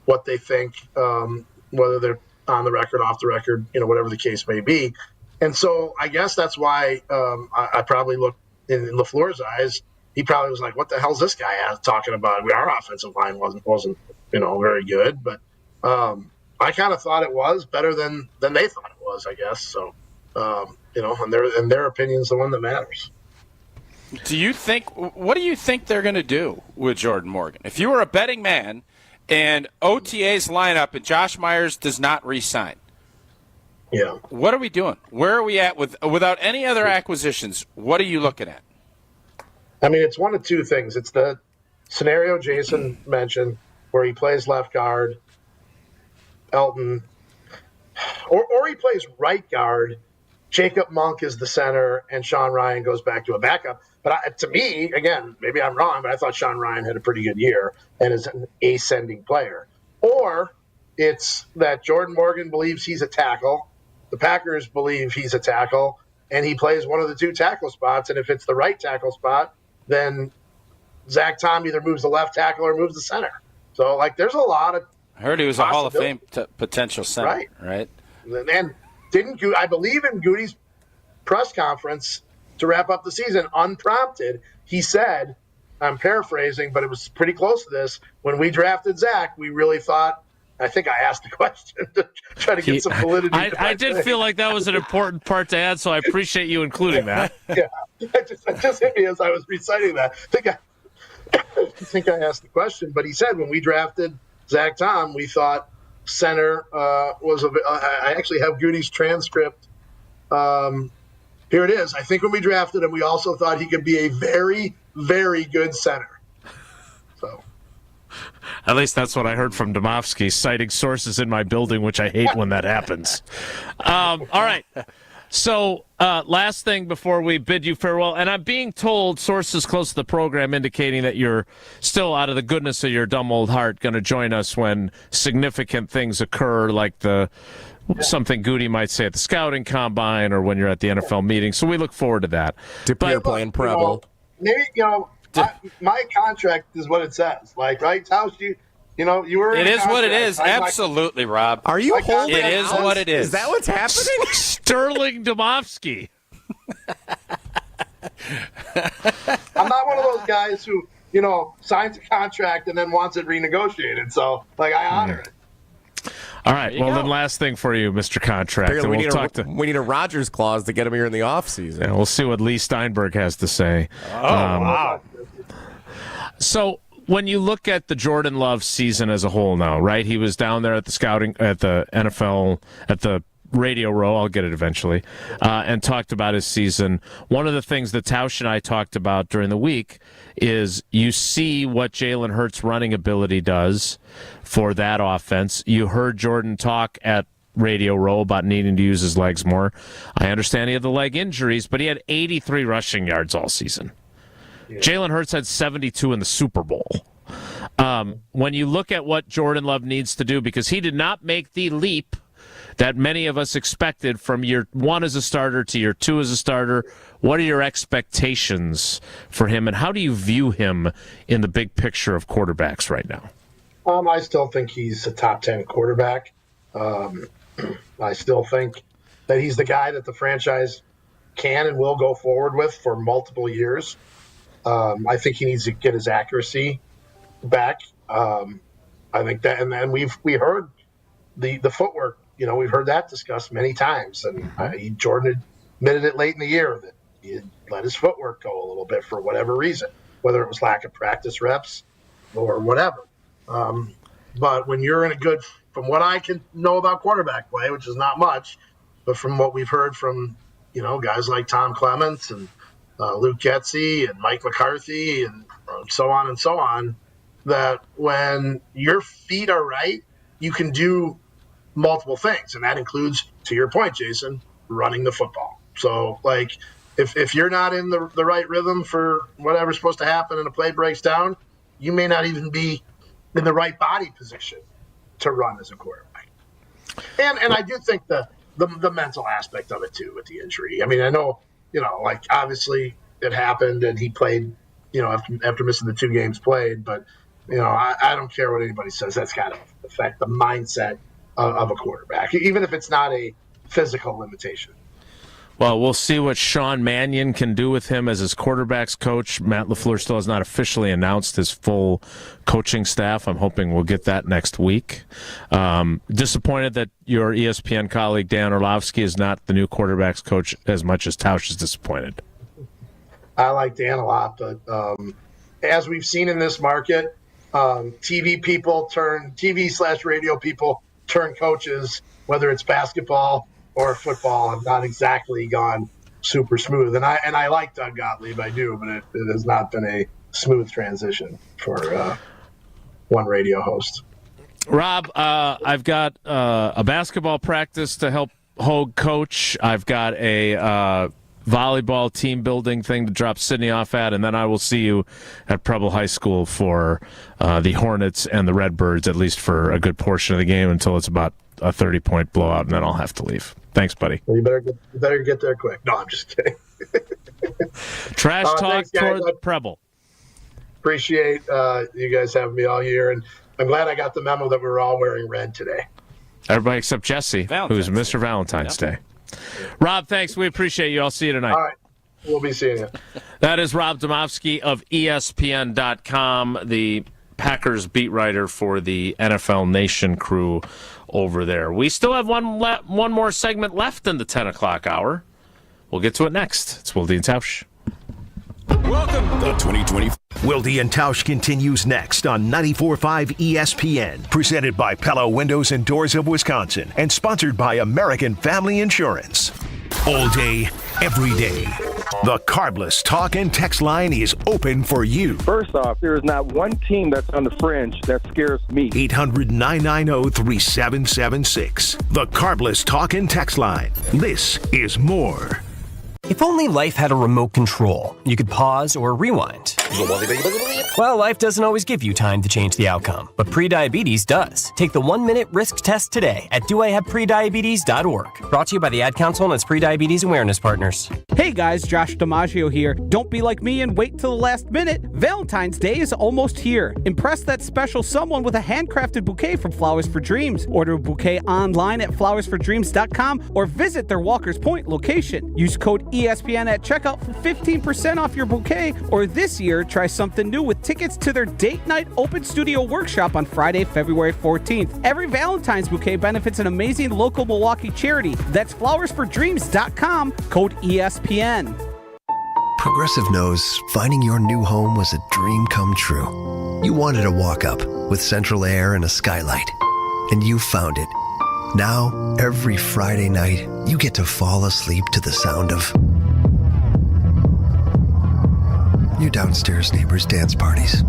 what they think, whether they're on the record, off the record, whatever the case may be. And so I guess that's why I probably looked in LaFleur's eyes. He probably was like, "What the hell's this guy talking about?" Our offensive line wasn't very good, but I kind of thought it was better than they thought it was, I guess. So and their opinion's the one that matters. What do you think they're going to do with Jordan Morgan? If you were a betting man and OTAs line up and Josh Myers does not re-sign, what are we doing? Where are we at without any other acquisitions? What are you looking at? I mean, it's one of two things. It's the scenario Jason mentioned where he plays left guard, Elton, or he plays right guard. Jacob Monk is the center, and Sean Ryan goes back to a backup. But to me, again, maybe I'm wrong, but I thought Sean Ryan had a pretty good year and is an ascending player. Or it's that Jordan Morgan believes he's a tackle, the Packers believe he's a tackle, and he plays one of the two tackle spots. And if it's the right tackle spot, then Zach Tom either moves the left tackle or moves the center. So, there's a lot of I heard he was a Hall of Fame potential center, right? And I believe in Goody's press conference to wrap up the season, unprompted, he said, I'm paraphrasing, but it was pretty close to this, when we drafted Zach, we really thought, I think I asked the question to try to get some validity. I did feel like that was an important part to add, so I appreciate you including that. Yeah, it just hit me as I was reciting that. I think I asked the question, but he said when we drafted Zach Tom, we thought center was I actually have Goody's transcript. Here it is. I think when we drafted him, we also thought he could be a very, very good center. So, at least that's what I heard from Demovsky, citing sources in my building, which I hate when that happens. All right. So, last thing before we bid you farewell, and I'm being told sources close to the program indicating that you're still, out of the goodness of your dumb old heart, going to join us when significant things occur, like something Goody might say at the scouting combine or when you're at the NFL meeting. So we look forward to that. But playing Preble. Maybe my contract is what it says. Right, Tausch? You were. It is what it is. Right? Absolutely, Rob. Are you holding? It is what it is. Is that what's happening? Sterling Demovsky. I'm not one of those guys who signs a contract and then wants it renegotiated. So I honor it. All right. Well, then last thing for you, Mr. Contract. And we need a Rogers clause to get him here in the offseason. Yeah, we'll see what Lee Steinberg has to say. Wow. So when you look at the Jordan Love season as a whole now, right? He was down there at the scouting, at the NFL, at the radio row, I'll get it eventually, and talked about his season. One of the things that Tausch and I talked about during the week is you see what Jalen Hurts' running ability does for that offense. You heard Jordan talk at radio row about needing to use his legs more. I understand he had the leg injuries, but he had 83 rushing yards all season. Yeah. Jalen Hurts had 72 in the Super Bowl. When you look at what Jordan Love needs to do, because he did not make the leap that many of us expected from year one as a starter to year two as a starter, what are your expectations for him, and how do you view him in the big picture of quarterbacks right now? I still think he's a top 10 quarterback. I still think that he's the guy that the franchise can and will go forward with for multiple years. I think he needs to get his accuracy back. I think that, and then we heard the footwork. We've heard that discussed many times, and Jordan admitted it late in the year that he had let his footwork go a little bit for whatever reason, whether it was lack of practice reps or whatever. But when you're in a good, from what I can know about quarterback play, which is not much, but from what we've heard from, guys like Tom Clements and Luke Getsy and Mike McCarthy and so on, that when your feet are right, you can do multiple things. And that includes, to your point, Jason, running the football. So, if you're not in the right rhythm for whatever's supposed to happen and a play breaks down, you may not even be in the right body position to run as a quarterback. And I do think the mental aspect of it too with the injury. I mean, I know, like obviously it happened and he played, after missing the 2 games played, but I don't care what anybody says. That's got to affect the mindset of a quarterback, even if it's not a physical limitation. Well, we'll see what Sean Mannion can do with him as his quarterback's coach. Matt LaFleur still has not officially announced his full coaching staff. I'm hoping we'll get that next week. Disappointed that your ESPN colleague Dan Orlovsky is not the new quarterback's coach as much as Tausch is disappointed. I like Dan a lot, but as we've seen in this market, TV/radio people turn coaches, whether it's basketball or football, have not exactly gone super smooth. And I like Doug Gottlieb, I do, but it has not been a smooth transition for one radio host. Rob, I've got a basketball practice to help Hogue coach. I've got a volleyball team building thing to drop Sydney off at, and then I will see you at Preble High School for the Hornets and the Redbirds, at least for a good portion of the game until it's about a 30-point blowout, and then I'll have to leave. Thanks, buddy. Well, you better get there quick. No, I'm just kidding. Trash talk thanks, toward Preble. Appreciate you guys having me all year, and I'm glad I got the memo that we were all wearing red today. Everybody except Jesse, who's Mr. Valentine's Day. Rob, thanks. We appreciate you. I'll see you tonight. All right. We'll be seeing you. That is Rob Demovsky of ESPN.com, the Packers beat writer for the NFL Nation crew over there. We still have one more segment left in the 10 o'clock hour. We'll get to it next. It's Wilde and Tausch. Welcome to 2020. Wilde and Tausch continues next on 94.5 ESPN, presented by Pella Windows and Doors of Wisconsin, and sponsored by American Family Insurance. All day, every day. The Carbless talk and text line is open for you. First off, there is not one team that's on the fringe that scares me. 800-990-3776. The Carbless talk and text line. This is more. If only life had a remote control, you could pause or rewind. Well, life doesn't always give you time to change the outcome, but prediabetes does. Take the 1-minute risk test today at doihaveprediabetes.org. Brought to you by the Ad Council and its prediabetes awareness partners. Hey guys, Josh DiMaggio here. Don't be like me and wait till the last minute. Valentine's Day is almost here. Impress that special someone with a handcrafted bouquet from Flowers for Dreams. Order a bouquet online at flowersfordreams.com or visit their Walker's Point location. Use code ESPN at checkout for 15% off your bouquet, or this year try something new with tickets to their date night open studio workshop on Friday, February 14th. Every Valentine's bouquet benefits an amazing local Milwaukee charity. That's flowersfordreams.com, code ESPN. Progressive knows finding your new home was a dream come true. You wanted a walk-up with central air and a skylight, and you found it. Now, every Friday night, you get to fall asleep to the sound of your downstairs neighbors' dance parties.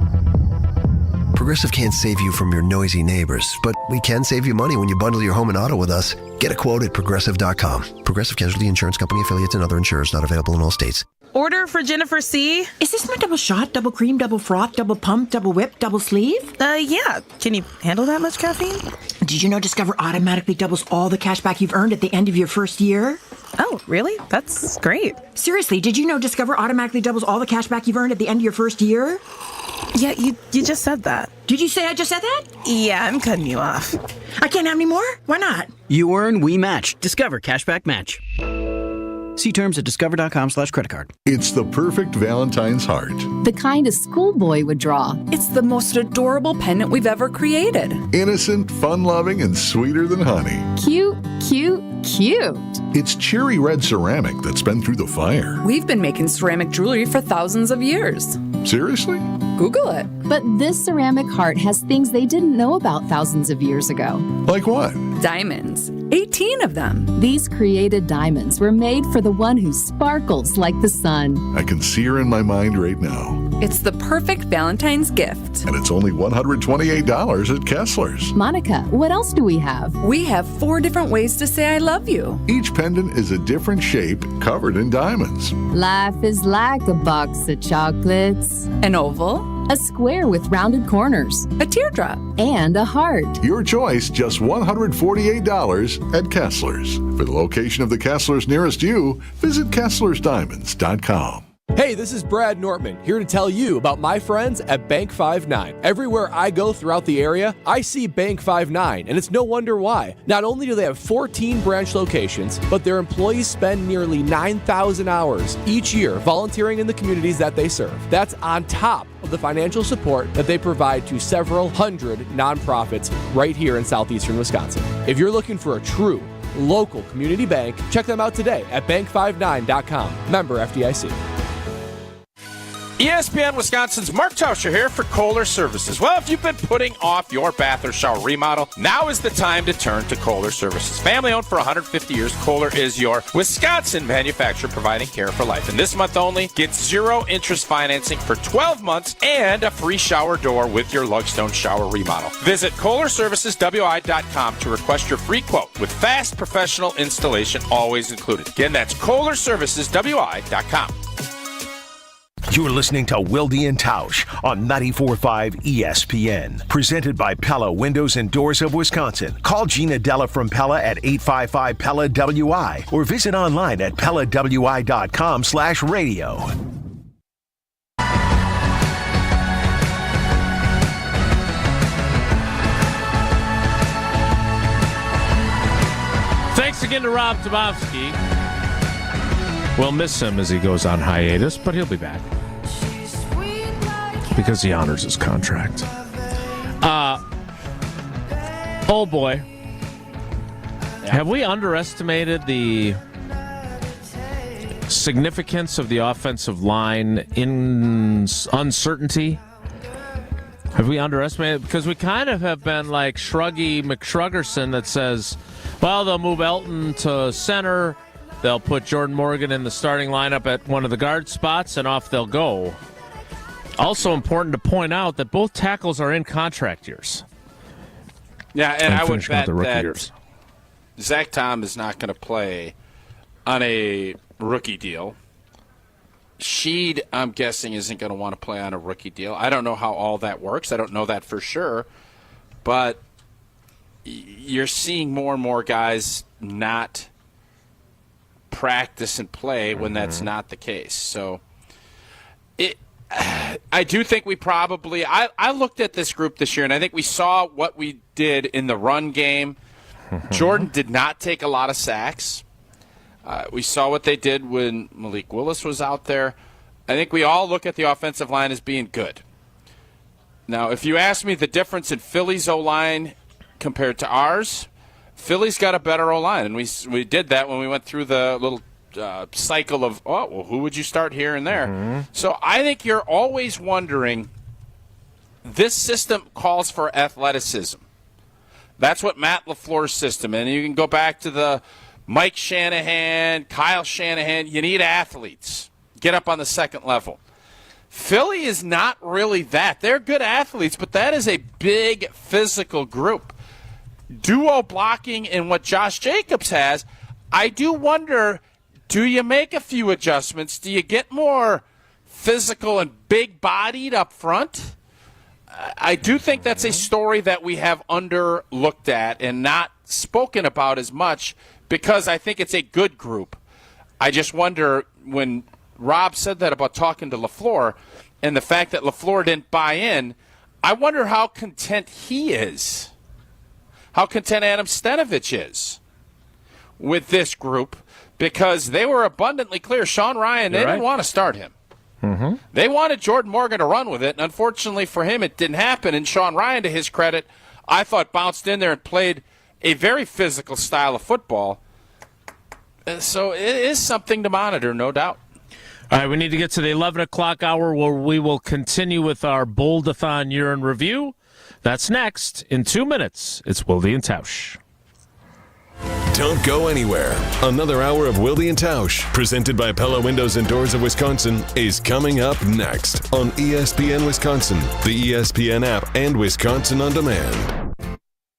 Progressive can't save you from your noisy neighbors, but we can save you money when you bundle your home and auto with us. Get a quote at Progressive.com. Progressive Casualty Insurance Company, affiliates, and other insurers not available in all states. Order for Jennifer C. Is this my double shot, double cream, double froth, double pump, double whip, double sleeve? Yeah. Can you handle that much caffeine? Did you know Discover automatically doubles all the cash back you've earned at the end of your first year? Oh, really? That's great. Seriously, did you know Discover automatically doubles all the cash back you've earned at the end of your first year? Yeah, you just said that. Did you say I just said that? Yeah, I'm cutting you off. I can't have any more? Why not? You earn, we match. Discover Cashback Match. See terms at discover.com/creditcard. It's the perfect Valentine's heart. The kind a schoolboy would draw. It's the most adorable pendant we've ever created. Innocent, fun-loving, and sweeter than honey. Cute, cute, cute. It's cherry red ceramic that's been through the fire. We've been making ceramic jewelry for thousands of years. Seriously? Google it. But this ceramic heart has things they didn't know about thousands of years ago. Like what? Diamonds. 18 of them. These created diamonds were made for the one who sparkles like the sun. I can see her in my mind right now. It's the perfect Valentine's gift. And it's only $128 at Kessler's. Monica, what else do we have? We have 4 different ways to say I love you. Each pendant is a different shape covered in diamonds. Life is like a box of chocolates. An oval. A square with rounded corners. A teardrop. And a heart. Your choice, just $148 at Kessler's. For the location of the Kessler's nearest you, visit KesslersDiamonds.com. Hey, this is Brad Nortman, here to tell you about my friends at Bank 5-9. Everywhere I go throughout the area, I see Bank 5-9, and it's no wonder why. Not only do they have 14 branch locations, but their employees spend nearly 9,000 hours each year volunteering in the communities that they serve. That's on top of the financial support that they provide to several hundred nonprofits right here in southeastern Wisconsin. If you're looking for a true local community bank, check them out today at bank59.com. Member FDIC. ESPN Wisconsin's Mark Tauscher here for Kohler Services. Well, if you've been putting off your bath or shower remodel, now is the time to turn to Kohler Services. Family owned for 150 years, Kohler is your Wisconsin manufacturer providing care for life. And this month only, get 0 interest financing for 12 months and a free shower door with your Lugstone shower remodel. Visit KohlerServicesWI.com to request your free quote with fast professional installation always included. Again, that's KohlerServicesWI.com. You're listening to Wilde and Tausch on 94.5 ESPN. Presented by Pella Windows and Doors of Wisconsin. Call Gina Della from Pella at 855-PELLA-WI or visit online at PellaWI.com/radio. Thanks again to Rob Demovsky. We'll miss him as he goes on hiatus, but he'll be back because he honors his contract. Oh boy, have we underestimated the significance of the offensive line in uncertainty? Have we underestimated? Because we kind of have been like Shruggy McShruggerson that says, well, they'll move Elton to center. They'll put Jordan Morgan in the starting lineup at one of the guard spots, and off they'll go. Also important to point out that both tackles are in contract years. Yeah, and I would bet that years. Zach Tom is not going to play on a rookie deal. Sheed, I'm guessing, isn't going to want to play on a rookie deal. I don't know how all that works. I don't know that for sure. But you're seeing more and more guys not practice and play when that's not the case. So I do think we probably I looked at this group this year, and I think we saw what we did in the run game. Jordan did not take a lot of sacks. We saw what they did when Malik Willis was out there. I think we all look at the offensive line as being good. Now, if you ask me the difference in Philly's O-line compared to ours, Philly's got a better O-line, and we did that when we went through the little cycle of, who would you start here and there? So I think you're always wondering, this system calls for athleticism. That's what Matt LaFleur's system, and you can go back to the Mike Shanahan, Kyle Shanahan. You need athletes. Get up on the second level. Philly is not really that. They're good athletes, but that is a big physical group. Duo blocking and what Josh Jacobs has, I do wonder, do you make a few adjustments? Do you get more physical and big-bodied up front? I do think that's a story that we have underlooked at and not spoken about as much because I think it's a good group. I just wonder, when Rob said that about talking to LaFleur and the fact that LaFleur didn't buy in, I wonder how content he is. How content Adam Stenovich is with this group, because they were abundantly clear. Sean Ryan, they didn't want to start him. They wanted Jordan Morgan to run with it, and unfortunately for him, it didn't happen. And Sean Ryan, to his credit, I thought bounced in there and played a very physical style of football. So it is something to monitor, no doubt. All right, we need to get to the 11 o'clock hour where we will continue with our Bold-A-Thon year in review. That's next in 2 minutes. It's Wilde and Tausch. Don't go anywhere. Another hour of Wilde and Tausch, presented by Pella Windows and Doors of Wisconsin, is coming up next on ESPN Wisconsin, the ESPN app, and Wisconsin On Demand.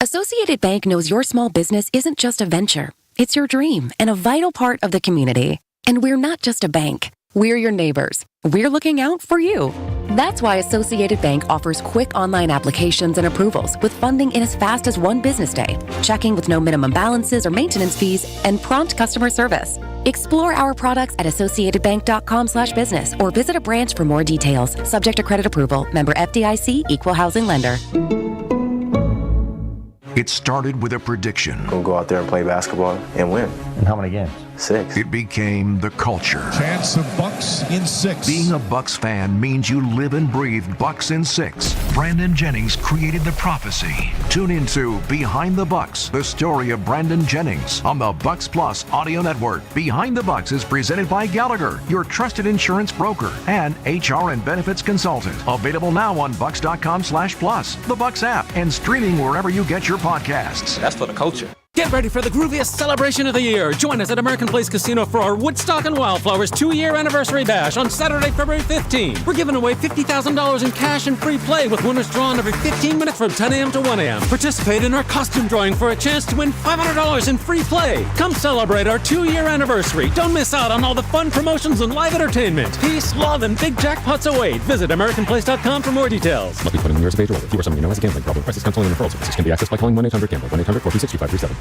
Associated Bank knows your small business isn't just a venture. It's your dream and a vital part of the community. And we're not just a bank. We're your neighbors. We're looking out for you. That's why Associated Bank offers quick online applications and approvals with funding in as fast as one business day, checking with no minimum balances or maintenance fees, and prompt customer service. Explore our products at associatedbank.com/business or visit a branch for more details. Subject to credit approval. Member FDIC, Equal Housing Lender. It started with a prediction. We'll go out there and play basketball and win. And how many games? 6. It became the culture. Chance of Bucks in 6. Being a Bucks fan means you live and breathe Bucks in 6. Brandon Jennings created the prophecy. Tune into Behind the Bucks, the story of Brandon Jennings on the Bucks Plus audio network. Behind the Bucks is presented by Gallagher, your trusted insurance broker and HR and benefits consultant. Available now on bucks.com/plus, the Bucks app, and streaming wherever you get your podcasts. That's for the culture. Get ready for the grooviest celebration of the year. Join us at American Place Casino for our Woodstock and Wildflowers 2-year anniversary bash on Saturday, February 15th. We're giving away $50,000 in cash and free play with winners drawn every 15 minutes from 10 a.m. to 1 a.m. Participate in our costume drawing for a chance to win $500 in free play. Come celebrate our 2-year anniversary. Don't miss out on all the fun promotions and live entertainment. Peace, love, and big jackpots await. Visit AmericanPlace.com for more details. Must be 21 years of age or older. If you or someone you know has a gambling problem, crisis counseling and referral services can be accessed by calling 1-800-GAMBLER, 1-800-426-2537.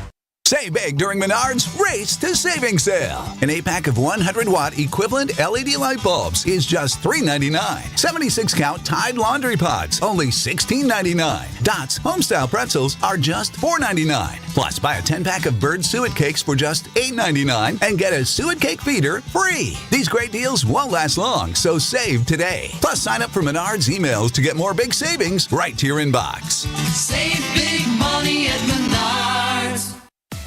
Save big during Menards Race to Savings Sale. An 8-pack of 100-watt equivalent LED light bulbs is just $3.99. 76-count Tide laundry pods, only $16.99. Dots Homestyle pretzels are just $4.99. Plus, buy a 10-pack of Bird suet cakes for just $8.99 and get a suet cake feeder free. These great deals won't last long, so save today. Plus, sign up for Menards emails to get more big savings right to your inbox. Save big money at Menards.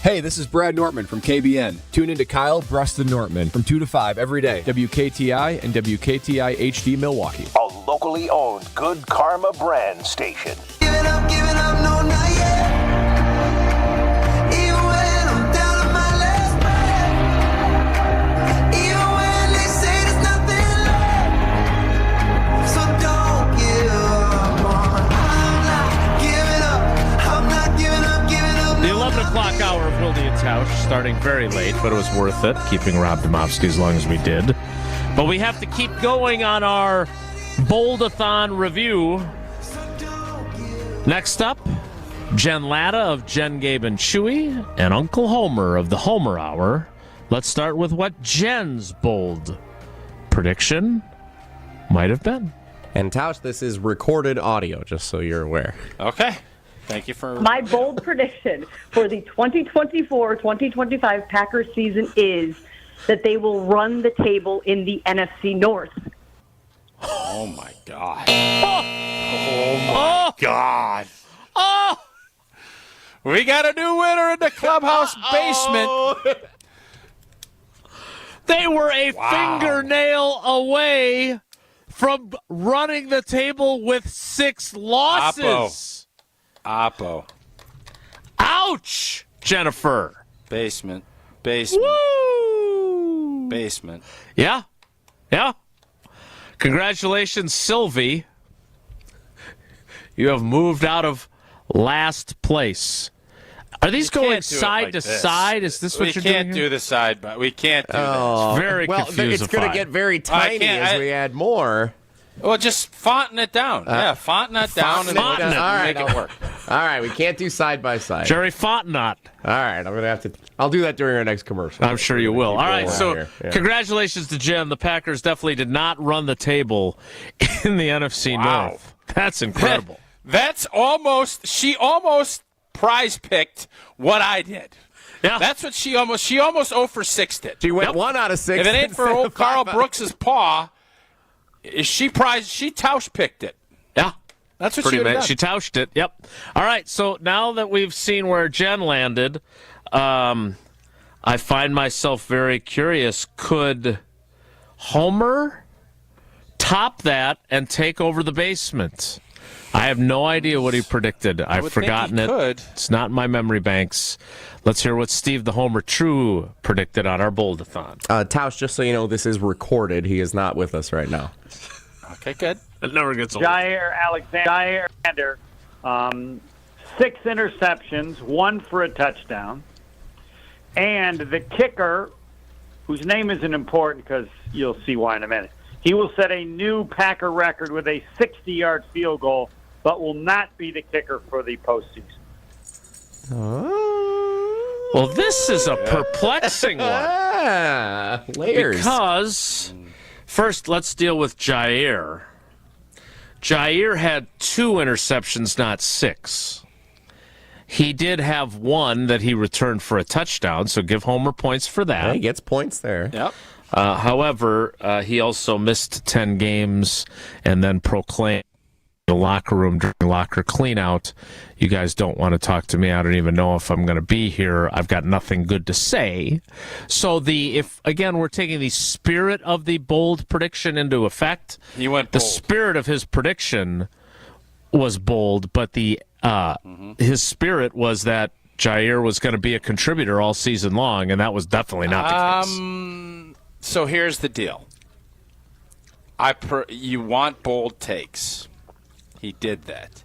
Hey, this is Brad Nortman from KBN. Tune in to Kyle Breston Nortman from 2 to 5 every day. WKTI and WKTI HD Milwaukee. A locally owned Good Karma brand station. Giving up, no, not yet. Even when I'm down on my last breath. Even when they say there's nothing left. So don't give up on. I'm not giving up. The 11 o'clock hour of Wilde and Tausch, starting very late, but it was worth it, keeping Rob Demovsky as long as we did. But we have to keep going on our Bold-A-Thon review. Next up, Jen Latta of Jen, Gabe, and Chewy, and Uncle Homer of the Homer Hour. Let's start with what Jen's bold prediction might have been. And Tausch, this is recorded audio, just so you're aware. Okay. Thank you for... My bold prediction for the 2024-2025 Packers season is that they will run the table in the NFC North. Oh, my God. Oh, my God. Oh! We got a new winner in the clubhouse basement. They were a fingernail away from running the table with 6 losses. Oppo. Ouch, Jennifer. Basement. Woo! Basement. Yeah. Congratulations, Sylvie. You have moved out of last place. Are these going side to side? Is this what you're doing? We can't do the side, but we can't do that. It's very confusing. It's going to get very tiny as we add more. Well, just fonten it down. Fonten that down and all right, make it work. All right, we can't do side by side. Jerry Fontenot. All right, I'll do that during our next commercial. I'm sure you will. All right, so congratulations to Jim. The Packers definitely did not run the table in the NFC North. That's incredible. She almost prize picked what I did. Yeah. That's what she almost 0 for 6 did. She went 1 out of 6. If it ain't for old Carl Brooks's paw, she Tausch picked it. Yeah. That's what she would have done. She Taushed it. Yep. All right. So now that we've seen where Jen landed, I find myself very curious. Could Homer top that and take over the basement? I have no idea what he predicted. I've forgotten it. Could. It's not in my memory banks. Let's hear what Steve the Homer True predicted on our Bold-A-Thon. Tausch, just so you know, this is recorded. He is not with us right now. Okay, good. It never gets old. Jair Alexander, 6 interceptions, 1 for a touchdown. And the kicker, whose name isn't important because you'll see why in a minute, he will set a new Packer record with a 60-yard field goal, but will not be the kicker for the postseason. Well, this is a perplexing one. Layers. Because, first, let's deal with Jair. Jair had 2 interceptions, not 6. He did have 1 that he returned for a touchdown, so give Homer points for that. Yeah, he gets points there. Yep. However, he also missed 10 games and then proclaimed the locker room during locker cleanout, you guys don't want to talk to me. I don't even know if I'm going to be here. I've got nothing good to say. So if again we're taking the spirit of the bold prediction into effect, he went bold. The spirit of his prediction was bold, but his spirit was that Jair was going to be a contributor all season long, and that was definitely not the case. So here's the deal. You want bold takes. He did that.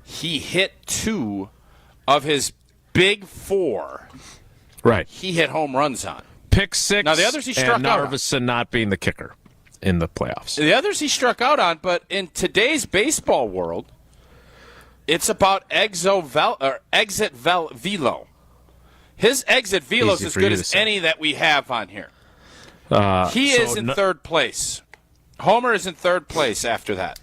He hit 2 of his big 4. Right. He hit home runs on. Pick 6. Now the others he struck and out on. Narveson not being the kicker in the playoffs. The others he struck out on, but in today's baseball world, it's about exit velo. His exit velo is as good as any that we have on here. He is in third place. Homer is in third place after that.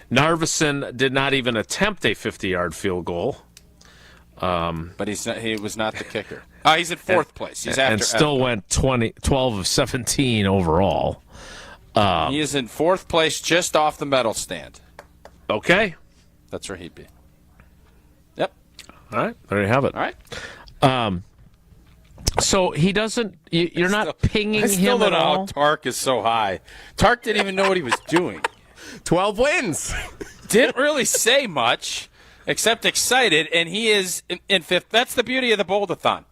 Narveson did not even attempt a 50-yard field goal. But he was not the kicker. He's in fourth place. He's after and still went 12 of 17 overall. He is in fourth place just off the medal stand. Okay. That's where he'd be. Yep. All right. There you have it. All right. So he doesn't. You're not pinging I still him don't at know how all. Tark is so high. Tark didn't even know what he was doing. 12 wins. Didn't really say much except excited, and he is in fifth. That's the beauty of the Bold-A-Thon.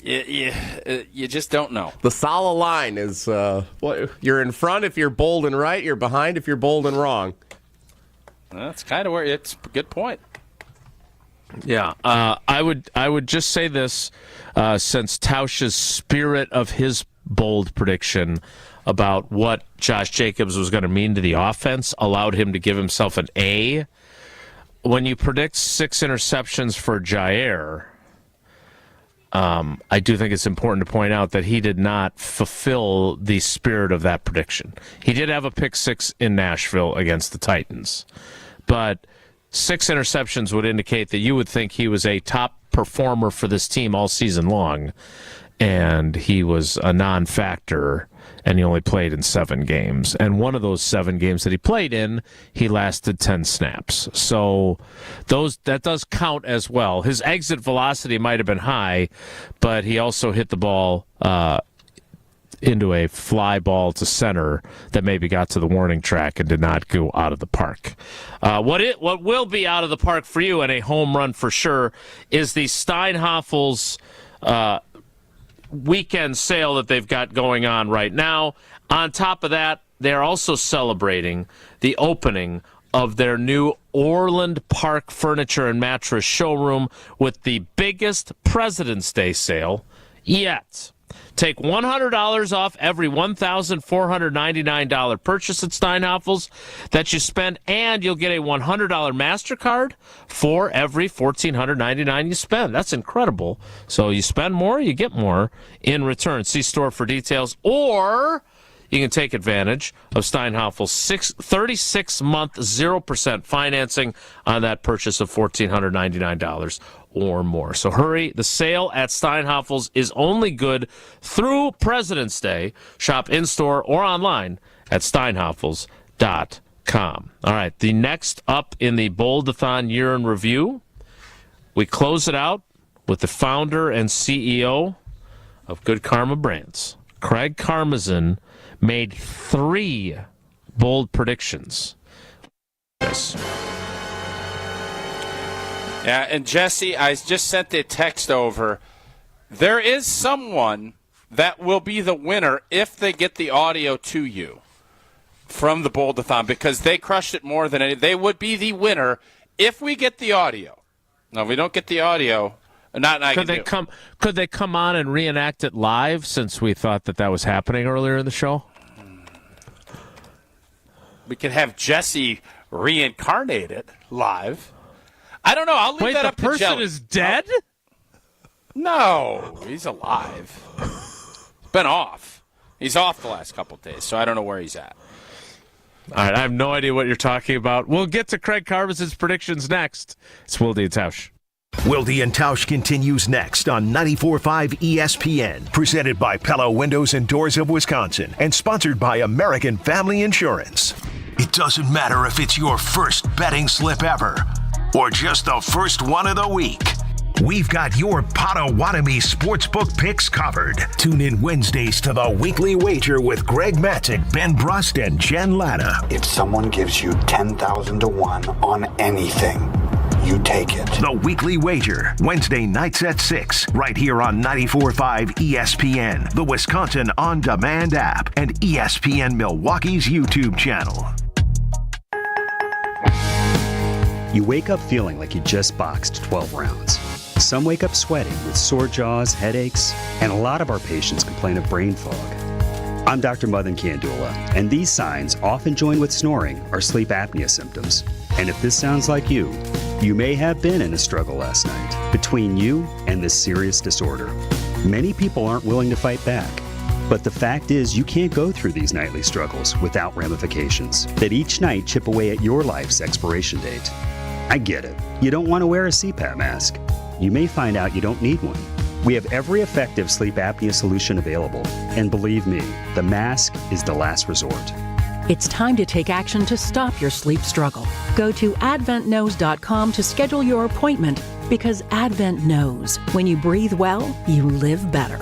You just don't know. The solid line is you're in front if you're bold and right. You're behind if you're bold and wrong. That's kind of where it's a good point. Yeah, I would just say this, since Tausch's spirit of his bold prediction about what Josh Jacobs was going to mean to the offense allowed him to give himself an A. When you predict 6 interceptions for Jair, I do think it's important to point out that he did not fulfill the spirit of that prediction. He did have a pick 6 in Nashville against the Titans, but 6 interceptions would indicate that you would think he was a top performer for this team all season long, and he was a non-factor, and he only played in 7 games. And one of those 7 games that he played in, he lasted 10 snaps. So that does count as well. His exit velocity might have been high, but he also hit the ball into a fly ball to center that maybe got to the warning track and did not go out of the park. What will be out of the park for you, and a home run for sure, is the Steinhafels weekend sale that they've got going on right now. On top of that, they're also celebrating the opening of their new Orland Park Furniture and Mattress showroom with the biggest President's Day sale yet. Take $100 off every $1,499 purchase at Steinhafels that you spend, and you'll get a $100 MasterCard for every $1,499 you spend. That's incredible. So you spend more, you get more in return. See store for details, or you can take advantage of Steinhafels' 36-month 0% financing on that purchase of $1,499 or more. So hurry. The sale at Steinhafels is only good through President's Day. Shop in-store or online at steinhafels.com. All right, the next up in the Bold-A-Thon year in review, we close it out with the founder and CEO of Good Karma Brands. Craig Karmazin made 3 bold predictions. Yes. Yeah, and Jesse, I just sent the text over. There is someone that will be the winner if they get the audio to you from the Bold-A-Thon, because they crushed it more than any. They would be the winner if we get the audio. No, if we don't get the audio. Could they come on and reenact it live, since we thought that was happening earlier in the show? We could have Jesse reincarnate it live. I don't know. I'll leave that up to Jelly. The person is dead? No, he's alive. Been off. He's off the last couple of days, so I don't know where he's at. All right, I have no idea what you're talking about. We'll get to Craig Carvis's predictions next. It's Wilde and Tausch. Wilde and Tausch continues next on 94.5 ESPN, presented by Pella Windows and Doors of Wisconsin, and sponsored by American Family Insurance. It doesn't matter if it's your first betting slip ever or just the first one of the week. We've got your Potawatomi sportsbook picks covered. Tune in Wednesdays to the Weekly Wager with Greg Matzik, Ben Brust, and Jen Latta. If someone gives you 10,000 to 1 on anything, you take it. The Weekly Wager, Wednesday nights at 6, right here on 94.5 ESPN, the Wisconsin On Demand app, and ESPN Milwaukee's YouTube channel. You wake up feeling like you just boxed 12 rounds. Some wake up sweating with sore jaws, headaches, and a lot of our patients complain of brain fog. I'm Dr. Madan Kandula, and these signs, often joined with snoring, are sleep apnea symptoms. And if this sounds like you may have been in a struggle last night between you and this serious disorder. Many people aren't willing to fight back. But the fact is, you can't go through these nightly struggles without ramifications that each night chip away at your life's expiration date. I get it. You don't want to wear a CPAP mask. You may find out you don't need one. We have every effective sleep apnea solution available. And believe me, the mask is the last resort. It's time to take action to stop your sleep struggle. Go to adventknows.com to schedule your appointment, because Advent knows when you breathe well, you live better.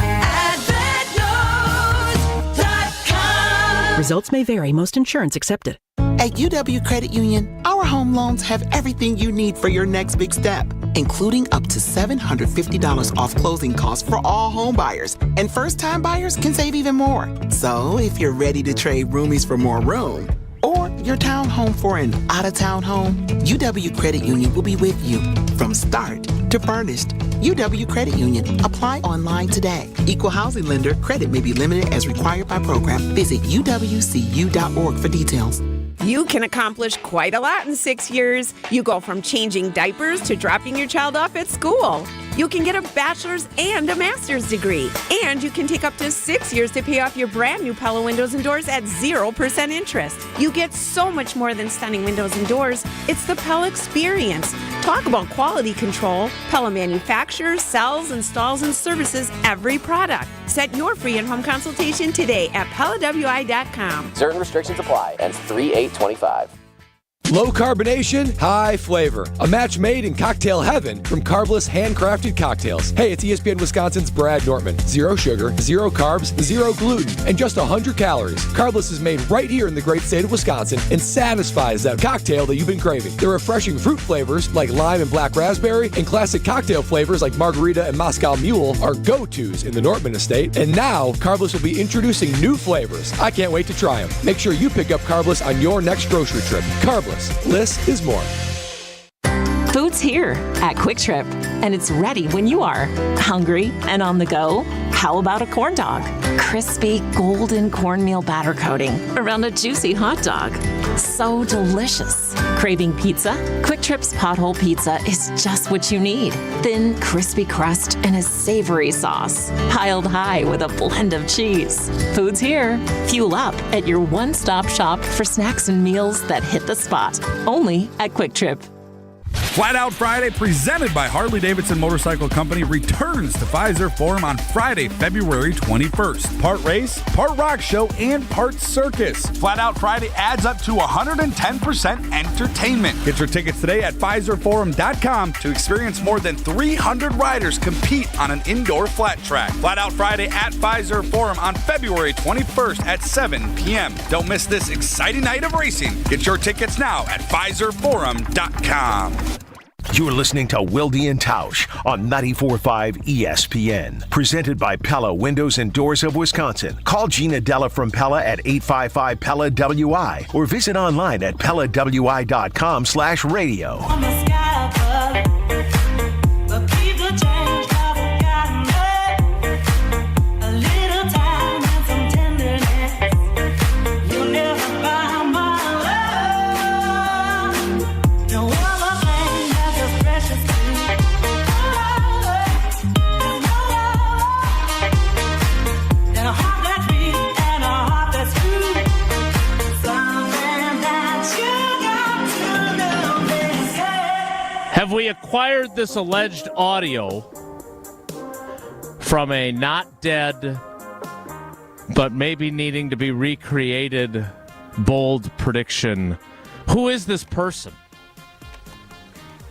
AdventKnows.com. Results may vary. Most insurance accepted. At UW Credit Union, our home loans have everything you need for your next big step, including up to $750 off closing costs for all home buyers. And first-time buyers can save even more. So if you're ready to trade roomies for more room, or your townhome for an out-of-town home, UW Credit Union will be with you from start to furnished. UW Credit Union. Apply online today. Equal housing lender. Credit may be limited as required by program. Visit uwcu.org for details. You can accomplish quite a lot in 6 years. You go from changing diapers to dropping your child off at school. You can get a bachelor's and a master's degree. And you can take up to 6 years to pay off your brand new Pella windows and doors at 0% interest. You get so much more than stunning windows and doors. It's the Pella experience. Talk about quality control. Pella manufactures, sells, installs, and services every product. Set your free in-home consultation today at PellaWI.com. Certain restrictions apply. Ends 3/8/25. Low carbonation, high flavor. A match made in cocktail heaven from Carbless handcrafted cocktails. Hey, it's ESPN Wisconsin's Brad Nortman. 0 sugar, 0 carbs, 0 gluten, and just 100 calories. Carbless is made right here in the great state of Wisconsin and satisfies that cocktail that you've been craving. The refreshing fruit flavors like lime and black raspberry and classic cocktail flavors like margarita and Moscow Mule are go-tos in the Nortman estate. And now, Carbless will be introducing new flavors. I can't wait to try them. Make sure you pick up Carbless on your next grocery trip. Carbless. Less is more. Food's here at Quick Trip, and it's ready when you are. Hungry and on the go? How about a corn dog? Crispy golden cornmeal batter coating around a juicy hot dog. So delicious. Craving pizza? Quick Trip's Pothole Pizza is just what you need. Thin, crispy crust and a savory sauce, piled high with a blend of cheese. Food's here. Fuel up at your one-stop shop for snacks and meals that hit the spot. Only at Quick Trip. Flat Out Friday, presented by Harley-Davidson Motorcycle Company, returns to Pfizer Forum on Friday, February 21st. Part race, part rock show, and part circus. Flat Out Friday adds up to 110% entertainment. Get your tickets today at PfizerForum.com to experience more than 300 riders compete on an indoor flat track. Flat Out Friday at Pfizer Forum on February 21st at 7 p.m. Don't miss this exciting night of racing. Get your tickets now at PfizerForum.com. You're listening to Wilde and Tausch on 94.5 ESPN. Presented by Pella Windows and Doors of Wisconsin. Call Gina Della from Pella at 855-PELLA-WI or visit online at PellaWI.com/radio. Have we acquired this alleged audio from a not dead, but maybe needing to be recreated, bold prediction? Who is this person?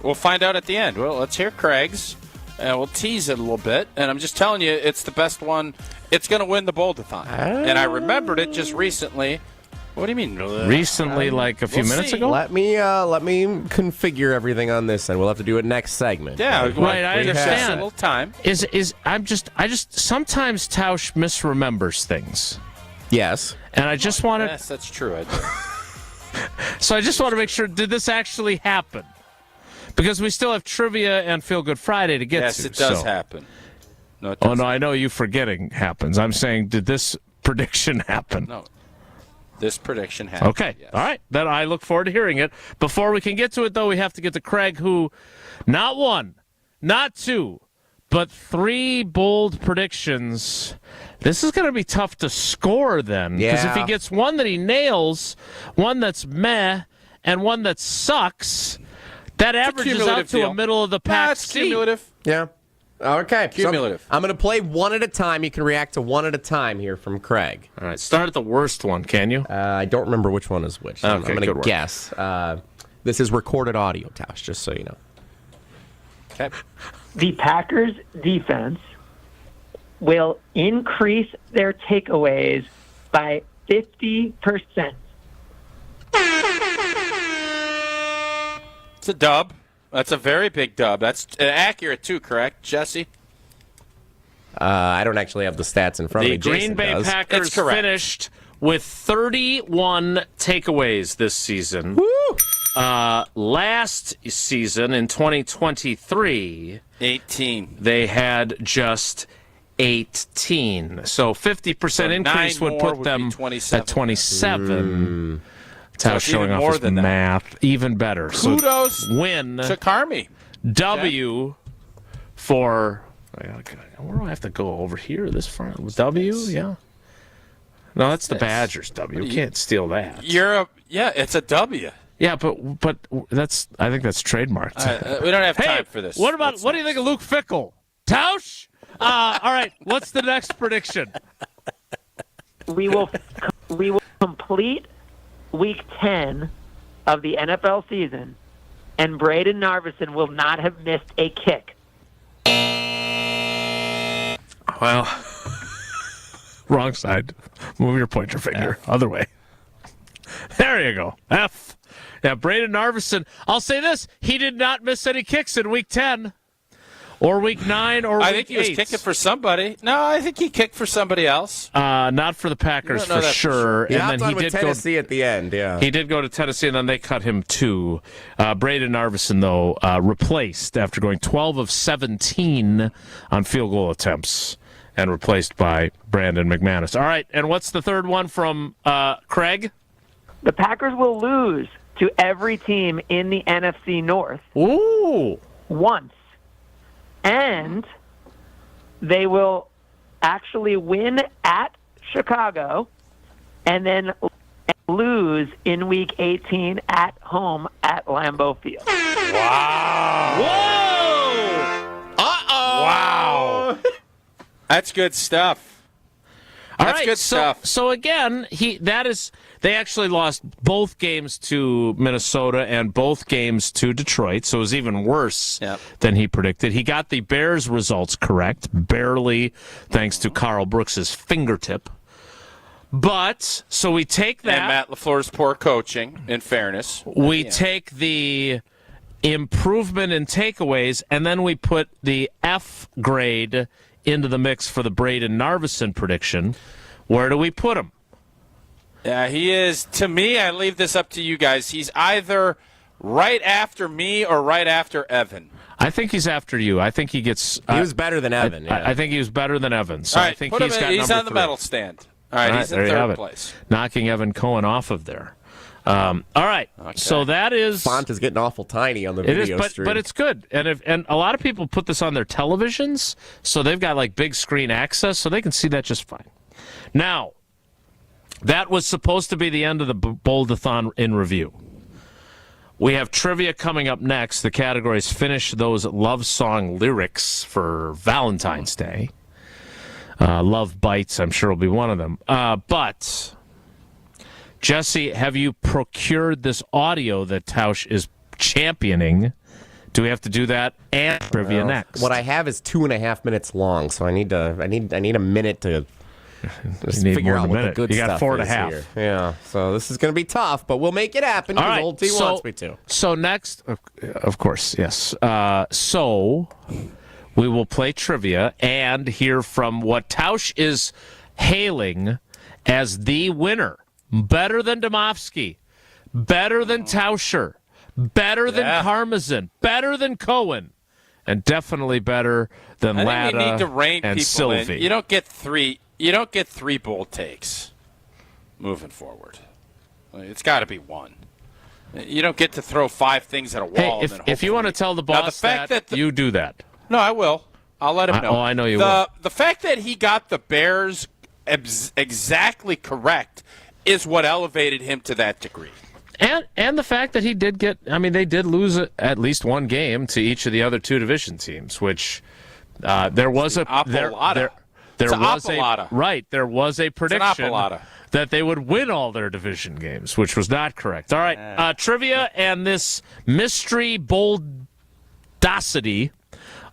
We'll find out at the end. Well, let's hear Craig's, and we'll tease it a little bit. And I'm just telling you, it's the best one. It's going to win the Bold-A-Thon. And I remembered it just recently. What do you mean? Recently, like a few minutes ago? Let me configure everything on this, and we'll have to do it next segment. Yeah, right. I understand. A little time. I just sometimes Tausch misremembers things. Yes. And I just want to. Yes, that's true. So I just want to make sure, did this actually happen? Because we still have trivia and Feel Good Friday to get to. Yes, it does happen. No, it oh, doesn't. no, I know you forgetting happens. I'm saying, did this prediction happen? No. This prediction happened. Okay. Yes. All right. Then I look forward to hearing it. Before we can get to it, though, we have to get to Craig, who not one, not two, but three bold predictions. This is going to be tough to score then. Because if he gets one that he nails, one that's meh, and one that sucks, that averages out to a middle-of-the-pack seat. Cumulative. Yeah. Okay. Cumulative. So I'm going to play one at a time. You can react to one at a time here from Craig. All right. Start at the worst one, can you? I don't remember which one is which. So Okay, I'm going to guess. This is recorded audio, Tausch, just so you know. Okay. The Packers defense will increase their takeaways by 50%. It's a dub. That's a very big dub. That's accurate, too, correct, Jesse? I don't actually have the stats in front of me. The Green Bay Packers finished with 31 takeaways this season. Woo! Last season, in 2023, 18. They had just 18. So 50% increase would put them at 27. Tausch showing off his math. Even better. Kudos so win to Carmi. W for... Where do I have to go? Over here? This front? W? Yeah. No, that's the Badgers W. You can't steal that. It's a W. Yeah, but that's... I think that's trademarked. We don't have time for this. What do you think of Luke Fickell? Tausch? All right, what's the next prediction? We will complete Week 10 of the NFL season, and Braden Narveson will not have missed a kick. Well, wrong side. Move your pointer finger. F. Other way. There you go. F. Yeah, Braden Narveson. I'll say this. He did not miss any kicks in Week 10 or Week 9 or Week 8. I think he was kicking for somebody. No, I think he kicked for somebody else. Not for the Packers for sure. He and hopped then on with Tennessee at the end, yeah. He did go to Tennessee, and then they cut him too. Braden Narveson, though, replaced after going 12 of 17 on field goal attempts and replaced by Brandon McManus. All right, and what's the third one from Craig? The Packers will lose to every team in the NFC North. Ooh. Once. And they will actually win at Chicago and then lose in Week 18 at home at Lambeau Field. Wow. Whoa! Uh-oh. Wow. That's good stuff. All That's right, good stuff. So again, they actually lost both games to Minnesota and both games to Detroit, so it was even worse than he predicted. He got the Bears results correct, barely, thanks to Carl Brooks's fingertip. But, so we take that. And Matt LaFleur's poor coaching, in fairness. We take the improvement in takeaways, and then we put the F grade into the mix for the Braden Narveson prediction. Where do we put him? Yeah, he is. To me, I leave this up to you guys. He's either right after me or right after Evan. I think he's after you. I think he gets. He was better than Evan. I think he was better than Evan. So All right, I think put him he's in, got he's number on the 3. medal stand. All right, he's in there you have third it. place. Knocking Evan Cohen off of there. All right, so that is font is getting awful tiny on the it video is, stream. but it's good, and a lot of people put this on their televisions, so they've got like big screen access, so they can see that just fine. Now, that was supposed to be the end of the Bold-A-Thon in review. We have trivia coming up next. The categories finish those love song lyrics for Valentine's Day. Love Bites, I'm sure, will be one of them. But, Jesse, have you procured this audio that Tausch is championing? Do we have to do that and trivia next? What I have is 2.5 minutes long, so I need a minute to just figure out what the good stuff is. You got 4.5. Here. Yeah, so this is going to be tough, but we'll make it happen because Old T wants me to. So next, of course, yes. So we will play trivia and hear from what Tausch is hailing as the winner. Better than Demovsky, better than Tauscher, better than Karmazin, better than Cohen, and definitely better than Latta I think we need to rein and people Sylvie. in. You don't get three bold takes moving forward. It's got to be one. You don't get to throw 5 things at a wall. Hey, if you want to tell the boss you do that. No, I will. I'll let him know. I know you will. The fact that he got the Bears exactly correct is what elevated him to that degree. And the fact that he did get, they did lose at least one game to each of the other 2 division teams, which there was a prediction that they would win all their division games, which was not correct. All right, trivia and this mystery boldacity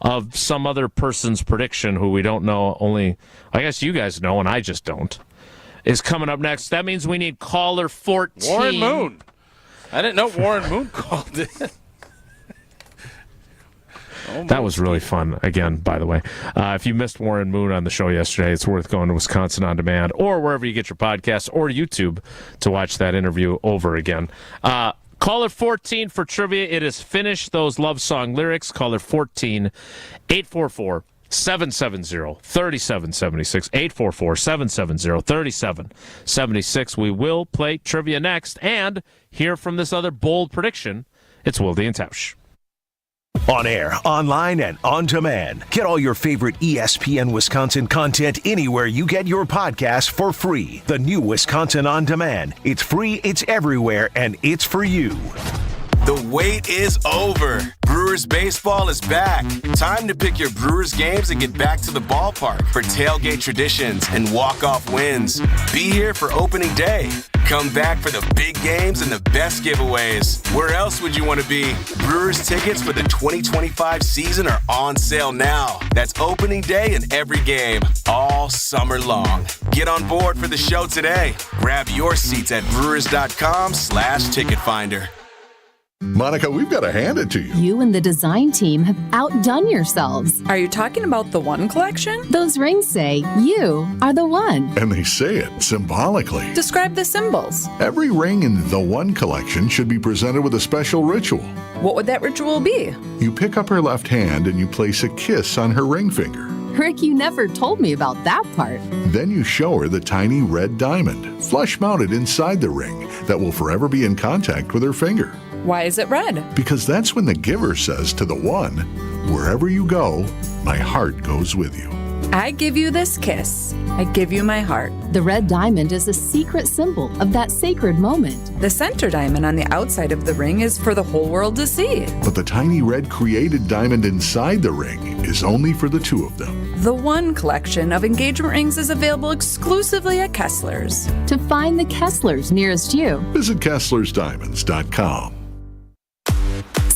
of some other person's prediction who we don't know, only I guess you guys know and I just don't, is coming up next. That means we need caller 14. Warren Moon. I didn't know Warren Moon called it. That was really fun, again, by the way. If you missed Warren Moon on the show yesterday, it's worth going to Wisconsin On Demand or wherever you get your podcasts or YouTube to watch that interview over again. Caller 14 for trivia. It is Finish Those Love Song Lyrics. Caller 14, 844-770-3776. 844-770-3776. We will play trivia next and hear from this other bold prediction. It's Wilde and Tausch. On air, online, and on demand. Get all your favorite ESPN Wisconsin content anywhere you get your podcasts for free. The new Wisconsin On Demand. It's free, it's everywhere, and it's for you. The wait is over. Brewers baseball is back. Time to pick your Brewers games and get back to the ballpark for tailgate traditions and walk-off wins. Be here for opening day. Come back for the big games and the best giveaways. Where else would you want to be? Brewers tickets for the 2025 season are on sale now. That's opening day and every game, all summer long. Get on board for the show today. Grab your seats at brewers.com/ticket finder. Monica, we've got to hand it to you. You and the design team have outdone yourselves. Are you talking about the One collection? Those rings say you are the one. And they say it symbolically. Describe the symbols. Every ring in the One collection should be presented with a special ritual. What would that ritual be? You pick up her left hand and you place a kiss on her ring finger. Rick, you never told me about that part. Then you show her the tiny red diamond, flush mounted inside the ring, that will forever be in contact with her finger. Why is it red? Because that's when the giver says to the one, wherever you go, my heart goes with you. I give you this kiss. I give you my heart. The red diamond is a secret symbol of that sacred moment. The center diamond on the outside of the ring is for the whole world to see. But the tiny red created diamond inside the ring is only for the two of them. The One collection of engagement rings is available exclusively at Kessler's. To find the Kessler's nearest you, visit KesslersDiamonds.com.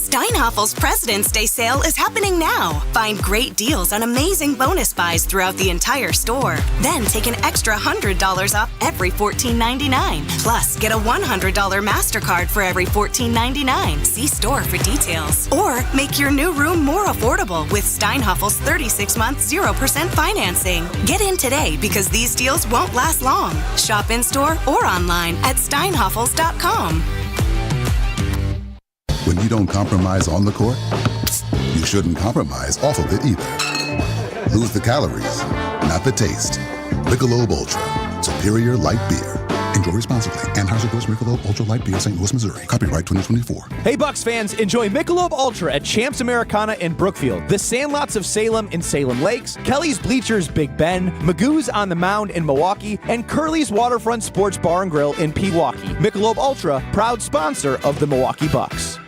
Steinhaffel's President's Day sale is happening now. Find great deals on amazing bonus buys throughout the entire store. Then take an extra $100 off every $14.99. Plus, get a $100 MasterCard for every $14.99. See store for details. Or make your new room more affordable with Steinhaffel's 36-month 0% financing. Get in today because these deals won't last long. Shop in-store or online at steinhaffels.com. When you don't compromise on the court, you shouldn't compromise off of it either. Lose the calories, not the taste. Michelob Ultra, superior light beer. Enjoy responsibly. Anheuser-Busch Michelob Ultra Light Beer, St. Louis, Missouri. Copyright 2024. Hey, Bucks fans, enjoy Michelob Ultra at Champs Americana in Brookfield, the Sandlots of Salem in Salem Lakes, Kelly's Bleachers Big Bend, Magoo's on the Mound in Milwaukee, and Curly's Waterfront Sports Bar and Grill in Pewaukee. Michelob Ultra, proud sponsor of the Milwaukee Bucks.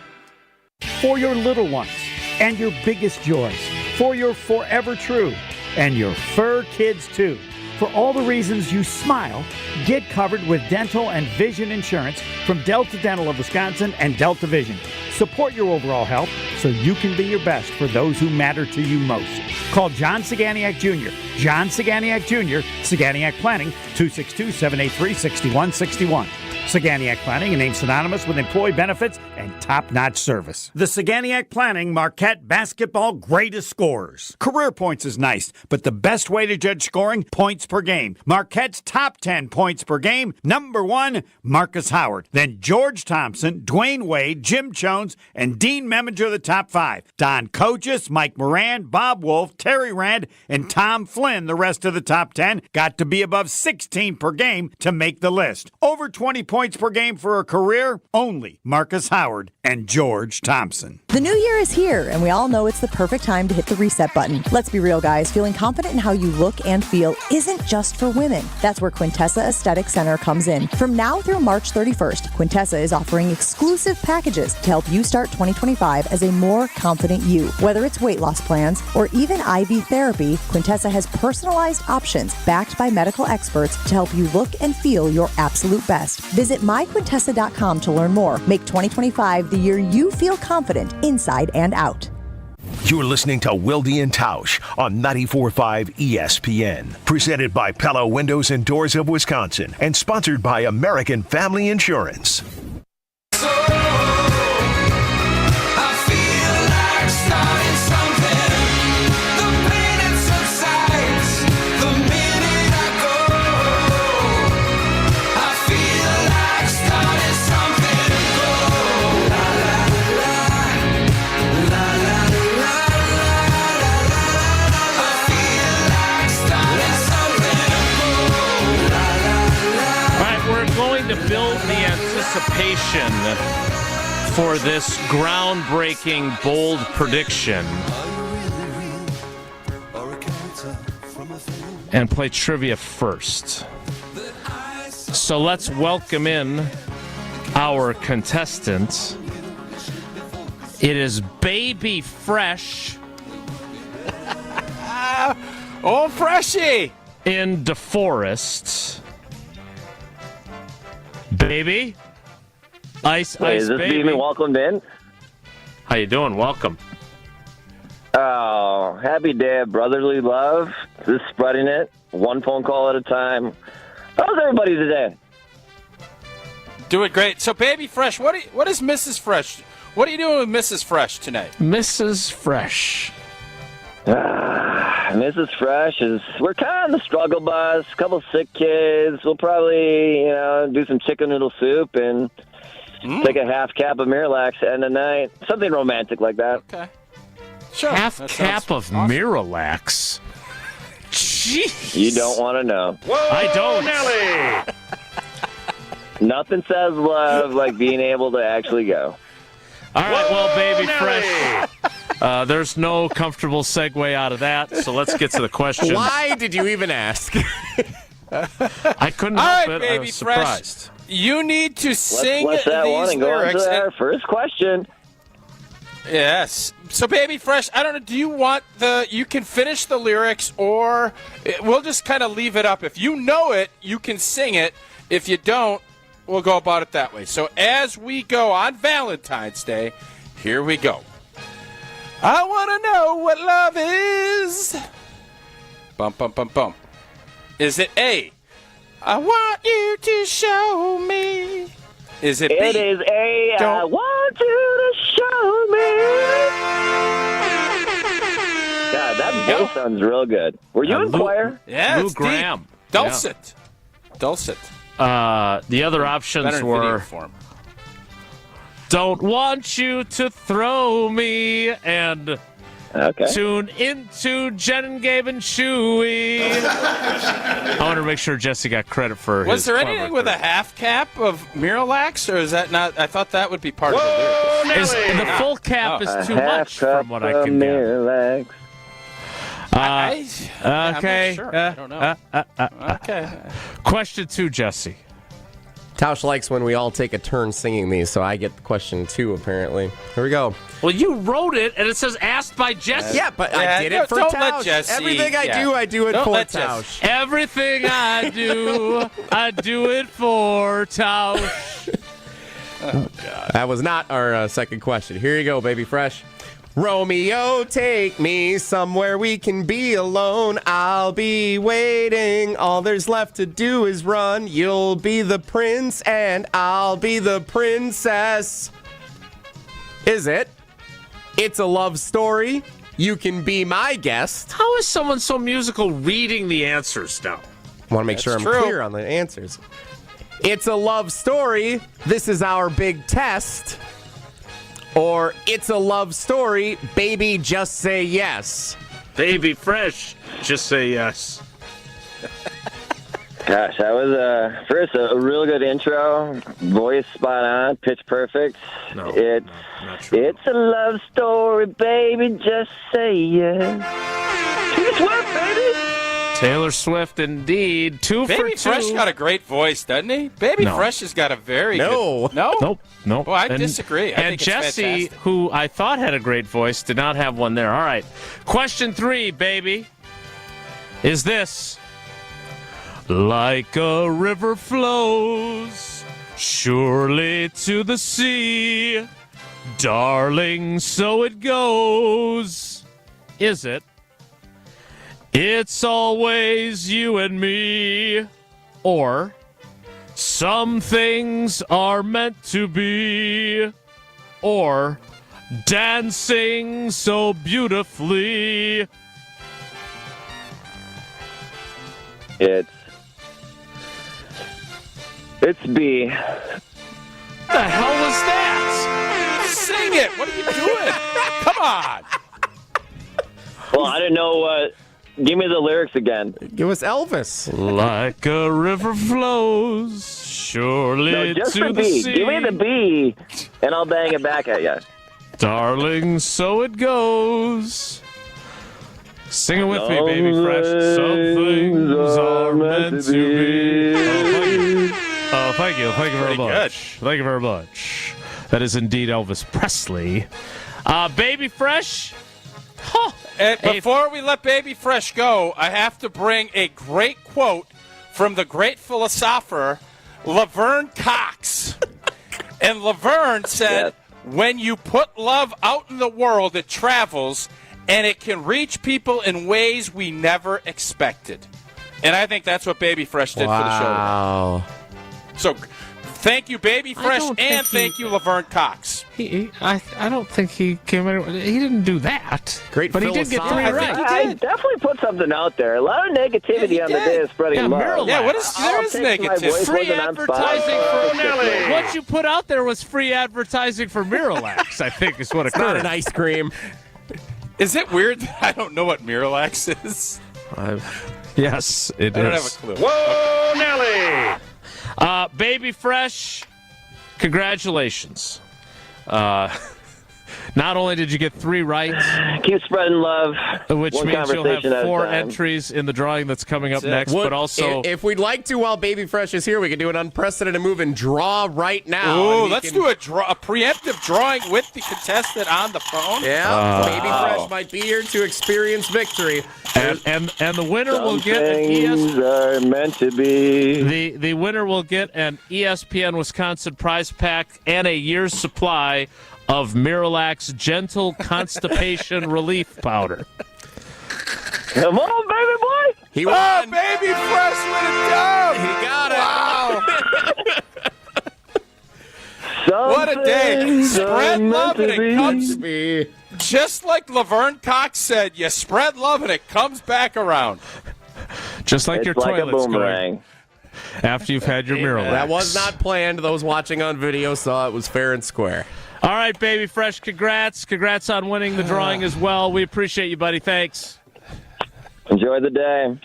For your little ones and your biggest joys, for your forever true and your fur kids too. For all the reasons you smile, get covered with dental and vision insurance from Delta Dental of Wisconsin and Delta Vision. Support your overall health so you can be your best for those who matter to you most. Call John Saganiak Jr. John Saganiak Jr., Saganiak Planning, 262-783-6161. Saganiak Planning, a name synonymous with employee benefits and top-notch service. The Saganiak Planning Marquette Basketball Greatest Scorers. Career points is nice, but the best way to judge scoring, points per game. Marquette's top 10 points per game. Number 1, Marcus Howard. Then George Thompson, Dwayne Wade, Jim Jones, and Dean Meminger the top 5. Don Kogis, Mike Moran, Bob Wolf, Terry Rand, and Tom Flynn, the rest of the top 10, got to be above 16 per game to make the list. Over 20 points per game for a career, only Marcus Howard and George Thompson. The new year is here, and we all know it's the perfect time to hit the reset button. Let's be real, guys. Feeling confident in how you look and feel isn't just for women. That's where Quintessa Aesthetic Center comes in. From now through March 31st, Quintessa is offering exclusive packages to help you start 2025 as a more confident you. Whether it's weight loss plans or even IV therapy, Quintessa has personalized options backed by medical experts to help you look and feel your absolute best. Visit myquintessa.com to learn more. Make 2025 the year you feel confident inside and out. You're listening to Wilde and Tausch on 94.5 ESPN. Presented by Pella Windows and Doors of Wisconsin and sponsored by American Family Insurance. To build the anticipation for this groundbreaking, bold prediction and play trivia first. So let's welcome in our contestant. It is Baby Fresh. Oh, Freshy! In DeForest. Baby, ice, is this baby. Being welcomed in? How you doing? Welcome. Oh, happy day of brotherly love. Just spreading it, one phone call at a time. How's everybody today? Doing great. So, Baby Fresh, what is Mrs. Fresh? What are you doing with Mrs. Fresh tonight? Mrs. Fresh. Mrs. Fresh we're kind of on the struggle bus, a couple sick kids. We'll probably, do some chicken noodle soup and take a half cap of Miralax at the end of the night. Something romantic like that. Okay. Sure. Half cap of awesome. Miralax. Jeez. You don't want to know. Whoa, I don't. Nelly! Nothing says love like being able to actually go. All right, well, Baby Fresh. There's no comfortable segue out of that, so let's get to the question. Why did you even ask? I couldn't All help right, it. I Baby was Fresh. surprised. You need to sing Let's that one these and go on lyrics. to our first question. Yes. So, Baby Fresh, I don't know. Do you want you can finish the lyrics, or we'll just kind of leave it up. If you know it, you can sing it. If you don't, we'll go about it that way. So, as we go on Valentine's Day, here we go. I want to know what love is. Bum, bum, bum, bum. Is it A, I want you to show me? Is it B? It is A, I want you to show me. God, that voice sounds real good. Were you in choir? Yeah, Lou it's Graham. deep. Dulcet. Dulcet. The other options Better in video were form. Don't want you to throw me and tune into Jen and Gabe and Chewy. I want to make sure Jesse got credit for Was his there clever anything with a half cap of Miralax, or is that not? I thought that would be part of the lyrics. The full cap is too A half much cup from what I of can gather. Miralax. I'm Okay. not sure. I don't know. Okay. Question 2, Jesse. Tausch likes when we all take a turn singing these, so I get question 2, apparently. Here we go. Well, you wrote it, and it says asked by Jesse. Yeah, but I did it for don't Tausch. let Jesse- Everything I do it Don't for let Tausch. Everything I do it for Tausch. Oh, God. That was not our second question. Here you go, Baby Fresh. Romeo, take me somewhere we can be alone. I'll be waiting. All there's left to do is run. You'll be the prince and I'll be the princess. Is it? It's a love story. You can be my guest. How is someone so musical reading the answers now? I want to make sure I'm true. clear on the answers. It's a love story. This is our big test. Or it's a love story. Baby, just say yes. Baby Fresh, just say yes. Gosh, that was first a real good intro. Voice spot on, pitch perfect. No, it's not true. It's a love story, baby. Just say yes. Taylor Swift, baby. Taylor Swift, indeed. 2 for 2. Baby Fresh got a great voice, doesn't he? Baby No. Fresh has got a very No. good... No? Nope. Well, I disagree. I and think it's Jesse, fantastic. who I thought had a great voice, did not have one there. All right. Question 3, baby. Is this like a river flows surely to the sea, darling, so it goes. Is it? It's always you and me, or some things are meant to be, or dancing so beautifully. It's B. The hell was that? Sing it! What are you doing? Come on! Well, I didn't know what. Give me the lyrics again. Give us Elvis. Like a river flows surely No, just to the the B. sea. Give me the B, and I'll bang it back at you. Darling, so it goes. Sing it with me, baby fresh. Some things are meant to be. Oh, thank you. Thank you very Pretty much. Thank you very much. That is indeed Elvis Presley. Baby fresh. Huh. And before we let Baby Fresh go, I have to bring a great quote from the great philosopher Laverne Cox. And Laverne said, when you put love out in the world, it travels, and it can reach people in ways we never expected. And I think that's what Baby Fresh did for the show. Wow. So thank you, Baby Fresh, and thank you, Laverne Cox. I don't think he came anywhere. He didn't do that. Great but he did get 3 right. I definitely put something out there. A lot of negativity on the day of spreading love. Miralax. Yeah, there is negative. Free advertising for Nelly. What you put out there was free advertising for Miralax, I think is what It's occurred. not an ice cream. Is it weird that I don't know what Miralax is? Yes, it is. I don't have a clue. Whoa, Nelly! Baby Fresh, congratulations. Not only did you get 3 right, keep spreading love. Which one means you'll have conversation at a 4 time. entries in the drawing that's coming up next. But also, if we'd like to, while Baby Fresh is here, we can do an unprecedented move and draw right now. Ooh, let's do a preemptive drawing with the contestant on the phone. Yeah, Baby Fresh might be here to experience victory. And the winner will get an Things are meant to be. The winner will get an ESPN Wisconsin prize pack and a year's supply of Miralax Gentle Constipation Relief Powder. Come on, baby boy! He won. Baby Fresh with a dub! He got it. Wow. What a day. Spread love and it comes. Just like Laverne Cox said, you spread love and it comes back around. Just like your like a toilet's boomerang. going after you've had your Miralax. That was not planned. Those watching on video saw it was fair and square. All right, Baby Fresh, congrats. Congrats on winning the drawing as well. We appreciate you, buddy. Thanks. Enjoy the day.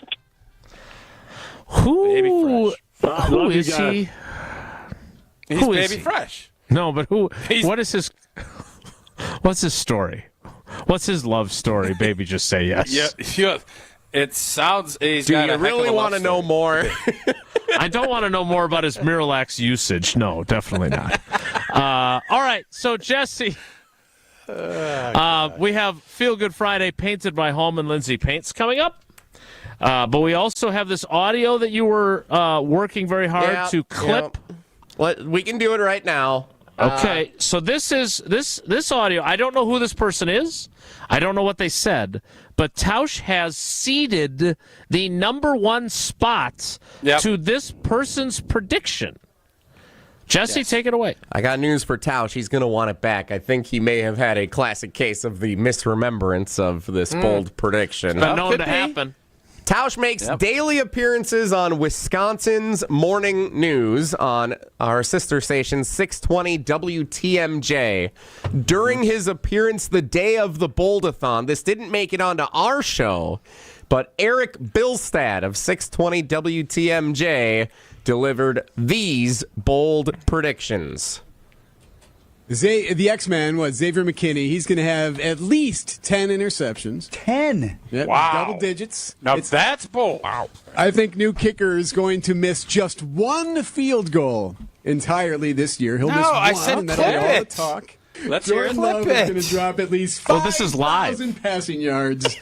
Who is he? He's Who is Baby he? Fresh. No, but who? What is his? What's his story? What's his love story? Baby, just say yes. Yeah. It sounds. Do you really want to know more? I don't want to know more about his Miralax usage. No, definitely not. All right, so Jesse, we have Feel Good Friday painted by Hallman Lindsay Paints coming up. But we also have this audio that you were working very hard to clip. We can do it right now. Okay, so this is this audio. I don't know who this person is. I don't know what they said, but Tausch has ceded the number 1 spot to this person's prediction. Jesse, take it away. I got news for Tausch. He's going to want it back. I think he may have had a classic case of the misremembrance of this bold prediction. It's been known to happen. Tausch makes daily appearances on Wisconsin's morning news on our sister station 620 WTMJ. During his appearance the day of the Bold-A-Thon, this didn't make it onto our show, but Eric Bilstad of 620 WTMJ delivered these bold predictions. The X-Man, Xavier McKinney, he's going to have at least 10 interceptions. 10? Yep, wow. Double digits. Now that's bold. Wow. I think new kicker is going to miss just 1 field goal entirely this year. He'll miss 1. I said and clip that'll be all the it. talk. Let's hear it. Jordan Love is going to drop at least 5,000 passing yards.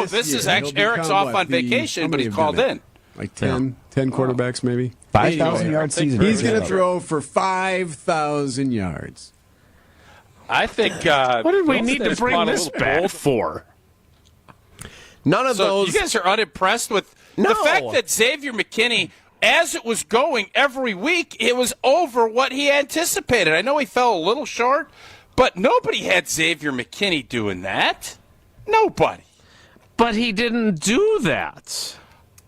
This is actually Eric's off on vacation, but he called in. Like 10 quarterbacks maybe. 5,000 yard season. He's going to throw for 5,000 yards. I think. What did we need to bring this back for? None of those. You guys are unimpressed with the fact that Xavier McKinney, as it was going every week, it was over what he anticipated. I know he fell a little short, but nobody had Xavier McKinney doing that. Nobody. But he didn't do that.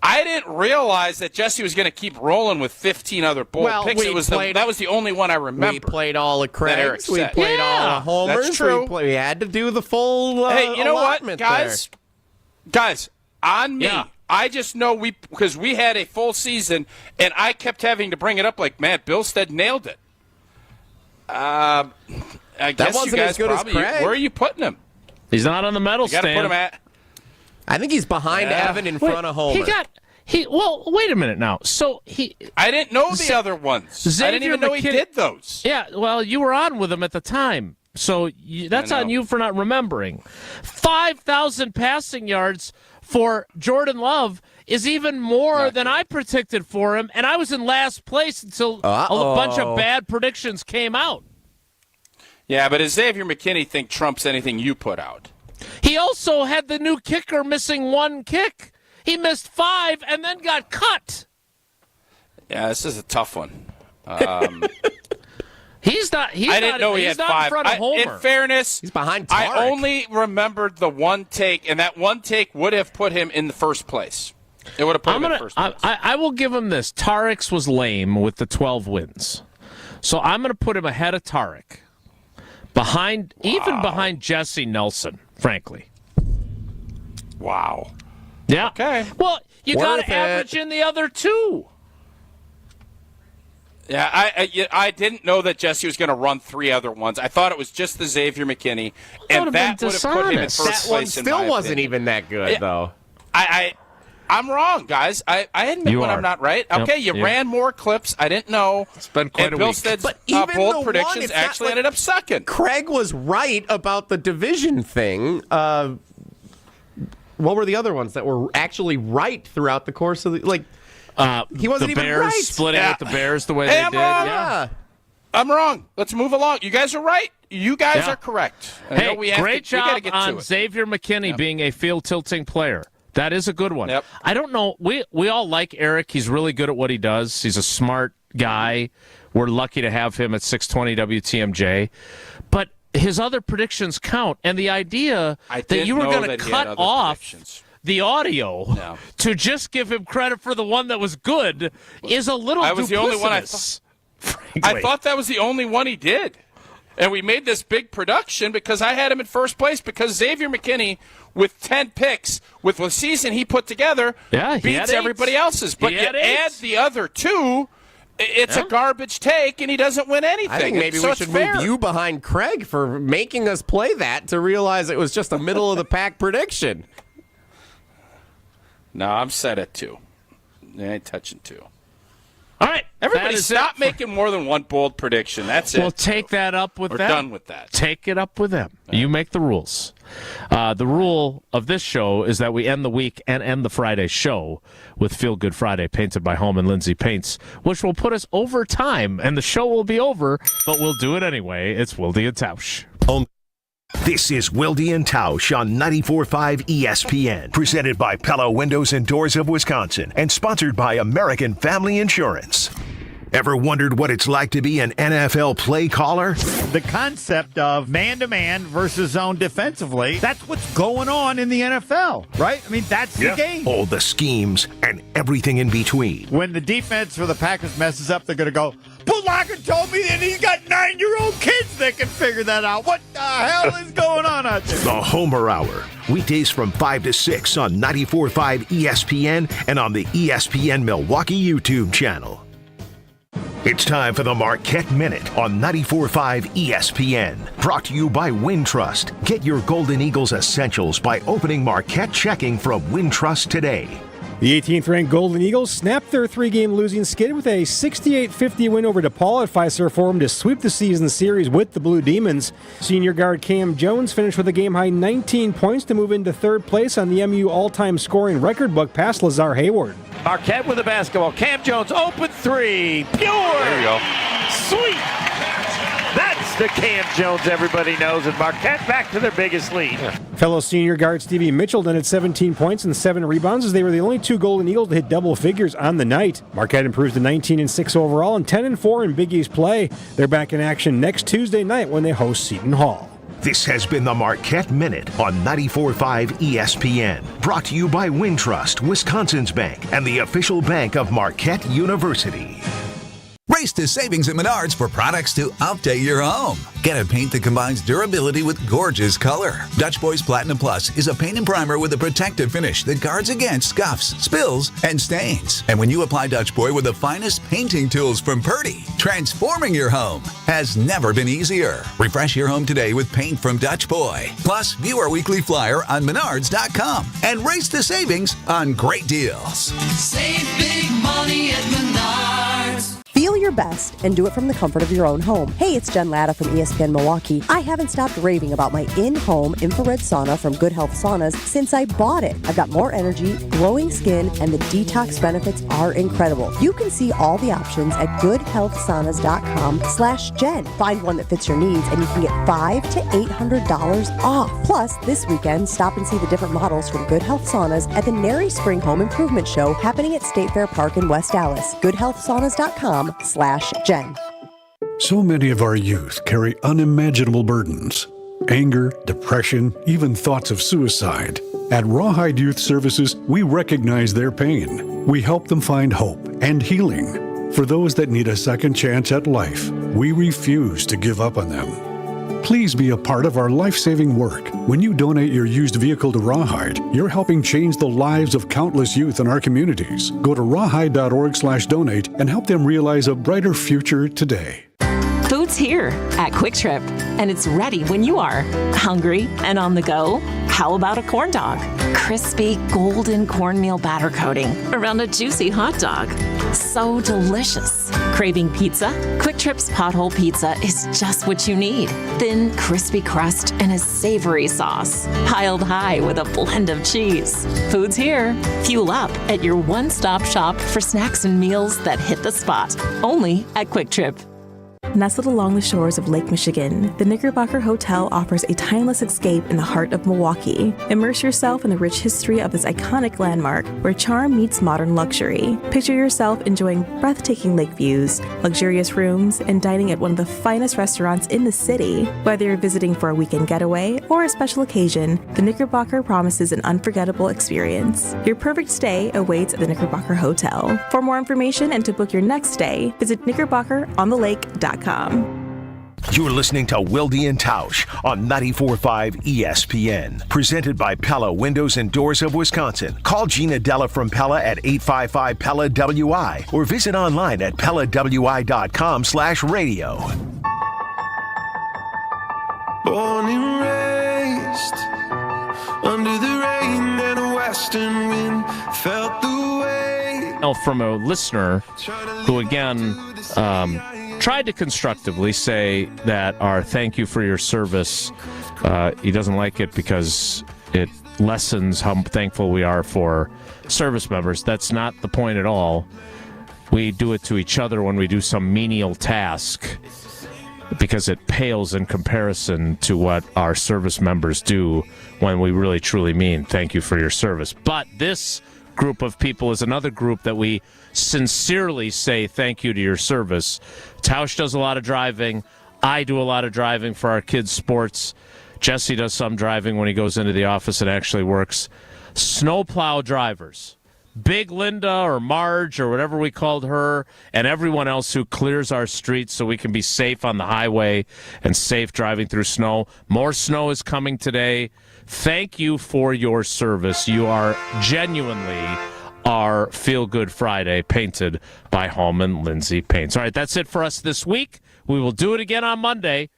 I didn't realize that Jesse was going to keep rolling with 15 other bold picks. That was the only one I remember. We played all the Craigs. We said. played all the homers. That's true. We had to do the full Hey, you know what, allotment guys? Guys, on me. Yeah. I just know because we had a full season, and I kept having to bring it up like, Matt Bilstead nailed it. I guess wasn't you guys as good as probably. Craig. Where are you putting him? He's not on the medal You got to stand. put him at. I think he's behind Evan in front of Homer. Well, wait a minute now. So I didn't know the other ones. I didn't even know he did those. Yeah, well, you were on with him at the time. So that's on you for not remembering. 5,000 passing yards for Jordan Love is even more than I predicted for him, and I was in last place until a bunch of bad predictions came out. Yeah, but does Xavier McKinney think trumps anything you put out? He also had the new kicker missing 1 kick. He missed 5 and then got cut. Yeah, this is a tough one. He's not. I didn't know he had 5. In front of Homer. In fairness, he's behind Tarek. I only remembered the 1 take, and that 1 take would have put him in the first place. It would have put him in first place. I will give him this. Tarek's was lame with the 12 wins, so I'm going to put him ahead of Tarek, even behind Jesse Nelson. Frankly. Wow. Yeah. Okay. Well, you got to average in the other 2. Yeah, I didn't know that Jesse was going to run 3 other ones. I thought it was just the Xavier McKinney, and that would have put him in first place. That one still wasn't even that good, though. I'm wrong, guys. I admit when I'm not right. Okay, you ran more clips. I didn't know. It's been quite a Bill week. Stead's But even bold the predictions actually ended up second. Craig was right about the division thing. What were the other ones that were actually right throughout the course of the he wasn't even Bears right. splitting with the Bears the way Hey, they I'm did. wrong. Yeah. I'm wrong. Let's move along. You guys are right. You guys are correct. Hey, great job get on to it. Xavier McKinney being a field tilting player. That is a good one. Yep. I don't know. We all like Eric. He's really good at what he does. He's a smart guy. We're lucky to have him at 620 WTMJ. But his other predictions count. And the idea that you were going to cut off the audio to just give him credit for the one that was good is a little duplicitous. The only one I thought that was the only one he did. And we made this big production because I had him in first place because Xavier McKinney, with 10 picks, with the season he put together, beats everybody else's. But you add the other 2, it's a garbage take, and he doesn't win anything. I think maybe we should move you behind Craig for making us play that to realize it was just a middle-of-the-pack prediction. No, I'm set at 2. I ain't touching 2. All right. Everybody stop making more than one bold prediction. That's it. Well, take that up with them. We're done with that. Take it up with them. You make the rules. The rule of this show is that we end the week and end the Friday show with Feel Good Friday, painted by Home and Lindsay Paints, which will put us over time, and the show will be over, but we'll do it anyway. It's Wilde and Tausch. This is Wilde and Tausch on 94.5 ESPN, presented by Pella Windows and Doors of Wisconsin, and sponsored by American Family Insurance. Ever wondered what it's like to be an NFL play caller? The concept of man-to-man versus zone defensively, that's what's going on in the NFL, right? I mean, that's the game. All the schemes and everything in between. When the defense for the Packers messes up, they're going to go, but Locker told me that he's got 9-year-old kids that can figure that out. What the hell is going on out there? The Homer Hour, weekdays from 5 to 6 on 94.5 ESPN and on the ESPN Milwaukee YouTube channel. It's time for the Marquette Minute on 94.5 ESPN. Brought to you by Wintrust. Get your Golden Eagles essentials by opening Marquette checking from Wintrust today. The 18th-ranked Golden Eagles snapped their 3-game losing skid with a 68-50 win over DePaul at Fiserv Forum to sweep the season series with the Blue Demons. Senior guard Cam Jones finished with a game-high 19 points to move into third place on the MU all-time scoring record book past Lazar Hayward. Marquette with the basketball. Cam Jones, open 3. Pure. There you go. Sweet. That's the Cam Jones everybody knows. And Marquette back to their biggest lead. Fellow senior guard Stevie Mitchell then had 17 points and 7 rebounds as they were the only 2 Golden Eagles to hit double figures on the night. Marquette improves to 19-6 overall and 10-4 in Big East play. They're back in action next Tuesday night when they host Seton Hall. This has been the Marquette Minute on 94.5 ESPN. Brought to you by Wintrust, Wisconsin's bank, and the official bank of Marquette University. Race to savings at Menards for products to update your home. Get a paint that combines durability with gorgeous color. Dutch Boys Platinum Plus is a paint and primer with a protective finish that guards against scuffs, spills, and stains. And when you apply Dutch Boy with the finest painting tools from Purdy, transforming your home has never been easier. Refresh your home today with paint from Dutch Boy. Plus, view our weekly flyer on Menards.com and race to savings on great deals. Save big money at Menards. Feel your best and do it from the comfort of your own home. Hey, it's Jen Latta from ESPN Milwaukee. I haven't stopped raving about my in-home infrared sauna from Good Health Saunas since I bought it. I've got more energy, glowing skin, and the detox benefits are incredible. You can see all the options at goodhealthsaunas.com/Jen. Find one that fits your needs and you can get $500 to $800 off. Plus, this weekend, stop and see the different models from Good Health Saunas at the Nary Spring Home Improvement Show happening at State Fair Park in West Dallas. goodhealthsaunas.com/Jen. So many of our youth carry unimaginable burdens. Anger, depression, even thoughts of suicide. At Rawhide Youth Services, we recognize their pain. We help them find hope and healing. For those that need a second chance at life, we refuse to give up on them. Please be a part of our life-saving work. When you donate your used vehicle to Rawhide, you're helping change the lives of countless youth in our communities. Go to rawhide.org/donate and help them realize a brighter future today. Food's here at Quick Trip, and it's ready when you are. Hungry and on the go? How about a corn dog? Crispy, golden cornmeal batter coating around a juicy hot dog. So delicious. Craving pizza? Quick Trip's Pothole Pizza is just what you need. Thin, crispy crust and a savory sauce, piled high with a blend of cheese. Food's here. Fuel up at your one-stop shop for snacks and meals that hit the spot. Only at Quick Trip. Nestled along the shores of Lake Michigan, the Knickerbocker Hotel offers a timeless escape in the heart of Milwaukee. Immerse yourself in the rich history of this iconic landmark where charm meets modern luxury. Picture yourself enjoying breathtaking lake views, luxurious rooms, and dining at one of the finest restaurants in the city. Whether you're visiting for a weekend getaway or a special occasion, the Knickerbocker promises an unforgettable experience. Your perfect stay awaits at the Knickerbocker Hotel. For more information and to book your next stay, visit knickerbockeronthelake.com. You're listening to Wilde and Tausch on 94.5 ESPN. Presented by Pella Windows and Doors of Wisconsin. Call Gina Della from Pella at 855-PELLA-WI or visit online at PellaWI.com/radio. Born and raised under the rain and a western wind, felt the way. From a listener who, again, tried to constructively say that our thank you for your service, he doesn't like it because it lessens how thankful we are for service members. That's not the point at all. We do it to each other when we do some menial task because it pales in comparison to what our service members do when we really truly mean thank you for your service. But this group of people is another group that we sincerely say thank you to your service. Tausch does a lot of driving. I do a lot of driving for our kids' sports. Jesse does some driving when he goes into the office and actually works. Snowplow drivers, Big Linda or Marge or whatever we called her, and everyone else who clears our streets so we can be safe on the highway and safe driving through snow. More snow is coming today. Thank you for your service. You are genuinely our Feel Good Friday, painted by Hallman Lindsay Paints. All right, that's it for us this week. We will do it again on Monday.